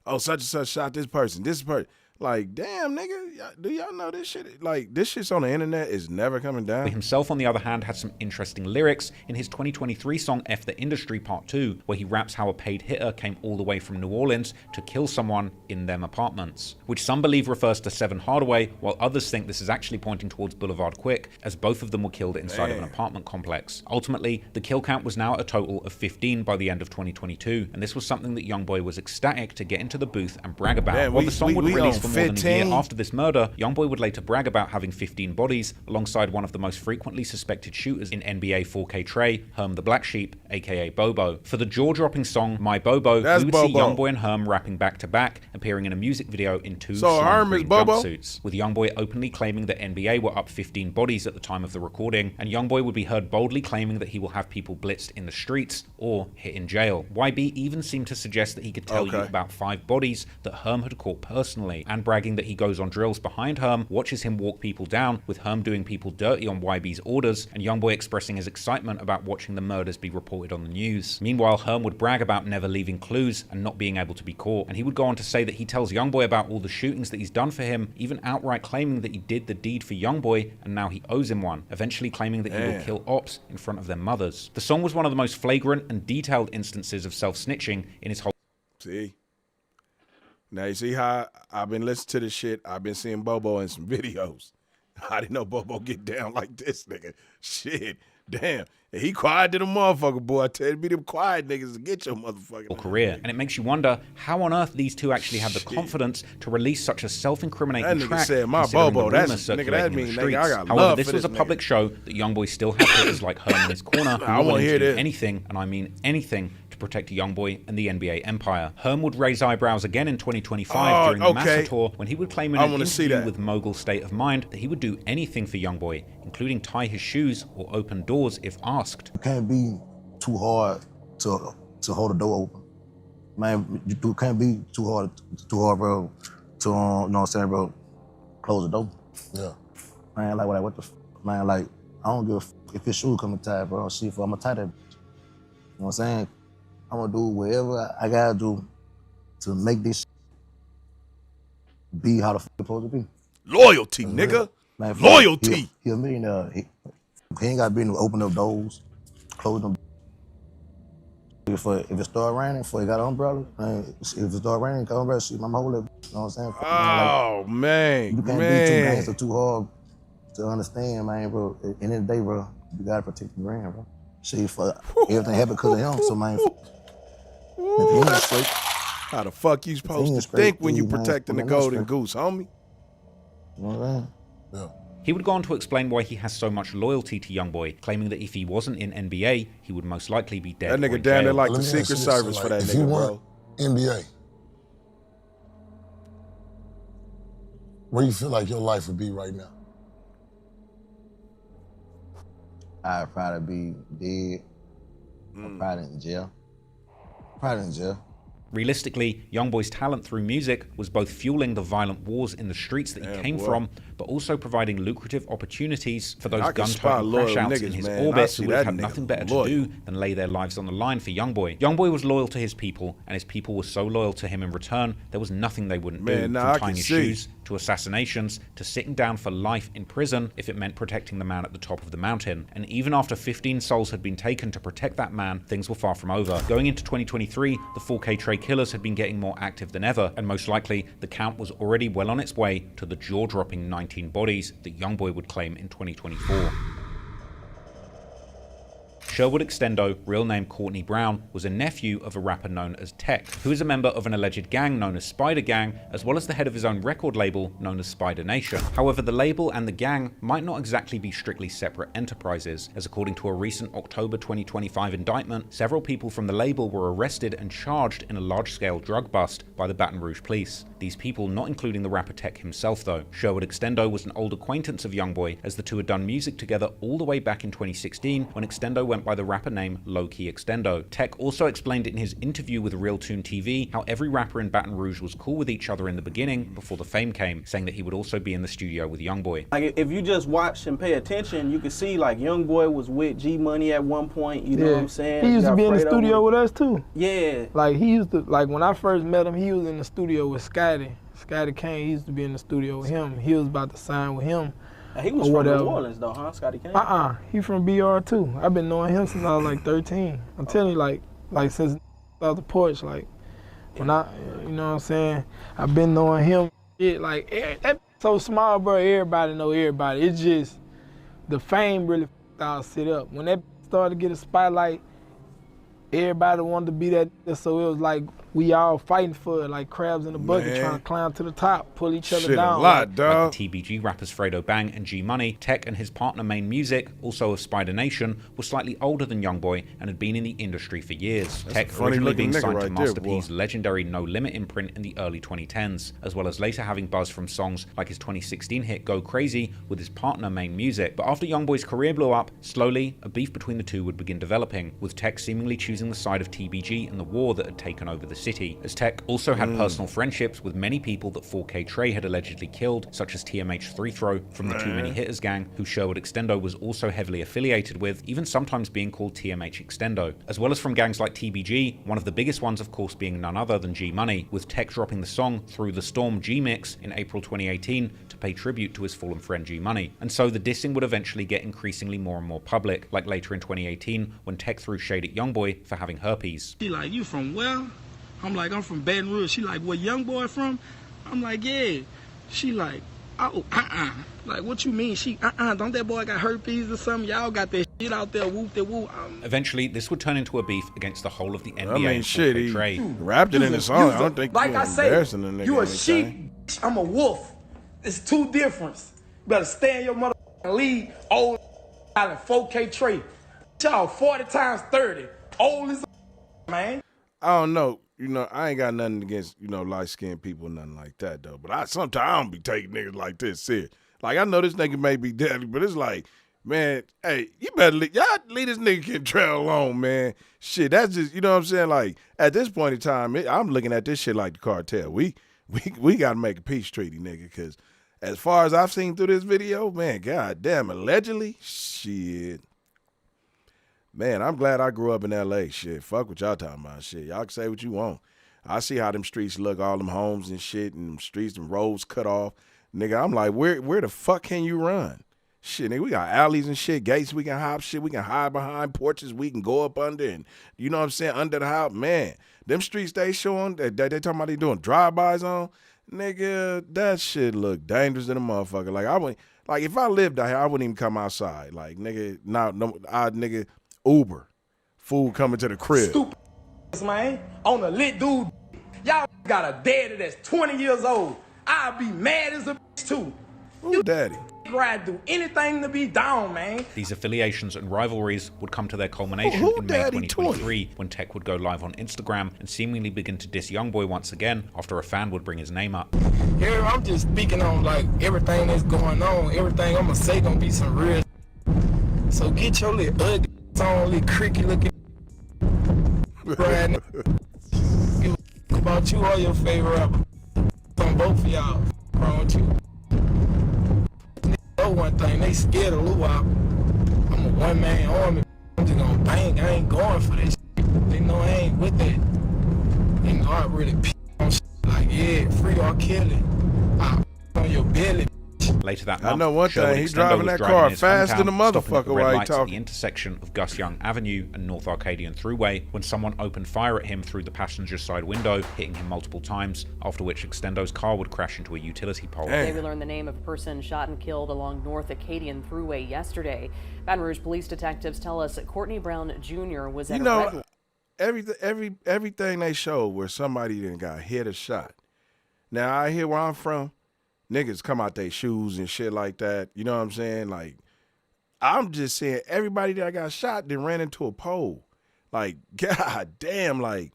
oh, such and such shot this person, this person. Like, damn, nigga, do y'all know this shit? Like, this shit's on the internet is never coming down. Himself, on the other hand, had some interesting lyrics in his 2023 song F the Industry Part 2, where he raps how a paid hitter came all the way from New Orleans to kill someone in them apartments, which some believe refers to Seven Hardaway, while others think this is actually pointing towards Boulevard Quick, as both of them were killed inside of an apartment complex. Ultimately, the kill count was now a total of 15 by the end of 2022, and this was something that YoungBoy was ecstatic to get into the booth and brag about. Man, while the song would release for more than a 15. year after this murder, YoungBoy would later brag about having 15 bodies alongside one of the most frequently suspected shooters in NBA 4K Trey, Herm the Black Sheep, aka Bobo. For the jaw-dropping song My Bobo, we would see YoungBoy and Herm rapping back-to-back, appearing in a music video in two green jumpsuits, with YoungBoy openly claiming that NBA were up 15 bodies at the time of the recording, and YoungBoy would be heard boldly claiming that he will have people blitzed in the streets or hit in jail. YB even seemed to suggest that he could tell you about 5 bodies that Herm had caught personally, and bragging that he goes on drills behind Herm, watches him walk people down, with Herm doing people dirty on YB's orders, and YoungBoy expressing his excitement about watching the murders be reported on the news. Meanwhile, Herm would brag about never leaving clues and not being able to be caught, and he would go on to say that he tells YoungBoy about all the shootings that he's done for him, even outright claiming that he did the deed for YoungBoy and now he owes him one, eventually claiming that he will kill ops in front of their mothers. The song was one of the most flagrant and detailed instances of self-snitching in his whole... See? Now you see how I've been listening to this shit. I've been seeing Bobo in some videos. I didn't know Bobo get down like this, nigga. Shit. Damn. And he quiet to the motherfucker, boy. I tell you, be them quiet niggas to get your motherfucking career. And it makes you wonder how on earth these two actually had the confidence to release such a self-incriminating that nigga track. said, my Bobo, that's nigga, that mean nigga, I got However, love this for was a public show that YoungBoy still had hitters like Herm in his corner who I were wanna willing hear to do this. anything, and I mean anything, to protect YoungBoy and the NBA empire. Herm would raise eyebrows again in 2025 during the Massa tour when he would claim in an interview with Mogul State of Mind that he would do anything for YoungBoy, including tie his shoes or open doors if asked. You can't be too hard to hold the door open. Man, you can't be too hard, bro, to, you know what I'm saying, bro, close the door. Yeah. Man, like, what the f, man, like, I don't give a f if your shoe coming tight, bro, shit, I'm gonna tie that. You know what I'm saying? I'm gonna do whatever I gotta do to make this be how the f it's supposed to be. Loyalty, nigga. Man, Loyalty. He a millionaire. He ain't gotta be able to open up doors, close them. If it start raining, before he got an umbrella, man, if it start raining, got an umbrella, shit, my whole life, you know what I'm saying? Oh, man, you can't be too gangster, too hard to understand, man, bro. At the end of the day, bro, you gotta protect the brand, bro. Shit, for everything happened because of him, so, man, if he ain't straight, how the fuck you supposed to think when you protecting the golden goose, homie? You know what I'm saying? Yeah. He would go on to explain why he has so much loyalty to YoungBoy, claiming that if he wasn't in NBA, he would most likely be dead. That nigga down there like the Secret Service for that if nigga, you bro. Want NBA, where you feel like your life would be right now? I'd probably be dead. I'm probably in jail. Probably in jail. Realistically, YoungBoy's talent through music was both fueling the violent wars in the streets that he came from, but also providing lucrative opportunities for those gun-toting crash-outs in his orbit who would have had nothing better to do than lay their lives on the line for YoungBoy. YoungBoy was loyal to his people, and his people were so loyal to him in return, there was nothing they wouldn't do, from tying his shoes, to assassinations, to sitting down for life in prison if it meant protecting the man at the top of the mountain. And even after 15 souls had been taken to protect that man, things were far from over. Going into 2023, the 4K Trey killers had been getting more active than ever, and most likely, the count was already well on its way to the jaw-dropping 19 bodies that YoungBoy would claim in 2024. Sherwood Extendo, real name Courtney Brown, was a nephew of a rapper known as Tech, who is a member of an alleged gang known as Spider Gang, as well as the head of his own record label known as Spider Nation. However, the label and the gang might not exactly be strictly separate enterprises, as according to a recent October 2025 indictment, several people from the label were arrested and charged in a large-scale drug bust by the Baton Rouge police. These people not including the rapper Tech himself though. Sherwood Extendo was an old acquaintance of YoungBoy, as the two had done music together all the way back in 2016 when Extendo went by the rapper name Low Key Extendo. Tech also explained in his interview with Real Tune TV how every rapper in Baton Rouge was cool with each other in the beginning before the fame came, saying that he would also be in the studio with YoungBoy. Like if you just watch and pay attention, you can see like YoungBoy was with G Money at one point, you know what I'm saying? He used to be in the studio with us too. Yeah. Like he used to, like when I first met him, he was in the studio with Scotty. Scotty Kane, he used to be in the studio with him. He was about to sign with him. He was from New Orleans though, huh, Scotty Kane? He from BR too. I've been knowing him since I was like 13. I'm telling you, like since off the porch, like when I, you know what I'm saying? I've been knowing him. It like that so small, bro. Everybody know everybody. It's just the fame really all set up. When that started to get a spotlight, everybody wanted to be that. So it was like we all fighting for it, like crabs in a bucket, trying to climb to the top, pull each other down. Like the TBG rappers Fredo Bang and G Money, Tech and his partner Main Music, also of Spider Nation, were slightly older than YoungBoy and had been in the industry for years. Tech originally being signed to Master P's legendary No Limit imprint in the early 2010s, as well as later having buzz from songs like his 2016 hit Go Crazy with his partner Main Music. But after YoungBoy's career blew up, slowly a beef between the two would begin developing, with Tech seemingly choosing choosing the side of TBG in the war that had taken over the city, as Tech also had personal friendships with many people that 4K Trey had allegedly killed, such as TMH 3-Throw from the Too Many Hitters gang, who Sherwood Extendo was also heavily affiliated with, even sometimes being called TMH Extendo, as well as from gangs like TBG, one of the biggest ones of course being none other than G Money, with Tech dropping the song Through the Storm G-Mix in April 2018 to pay tribute to his fallen friend G Money. And so the dissing would eventually get increasingly more and more public, like later in 2018 when Tech threw shade at YoungBoy for having herpes. She like, you from where? I'm like, I'm from Baton Rouge. She like, where YoungBoy from? I'm like, yeah. She like, oh, like, what you mean? She, don't that boy got herpes or something? Y'all got that shit out there, whoop that whoop. Eventually, this would turn into a beef against the whole of the NBA. I mean, shit, he Trey. wrapped it in his song. I don't think like I say, you a sheep, anything. I'm a wolf. It's two difference. You better stay in your motherfucking league, old island, 4K Trey. Y'all 40 times 30, old as man. I don't know. You know, I ain't got nothing against, you know, light-skinned people, nothing like that, though. But sometimes I don't be taking niggas like this serious. Like, I know this nigga may be deadly, but it's like, man, hey, you better y'all leave this nigga Kentrell alone, man. Shit, that's just, you know what I'm saying? Like, at this point in time, I'm looking at this shit like the cartel. We got to make a peace treaty, nigga, because as far as I've seen through this video, man, god damn, allegedly, shit. Man, I'm glad I grew up in L.A. Shit, fuck what y'all talking about. Shit, y'all can say what you want. I see how them streets look, all them homes and shit, and them streets and roads cut off. Nigga, I'm like, where the fuck can you run? Shit, nigga, we got alleys and shit, gates we can hop, shit, we can hide behind porches, we can go up under, and you know what I'm saying, under the house. Man, them streets they showing, they talking about they doing drive-bys on, nigga, that shit look dangerous than a motherfucker. Like, I wouldn't, like, if I lived out here, I wouldn't even come outside. Like, nigga, nigga, Uber, food coming to the crib. Stupid man, on a lit dude. Y'all got a daddy that's 20 years old. I'll be mad as a bitch too. Ooh, daddy. I'd do anything to be down, man. These affiliations and rivalries would come to their culmination in May 2023 when Tech would go live on Instagram and seemingly begin to diss YoungBoy once again after a fan would bring his name up. Here, I'm just speaking on like everything that's going on. Everything I'm gonna say gonna be some real. So get your little ugly, little creaky looking Brian. Give a about you or your favorite rapper. On both of y'all. Wrong with you. Know one thing, they scared of Luwak. I'm a one-man army. I'm just gonna bang. I ain't going for this shit. They know I ain't with that. They know I really on shit. Like, yeah, free R. Kelly. On your belly. Later that month, I know one thing, he's driving that car fast than a motherfucker while he talking. At the intersection of Gus Young Avenue and North Arcadian Thruway when someone opened fire at him through the passenger side window, hitting him multiple times, after which Extendo's car would crash into a utility pole. Today we learned the name of a person shot and killed along North Acadian Thruway yesterday. Baton Rouge police detectives tell us that Courtney Brown Jr. was at everything they showed where somebody then got hit or shot. Now, I hear where I'm from, niggas come out their shoes and shit like that. You know what I'm saying? Like, I'm just saying everybody that got shot then ran into a pole. Like, god damn, like,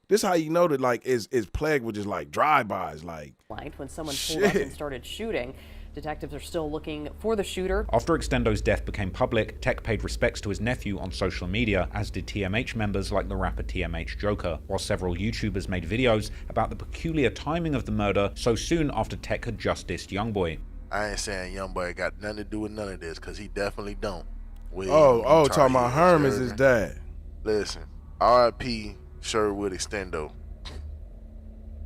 this how you know that, like, is plagued with just, like, drive-bys, like. When someone pulled up and started shooting. Detectives are still looking for the shooter. After Extendo's death became public, Tech paid respects to his nephew on social media, as did TMH members like the rapper TMH Joker, while several YouTubers made videos about the peculiar timing of the murder so soon after Tech had just dissed YoungBoy. I ain't saying YoungBoy got nothing to do with none of this, because he definitely don't. Talking about Herm is his dad. Listen, R.I.P. Sherwood Extendo.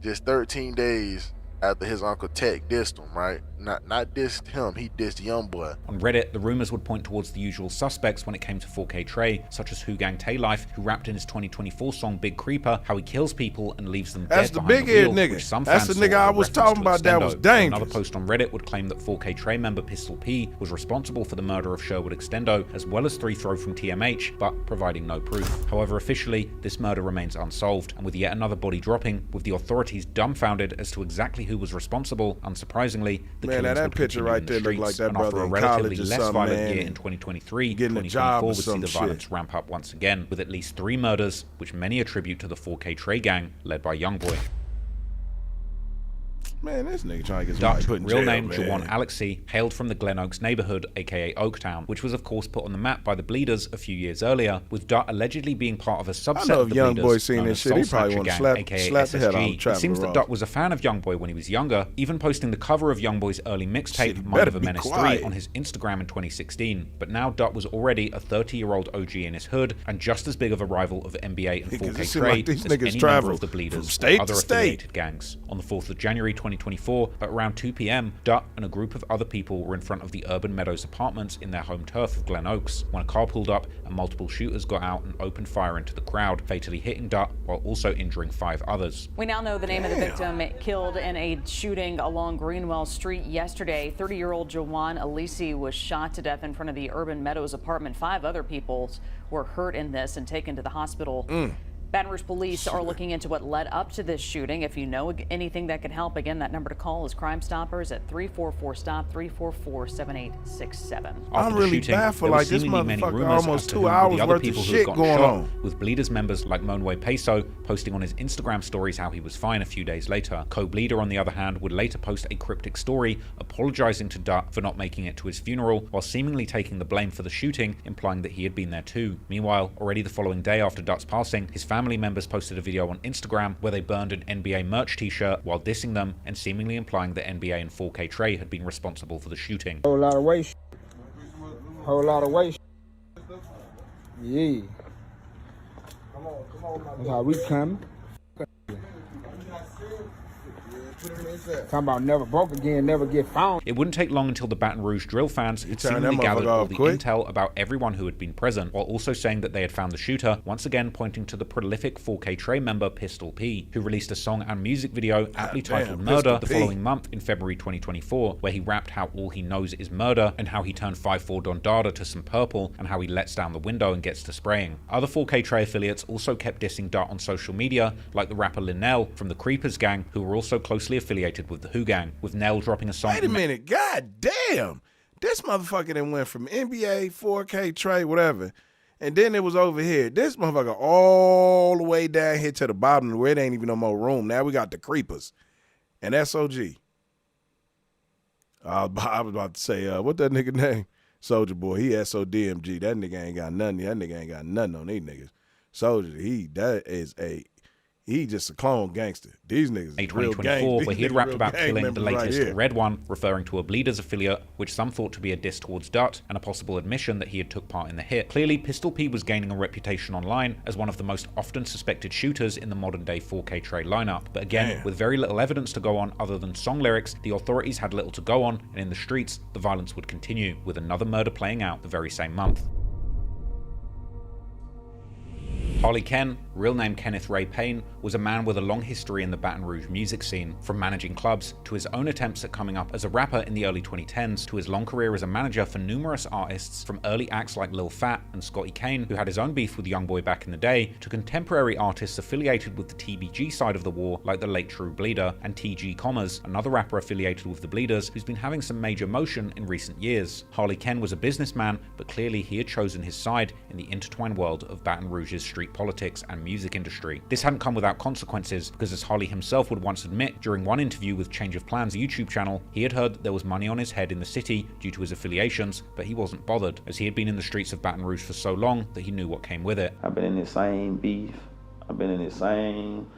Just 13 days after his uncle Tech dissed him, right? Not dissed him, he dissed YoungBoy. On Reddit, the rumors would point towards the usual suspects when it came to 4K Trey, such as Gang Tay Life, who rapped in his 2024 song Big Creeper how he kills people and leaves them dead behind the wheel, nigga. Which some That's fans the nigga saw I as a was reference talking to about that Extendo. was dangerous. Another post on Reddit would claim that 4K Trey member Pistol P was responsible for the murder of Sherwood Extendo, as well as 3-Throw from TMH, but providing no proof. However, officially, this murder remains unsolved, and with yet another body dropping, with the authorities dumbfounded as to exactly who was responsible, unsurprisingly, the killings that would picture continue right in the there look streets, like that and after brother a in relatively college or less something, violent man, year in 2023, getting a job 2024 or would see some the shit. violence ramp up once again, with at least 3 murders, which many attribute to the 4K Trey gang, led by YoungBoy. Man, this nigga trying to get Dutt, somebody put in real jail, name man. Jawan Alexei, hailed from the Glen Oaks neighborhood, aka Oaktown, which was of course put on the map by the Bleeders a few years earlier, with Dutt allegedly being part of a subset I know of if the YoungBoy Bleeders seen known this as shit, he Soul probably Snatcher want to Gang, slap aka the head out of SSG. It Travis seems that Ross. Dutt was a fan of YoungBoy when he was younger, even posting the cover of YoungBoy's early mixtape, Shit, Mind of a better be Menace 3, quiet. on his Instagram in 2016. But now Dutt was already a 30-year-old OG in his hood, and just as big of a rival of NBA and Niggas, it 4K seem Trey like these as niggas any travel member of the from Bleeders state or other to state. affiliated gangs. On the 4th of January 2024, at around 2 p.m., Dutt and a group of other people were in front of the Urban Meadows apartments in their home turf of Glen Oaks when a car pulled up and multiple shooters got out and opened fire into the crowd, fatally hitting Dutt while also injuring 5 others. We now know the name of the victim killed in a shooting along Greenwell Street yesterday. 30-year-old Jawan Alexei was shot to death in front of the Urban Meadows apartment. 5 other people were hurt in this and taken to the hospital. Baton Rouge police are looking into what led up to this shooting. If you know anything that could help, again, that number to call is Crime Stoppers at 344-STOP, 344-7867. I'm really baffled. Like, this motherfucker almost 2 hours worth of shit going on. With Bleeders members like Monwe Peso posting on his Instagram stories how he was fine a few days later. Co-Bleeder, on the other hand, would later post a cryptic story apologizing to Dutt for not making it to his funeral, while seemingly taking the blame for the shooting, implying that he had been there too. Meanwhile, already the following day after Dutt's passing, his family members posted a video on Instagram where they burned an NBA merch t-shirt while dissing them and seemingly implying that NBA and 4K Trey had been responsible for the shooting. Whole lot of waste. Whole lot of waste. Yeah. That's how we come. Talking about never broke again, never get found. It wouldn't take long until the Baton Rouge drill fans had turn seemingly that gathered motherfucker all off the quick. intel about everyone who had been present, while also saying that they had found the shooter, once again pointing to the prolific 4K Trey member Pistol P, who released a song and music video aptly titled Murder the following month in February 2024, where he rapped how all he knows is murder, and how he turned 5'4" Don Dada to some purple, and how he lets down the window and gets to spraying. Other 4K Trey affiliates also kept dissing Dutt on social media, like the rapper Linnell from the Creepers gang, who were also closely affiliated with the Who gang, with Nell dropping a song. Wait a minute, god damn. This motherfucker then went from NBA, 4K Trey, whatever, and then it was over here. This motherfucker all the way down here to the bottom where it ain't even no more room. Now we got the Creepers and SOG. I was about to say, what that nigga name? Soldier Boy. He SODMG. That nigga ain't got nothing. That nigga ain't got nothing on these niggas. Soldier, he just a clone gangster. These niggas is real 2024, where he had rapped about killing the members right latest here. Red One, referring to a Bleeders affiliate, which some thought to be a diss towards Dutt, and a possible admission that he had took part in the hit. Clearly, Pistol P was gaining a reputation online as one of the most often suspected shooters in the modern-day 4K Trey lineup. But again, with very little evidence to go on other than song lyrics, the authorities had little to go on, and in the streets, the violence would continue, with another murder playing out the very same month. Harley Ken, real name Kenneth Ray Payne, was a man with a long history in the Baton Rouge music scene, from managing clubs to his own attempts at coming up as a rapper in the early 2010s, to his long career as a manager for numerous artists, from early acts like Lil Fat and Scotty Kane, who had his own beef with YoungBoy back in the day, to contemporary artists affiliated with the TBG side of the war, like the late True Bleeder, and TG Commas, another rapper affiliated with the Bleeders, who's been having some major motion in recent years. Harley Ken was a businessman, but clearly he had chosen his side in the intertwined world of Baton Rouge's street politics and music industry. This hadn't come without consequences, because as Harley himself would once admit during one interview with Change of Plans YouTube channel, he had heard that there was money on his head in the city due to his affiliations, but he wasn't bothered, as he had been in the streets of Baton Rouge for so long that he knew what came with it. I've been in the same beef, I've been in the same,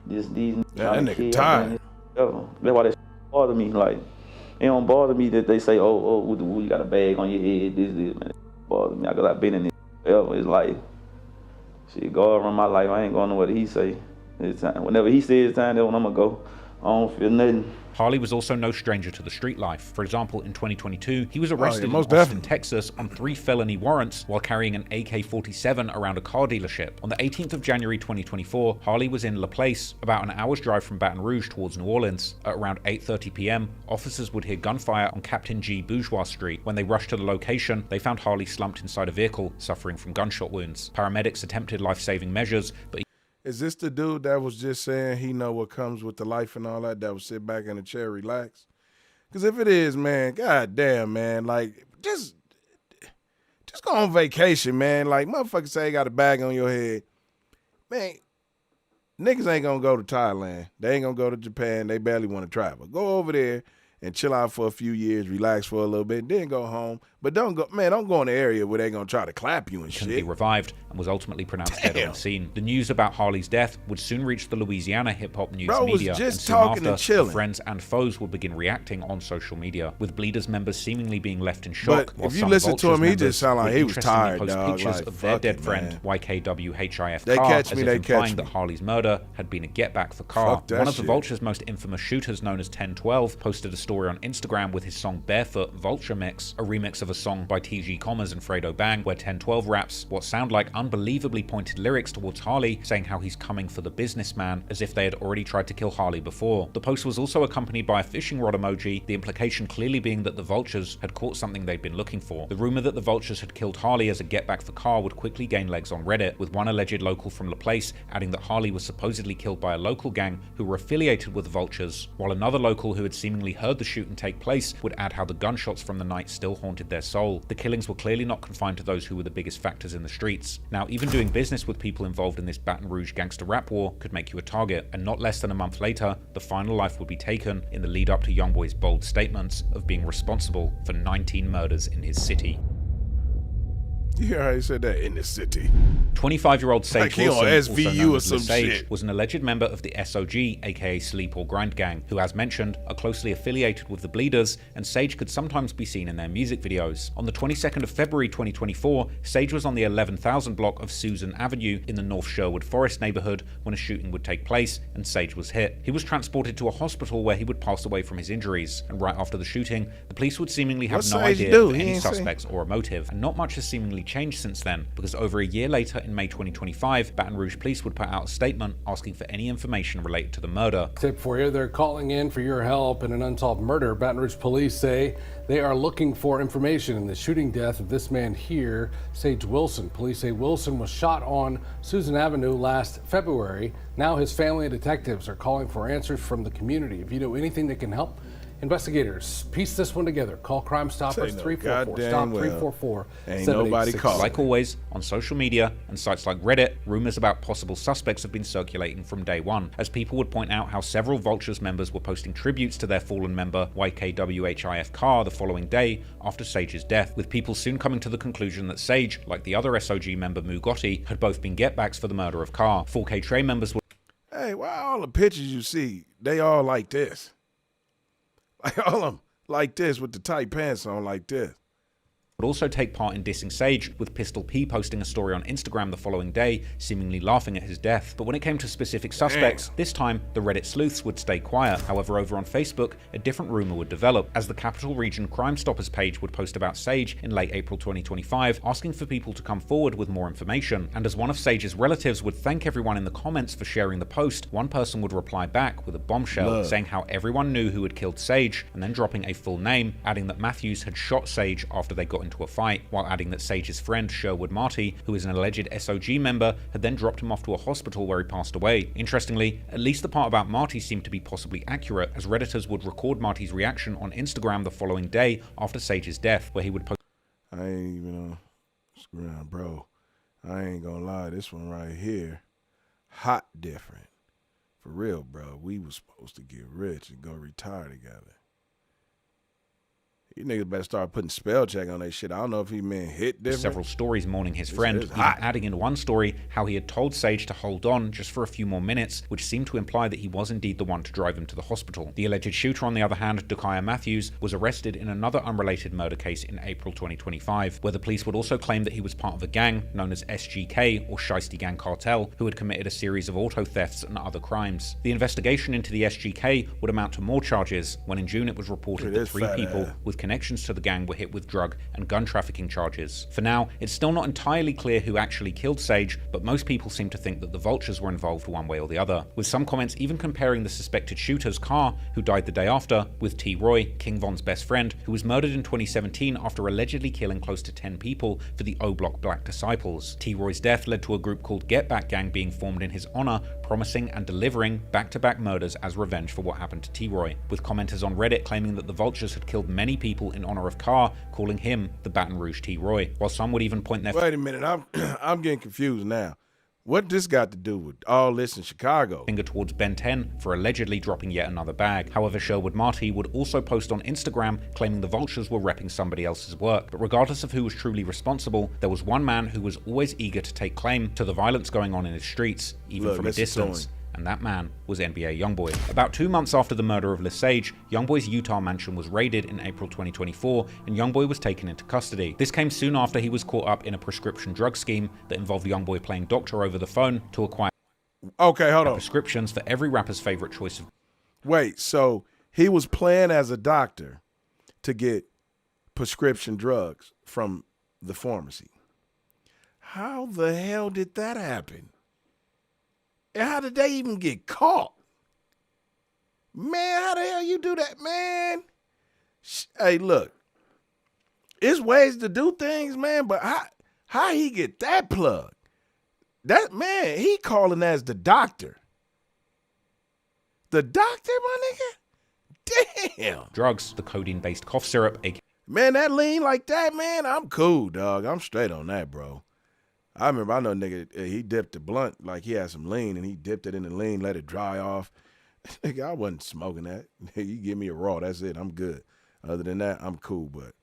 these that nigga tired. That's why they bother me. Like, it don't bother me that they say, oh, you got a bag on your head, this, man. It bother me, because I've been in this forever. It's like, shit, go around my life, I ain't going to know what he say. It's time. Whenever he says it's time, that's when I'm going to go. I don't feel nothing. Harley was also no stranger to the street life. For example, in 2022, he was arrested in most Austin, definitely. Texas on 3 felony warrants while carrying an AK-47 around a car dealership. On the 18th of January 2024, Harley was in La Place, about an hour's drive from Baton Rouge towards New Orleans. At around 8:30 p.m., officers would hear gunfire on Captain G. Bourgeois Street. When they rushed to the location, they found Harley slumped inside a vehicle, suffering from gunshot wounds. Paramedics attempted life-saving measures, but Is this the dude that was just saying he know what comes with the life and all that would sit back in a chair, relax? Because if it is, man, god damn, man, like, just go on vacation, man. Like, motherfuckers say you got a bag on your head. Man, niggas ain't gonna go to Thailand. They ain't gonna go to Japan. They barely want to travel. Go over there and chill out for a few years, relax for a little bit, then go home. But don't go in the area where they're going to try to clap you and Couldn't shit. be revived and was ultimately pronounced dead on scene. The news about Harley's death would soon reach the Louisiana hip-hop news media, and soon after, friends and foes would begin reacting on social media, with Bleeders members seemingly being left in shock. But if you listen to him, he just sounded like he was tired, post dog. pictures Like, of their dead it, friend, man. YKWHIF They Carr, catch as me, if they implying catch that me. Harley's murder had been a get-back for Carr. Fuck that One of the shit. Vulture's most infamous shooters, known as 1012, posted a story on Instagram with his song Barefoot Vulture Mix, a remix of a song by TG Commas and Fredo Bang, where 1012 raps what sound like unbelievably pointed lyrics towards Harley, saying how he's coming for the businessman, as if they had already tried to kill Harley before. The post was also accompanied by a fishing rod emoji, the implication clearly being that the Vultures had caught something they'd been looking for. The rumor that the Vultures had killed Harley as a get-back for Carr would quickly gain legs on Reddit, with one alleged local from LaPlace adding that Harley was supposedly killed by a local gang who were affiliated with the Vultures, while another local who had seemingly heard the shooting take place would add how the gunshots from the night still haunted their soul. The killings were clearly not confined to those who were the biggest factors in the streets. Now, even doing business with people involved in this Baton Rouge gangster rap war could make you a target, and not less than a month later, the final life would be taken in the lead up to YoungBoy's bold statements of being responsible for 19 murders in his city. You hear how he said that? In the city. 25-year-old Sage Like he on Wilson, SVU also known or as some Sage, shit. was an alleged member of the SOG, aka Sleep or Grind Gang, who, as mentioned, are closely affiliated with the Bleeders, and Sage could sometimes be seen in their music videos. On the 22nd of February 2024, Sage was on the 11,000 block of Susan Avenue in the North Sherwood Forest neighborhood when a shooting would take place, and Sage was hit. He was transported to a hospital where he would pass away from his injuries, and right after the shooting, the police would seemingly have What's no Sage idea do? of He any ain't say- suspects or a motive, and not much has seemingly changed since then, because over a year later in May 2025, Baton Rouge police would put out a statement asking for any information related to the murder. Tip for you, they're calling in for your help in an unsolved murder. Baton Rouge police say they are looking for information in the shooting death of this man here, Sage Wilson. Police say Wilson was shot on Susan Avenue last February. Now his family and detectives are calling for answers from the community. If you know anything that can help, investigators piece this one together. Call Crime Stoppers 344. Stop 344. Ain't nobody calling. Like always, on social media and sites like Reddit, rumors about possible suspects have been circulating from day one, as people would point out how several Vultures members were posting tributes to their fallen member YKWHIF Carr the following day after Sage's death, with people soon coming to the conclusion that Sage, like the other SOG member Mugotti, had both been getbacks for the murder of Carr. 4K Trey members were Hey, why all the pictures you see, they all like this? Like all of them like this with the tight pants on like this. would also take part in dissing Sage, with Pistol P posting a story on Instagram the following day, seemingly laughing at his death. But when it came to specific suspects, this time the Reddit sleuths would stay quiet. However, over on Facebook, a different rumor would develop, as the Capital Region Crime Stoppers page would post about Sage in late April 2025, asking for people to come forward with more information. And as one of Sage's relatives would thank everyone in the comments for sharing the post, one person would reply back with a bombshell, saying how everyone knew who had killed Sage, and then dropping a full name, adding that Matthews had shot Sage after they got into a fight, while adding that Sage's friend Sherwood Marty, who is an alleged SOG member, had then dropped him off to a hospital where he passed away. Interestingly, at least the part about Marty seemed to be possibly accurate, as Redditors would record Marty's reaction on Instagram the following day after Sage's death, where he would post, I ain't even on Instagram, bro. I ain't gonna lie, this one right here, hot different. For real, bro. We was supposed to get rich and go retire together. You niggas better start putting spell check on that shit. I don't know if he meant hit different. several stories mourning his friend, even hot. adding in one story how he had told Sage to hold on just for a few more minutes, which seemed to imply that he was indeed the one to drive him to the hospital. The alleged shooter, on the other hand, Dakaya Matthews, was arrested in another unrelated murder case in April 2025, where the police would also claim that he was part of a gang known as SGK, or Shiesty Gang Cartel, who had committed a series of auto thefts and other crimes. The investigation into the SGK would amount to more charges, when in June it was reported that 3 people with connections to the gang were hit with drug and gun trafficking charges. For now, it's still not entirely clear who actually killed Sage, but most people seem to think that the Vultures were involved one way or the other, with some comments even comparing the suspected shooter's Carr, who died the day after, with T. Roy, King Von's best friend, who was murdered in 2017 after allegedly killing close to 10 people for the O-Block Black Disciples. T. Roy's death led to a group called Get Back Gang being formed in his honor, promising and delivering back-to-back murders as revenge for what happened to T. Roy, with commenters on Reddit claiming that the Vultures had killed many people in honor of Carr, calling him the Baton Rouge T. Roy, while some would even point their Wait a minute, I'm getting confused now. What this got to do with all this in Chicago? Finger towards Ben 10 for allegedly dropping yet another bag. However, Sherwood Marty would also post on Instagram claiming the vultures were repping somebody else's work. But regardless of who was truly responsible, there was one man who was always eager to take claim to the violence going on in his streets, even from a distance. And that man was NBA YoungBoy. About 2 months after the murder of Lesage, YoungBoy's Utah mansion was raided in April 2024, and YoungBoy was taken into custody. This came soon after he was caught up in a prescription drug scheme that involved YoungBoy playing doctor over the phone to acquire prescriptions for every rapper's favorite choice of. Wait, so he was playing as a doctor to get prescription drugs from the pharmacy. How the hell did that happen? And how did they even get caught? Man, how the hell you do that, man? Hey, look. It's ways to do things, man, but how he get that plug? That man, he calling as the doctor. The doctor, my nigga? Damn. Drugs, the codeine-based cough syrup, Man, that lean like that, man, I'm cool, dog. I'm straight on that, bro. I remember, I know nigga, he dipped the blunt, like he had some lean, and he dipped it in the lean, let it dry off. Nigga, I wasn't smoking that. You give me a raw, that's it, I'm good. Other than that, I'm cool, but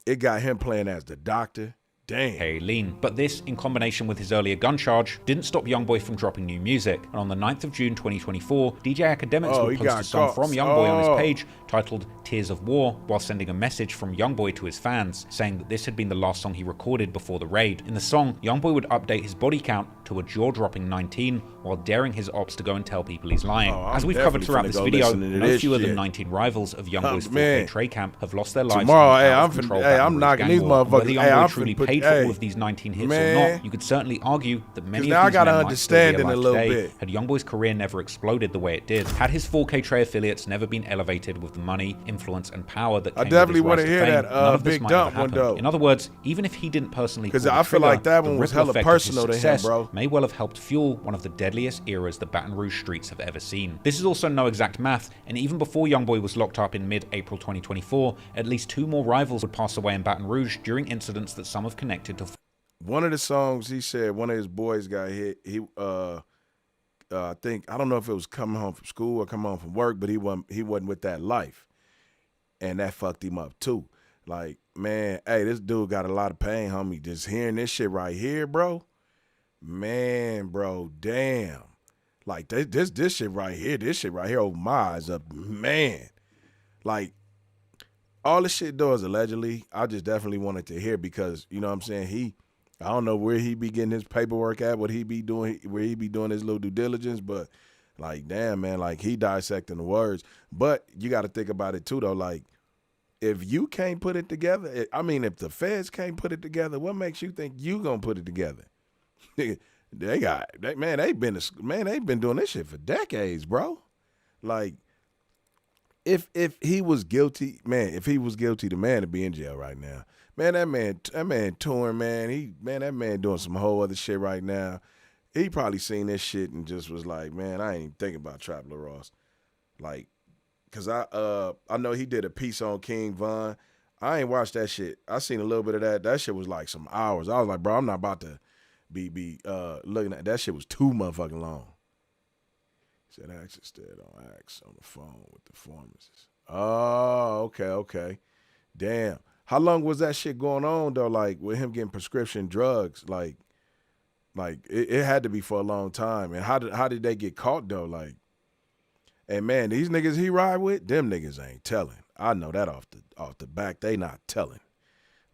it got him playing as the doctor. Damn. Lean. But this, in combination with his earlier gun charge, didn't stop YoungBoy from dropping new music. And on the 9th of June 2024, DJ Academics would post a song from YoungBoy on his page titled Tears of War, while sending a message from YoungBoy to his fans, saying that this had been the last song he recorded before the raid. In the song, YoungBoy would update his body count to a jaw-dropping 19, while daring his ops to go and tell people he's lying. As we've covered throughout this video, no fewer than 19 rivals of YoungBoy's 4K Trey Camp have lost their lives. Tomorrow, I'm knocking these motherfuckers. Whether YoungBoy truly paid for all of these 19 hits or not, you could certainly argue that many of these men might still be alive today had YoungBoy's career never exploded the way it did. Had his 4K Trey affiliates never been elevated with the money, influence, and power that came with his rise to fame, none of this might have happened. In other words, even if he didn't personally pull the trigger, I feel like that one was hella personal to him, bro. May well have helped fuel one of the deadliest eras the Baton Rouge streets have ever seen. This is also no exact math, and even before YoungBoy was locked up in mid-April 2024, at least 2 more rivals would pass away in Baton Rouge during incidents that some have connected to. One of the songs, he said one of his boys got hit. He I think, I don't know if it was coming home from school or coming home from work, but he wasn't with that life. And that fucked him up too. Like, man, hey, this dude got a lot of pain, homie. Just hearing this shit right here, bro. Man, bro, damn. Like, this shit right here over my eyes up, man. Like, all this shit though is allegedly. I just definitely wanted to hear because, you know what I'm saying, I don't know where he be getting his paperwork at, what he be doing, where he be doing his little due diligence, but like, damn, man, like he dissecting the words. But you got to think about it too, though. Like, if you can't put it together, if the feds can't put it together, what makes you think you gonna put it together? They've been doing this shit for decades, bro. Like, if he was guilty, man, the man would be in jail right now. Man, that man touring, man. That man doing some whole other shit right now. He probably seen this shit and just was like, man, I ain't even thinking about Trapper Ross. Like, cause I know he did a piece on King Von. I ain't watched that shit. I seen a little bit of that. That shit was like some hours. I was like, bro, I'm not about to be looking at that shit. Was too motherfucking long. He said ax instead on ax on the phone with the pharmacist. Oh, okay. Damn. How long was that shit going on though? Like with him getting prescription drugs, like it had to be for a long time. And how did they get caught though? Like, and man, these niggas he ride with, them niggas ain't telling. I know that off the back, they not telling.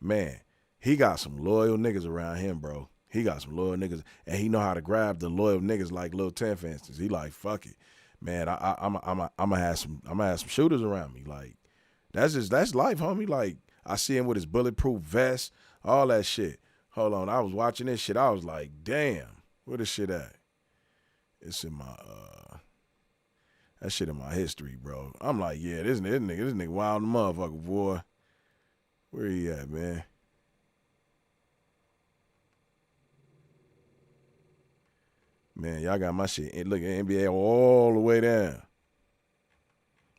Man, he got some loyal niggas around him, bro. He got some loyal niggas, and he know how to grab the loyal niggas like Lil 10, for instance. He like, fuck it, man. I'm gonna have some shooters around me. Like, that's life, homie. Like, I see him with his bulletproof vest, all that shit. Hold on, I was watching this shit. I was like, damn, where this shit at? It's in my that shit in my history, bro. I'm like, yeah, this nigga wild motherfucker, boy. Where he at, man? Man, y'all got my shit. Look at NBA all the way down.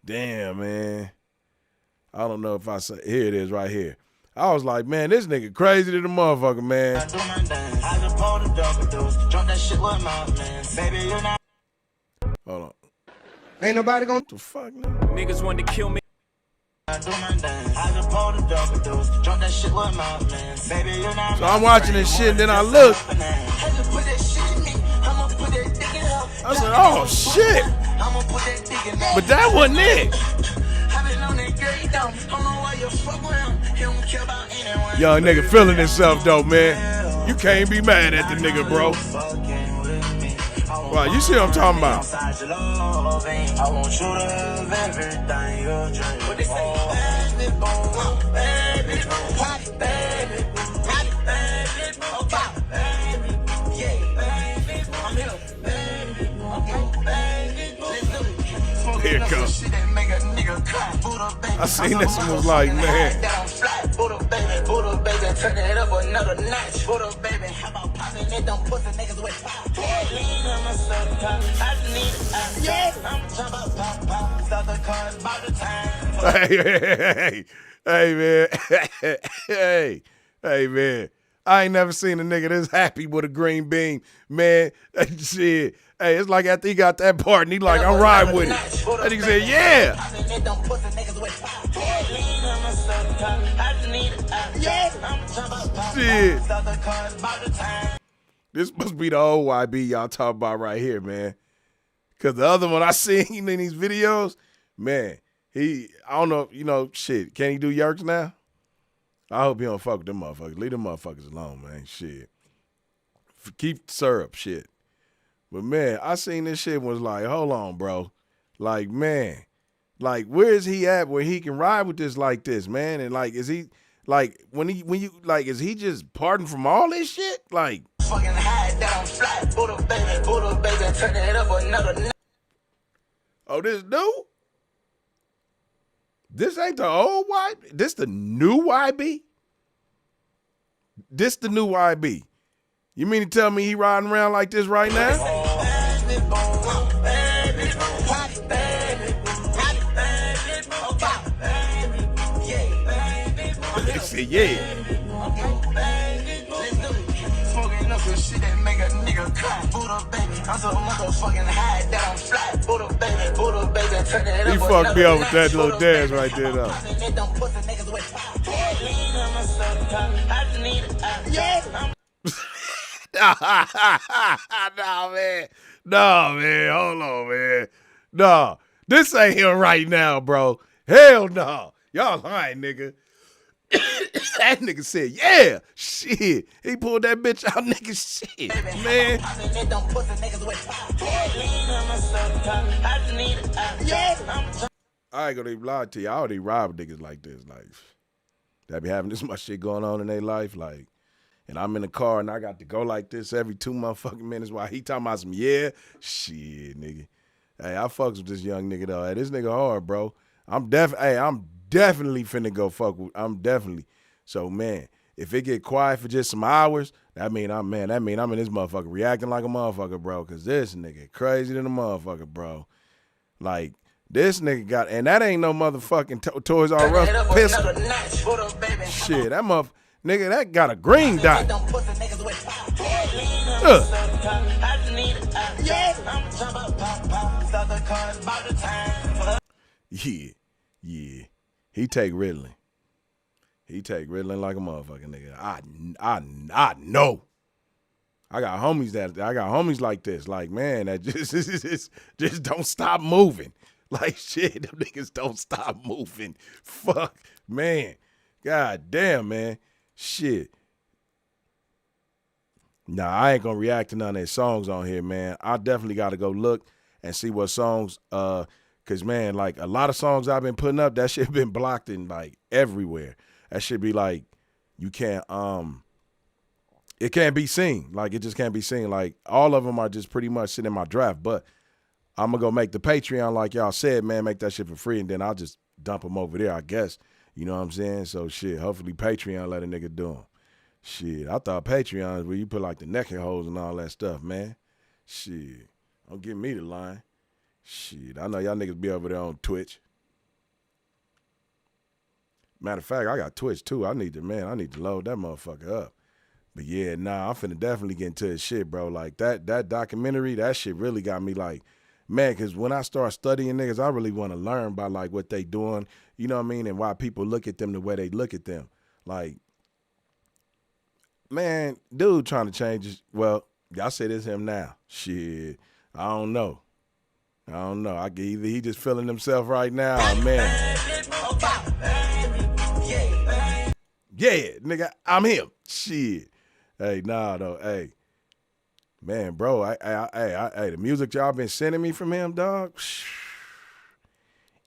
Damn, man. I don't know if I say, here it is right here. I was like, man, this nigga crazy to the motherfucker, man. Hold on. Ain't nobody gonna. What the fuck, nigga? Niggas wanted to kill me. So I'm watching this shit, and then I look. I said, oh, shit. But that wasn't it. Young nigga feeling himself, though, man. You can't be mad at the nigga, bro. Wow, you see what I'm talking about? Here it comes. I seen this and was like, man. Hey, man. Hey, man. I ain't never seen a nigga this happy with a green bean, man. Shit. Hey, it's like after he got that part and he like, I'm riding with it. That nigga said, yeah. Shit. This must be the old YB y'all talking about right here, man. Because the other one I seen in these videos, man, I don't know, shit. Can he do yerks now? I hope he don't fuck with them motherfuckers. Leave them motherfuckers alone, man. Shit. Keep syrup, shit. But, man, I seen this shit and was like, hold on, bro. Like, man, like, where is he at where he can ride with this like this, man? And, like, is he, like, is he just pardoned from all this shit? Like, Fucking hide down flat, Buddha baby, turn it up another. Oh, this new? This ain't the old YB? This the new YB? This the new YB. You mean to tell me he riding around like this right now? They said, yeah. Shit that make a nigga cry, Buddha baby. I'm so motherfucking high that I'm flat, Buddha baby, turn it up. He fucked me up with that little dance right there, though. Nah, man, hold on, man. Nah, this ain't him right now, bro. Hell no. Y'all lying, nigga. That nigga said, yeah, shit. He pulled that bitch out, nigga, shit, man. I ain't gonna even lie to you. I already robbed niggas like this. Like, that be having this much shit going on in their life. Like, and I'm in the car and I got to go like this every 2 motherfucking minutes while he talking about some, yeah, shit, nigga. Hey, I fucks with this young nigga, though. Hey, this nigga hard, bro. I'm definitely finna go fuck with. I'm definitely. So, man, if it get quiet for just some hours, that mean I'm in this motherfucker reacting like a motherfucker, bro. Cause this nigga crazy than a motherfucker, bro. Like, this nigga got, and that ain't no motherfucking Toys R Us pistol. Shit, that nigga, that got a green dot. Yeah. He take Ritalin. He take Ritalin like a motherfucking nigga. I know. I got homies like this. Like, man, that just don't stop moving. Like, shit, them niggas don't stop moving. Fuck, man. God damn, man. Shit. Nah, I ain't gonna react to none of their songs on here, man. I definitely gotta go look and see what songs, cause man, like a lot of songs I've been putting up, that shit been blocked in like everywhere. That should be like, you can't, it can't be seen. Like, it just can't be seen. Like, all of them are just pretty much sitting in my draft. But I'm going to go make the Patreon, like y'all said, man, make that shit for free. And then I'll just dump them over there, I guess. You know what I'm saying? So, shit, hopefully Patreon let a nigga do them. Shit, I thought Patreon is where you put, like, the naked holes and all that stuff, man. Shit, don't give me the line. Shit, I know y'all niggas be over there on Twitch. Matter of fact, I got Twitch too. I need to load that motherfucker up. But yeah, nah, I'm finna definitely get into his shit, bro. Like that documentary, that shit really got me like, man, because when I start studying niggas, I really want to learn about like what they doing, you know what I mean, and why people look at them the way they look at them. Like, man, dude trying to change his, well, y'all say this him now. Shit, I don't know. I get either he just feeling himself right now, or man. Yeah, nigga, I'm him. Shit. Hey, nah, though. Hey, man, bro. The music y'all been sending me from him, dog.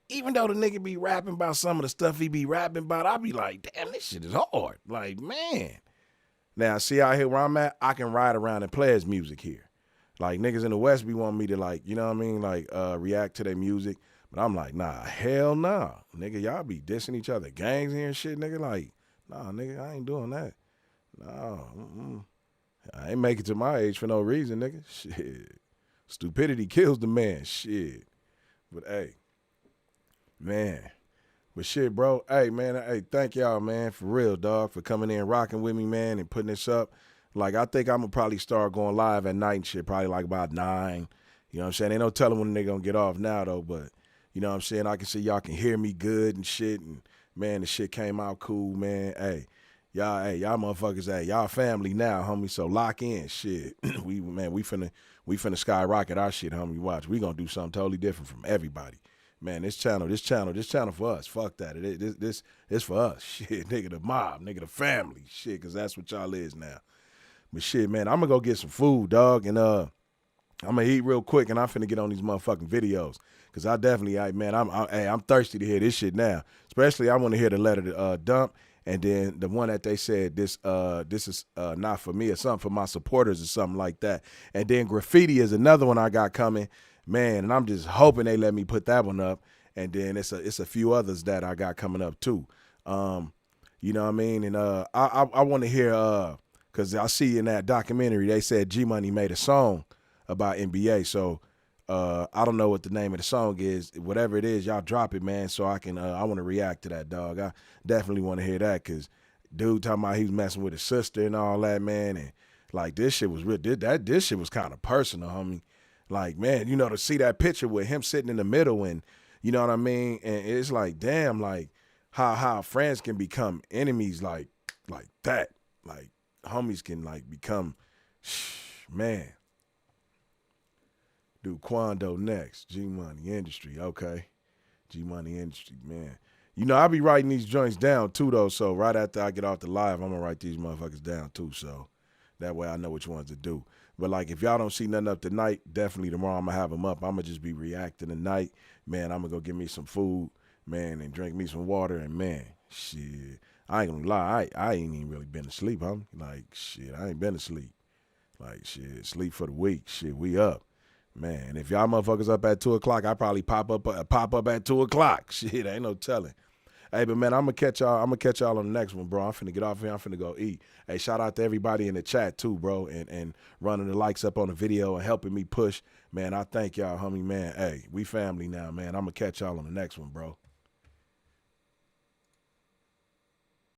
Even though the nigga be rapping about some of the stuff he be rapping about, I be like, damn, this shit is hard. Like, man. Now, see out here where I'm at, I can ride around and play his music here. Like, niggas in the West be wanting me to, like, you know what I mean, like, react to their music. But I'm like, nah, hell nah. Nigga, y'all be dissing each other, gangs here and shit, nigga. Like, nah, nigga, I ain't doing that. No, I ain't make it to my age for no reason, nigga. Shit. Stupidity kills the man. Shit. But, hey, man. But shit, bro. Hey, man. Hey, thank y'all, man, for real, dog, for coming in and rocking with me, man, and putting this up. Like, I think I'm going to probably start going live at night and shit, probably like about 9. You know what I'm saying? Ain't no telling when they going to get off now, though, but, you know what I'm saying? I can see y'all can hear me good and shit, and, man, the shit came out cool, man. Hey, y'all motherfuckers, hey, y'all family now, homie, so lock in, shit. we finna skyrocket our shit, homie. Watch, we gonna do something totally different from everybody. Man, this channel for us. Fuck that. This for us. Shit, nigga, the mob, nigga, the family. Shit, because that's what y'all is now. But shit, man, I'm going to go get some food, dog, and I'm going to eat real quick, and I'm finna get on these motherfucking videos. Because I definitely, I'm thirsty to hear this shit now. Especially, I want to hear the letter to Dump, and then the one that they said, this is not for me, or something for my supporters or something like that. And then Graffiti is another one I got coming. Man, and I'm just hoping they let me put that one up. And then it's a few others that I got coming up too. You know what I mean? And I want to hear, because I see in that documentary they said G Money made a song about NBA. So I don't know what the name of the song is. Whatever it is, y'all drop it, man, so I can. I want to react to that, dog. I definitely want to hear that, because dude talking about he was messing with his sister and all that, man. And like this shit was real. This shit was kind of personal, homie. Like, man, you know, to see that picture with him sitting in the middle, and you know what I mean? And it's like, damn, like how friends can become enemies like that. Like homies can like become, man. Do Quando next. G Money Industry, okay. G Money Industry, man. You know, I be writing these joints down too, though. So right after I get off the live, I'm gonna write these motherfuckers down too. So that way I know which ones to do. But like, if y'all don't see nothing up tonight, definitely tomorrow I'm gonna have them up. I'm gonna just be reacting tonight, man. I'm gonna go get me some food, man, and drink me some water. And man, shit, I ain't gonna lie, I ain't even really been asleep, homie. Like shit, I ain't been asleep. Like shit, sleep for the week. Shit, we up. Man, if y'all motherfuckers up at 2 o'clock, I probably pop up at 2 o'clock. Shit, ain't no telling. Hey, but man, I'm gonna catch y'all on the next one, bro. I'm finna get off here. I'm finna go eat. Hey, shout out to everybody in the chat too, bro, and running the likes up on the video and helping me push. Man, I thank y'all, homie, man. Hey, we family now, man. I'm gonna catch y'all on the next one, bro.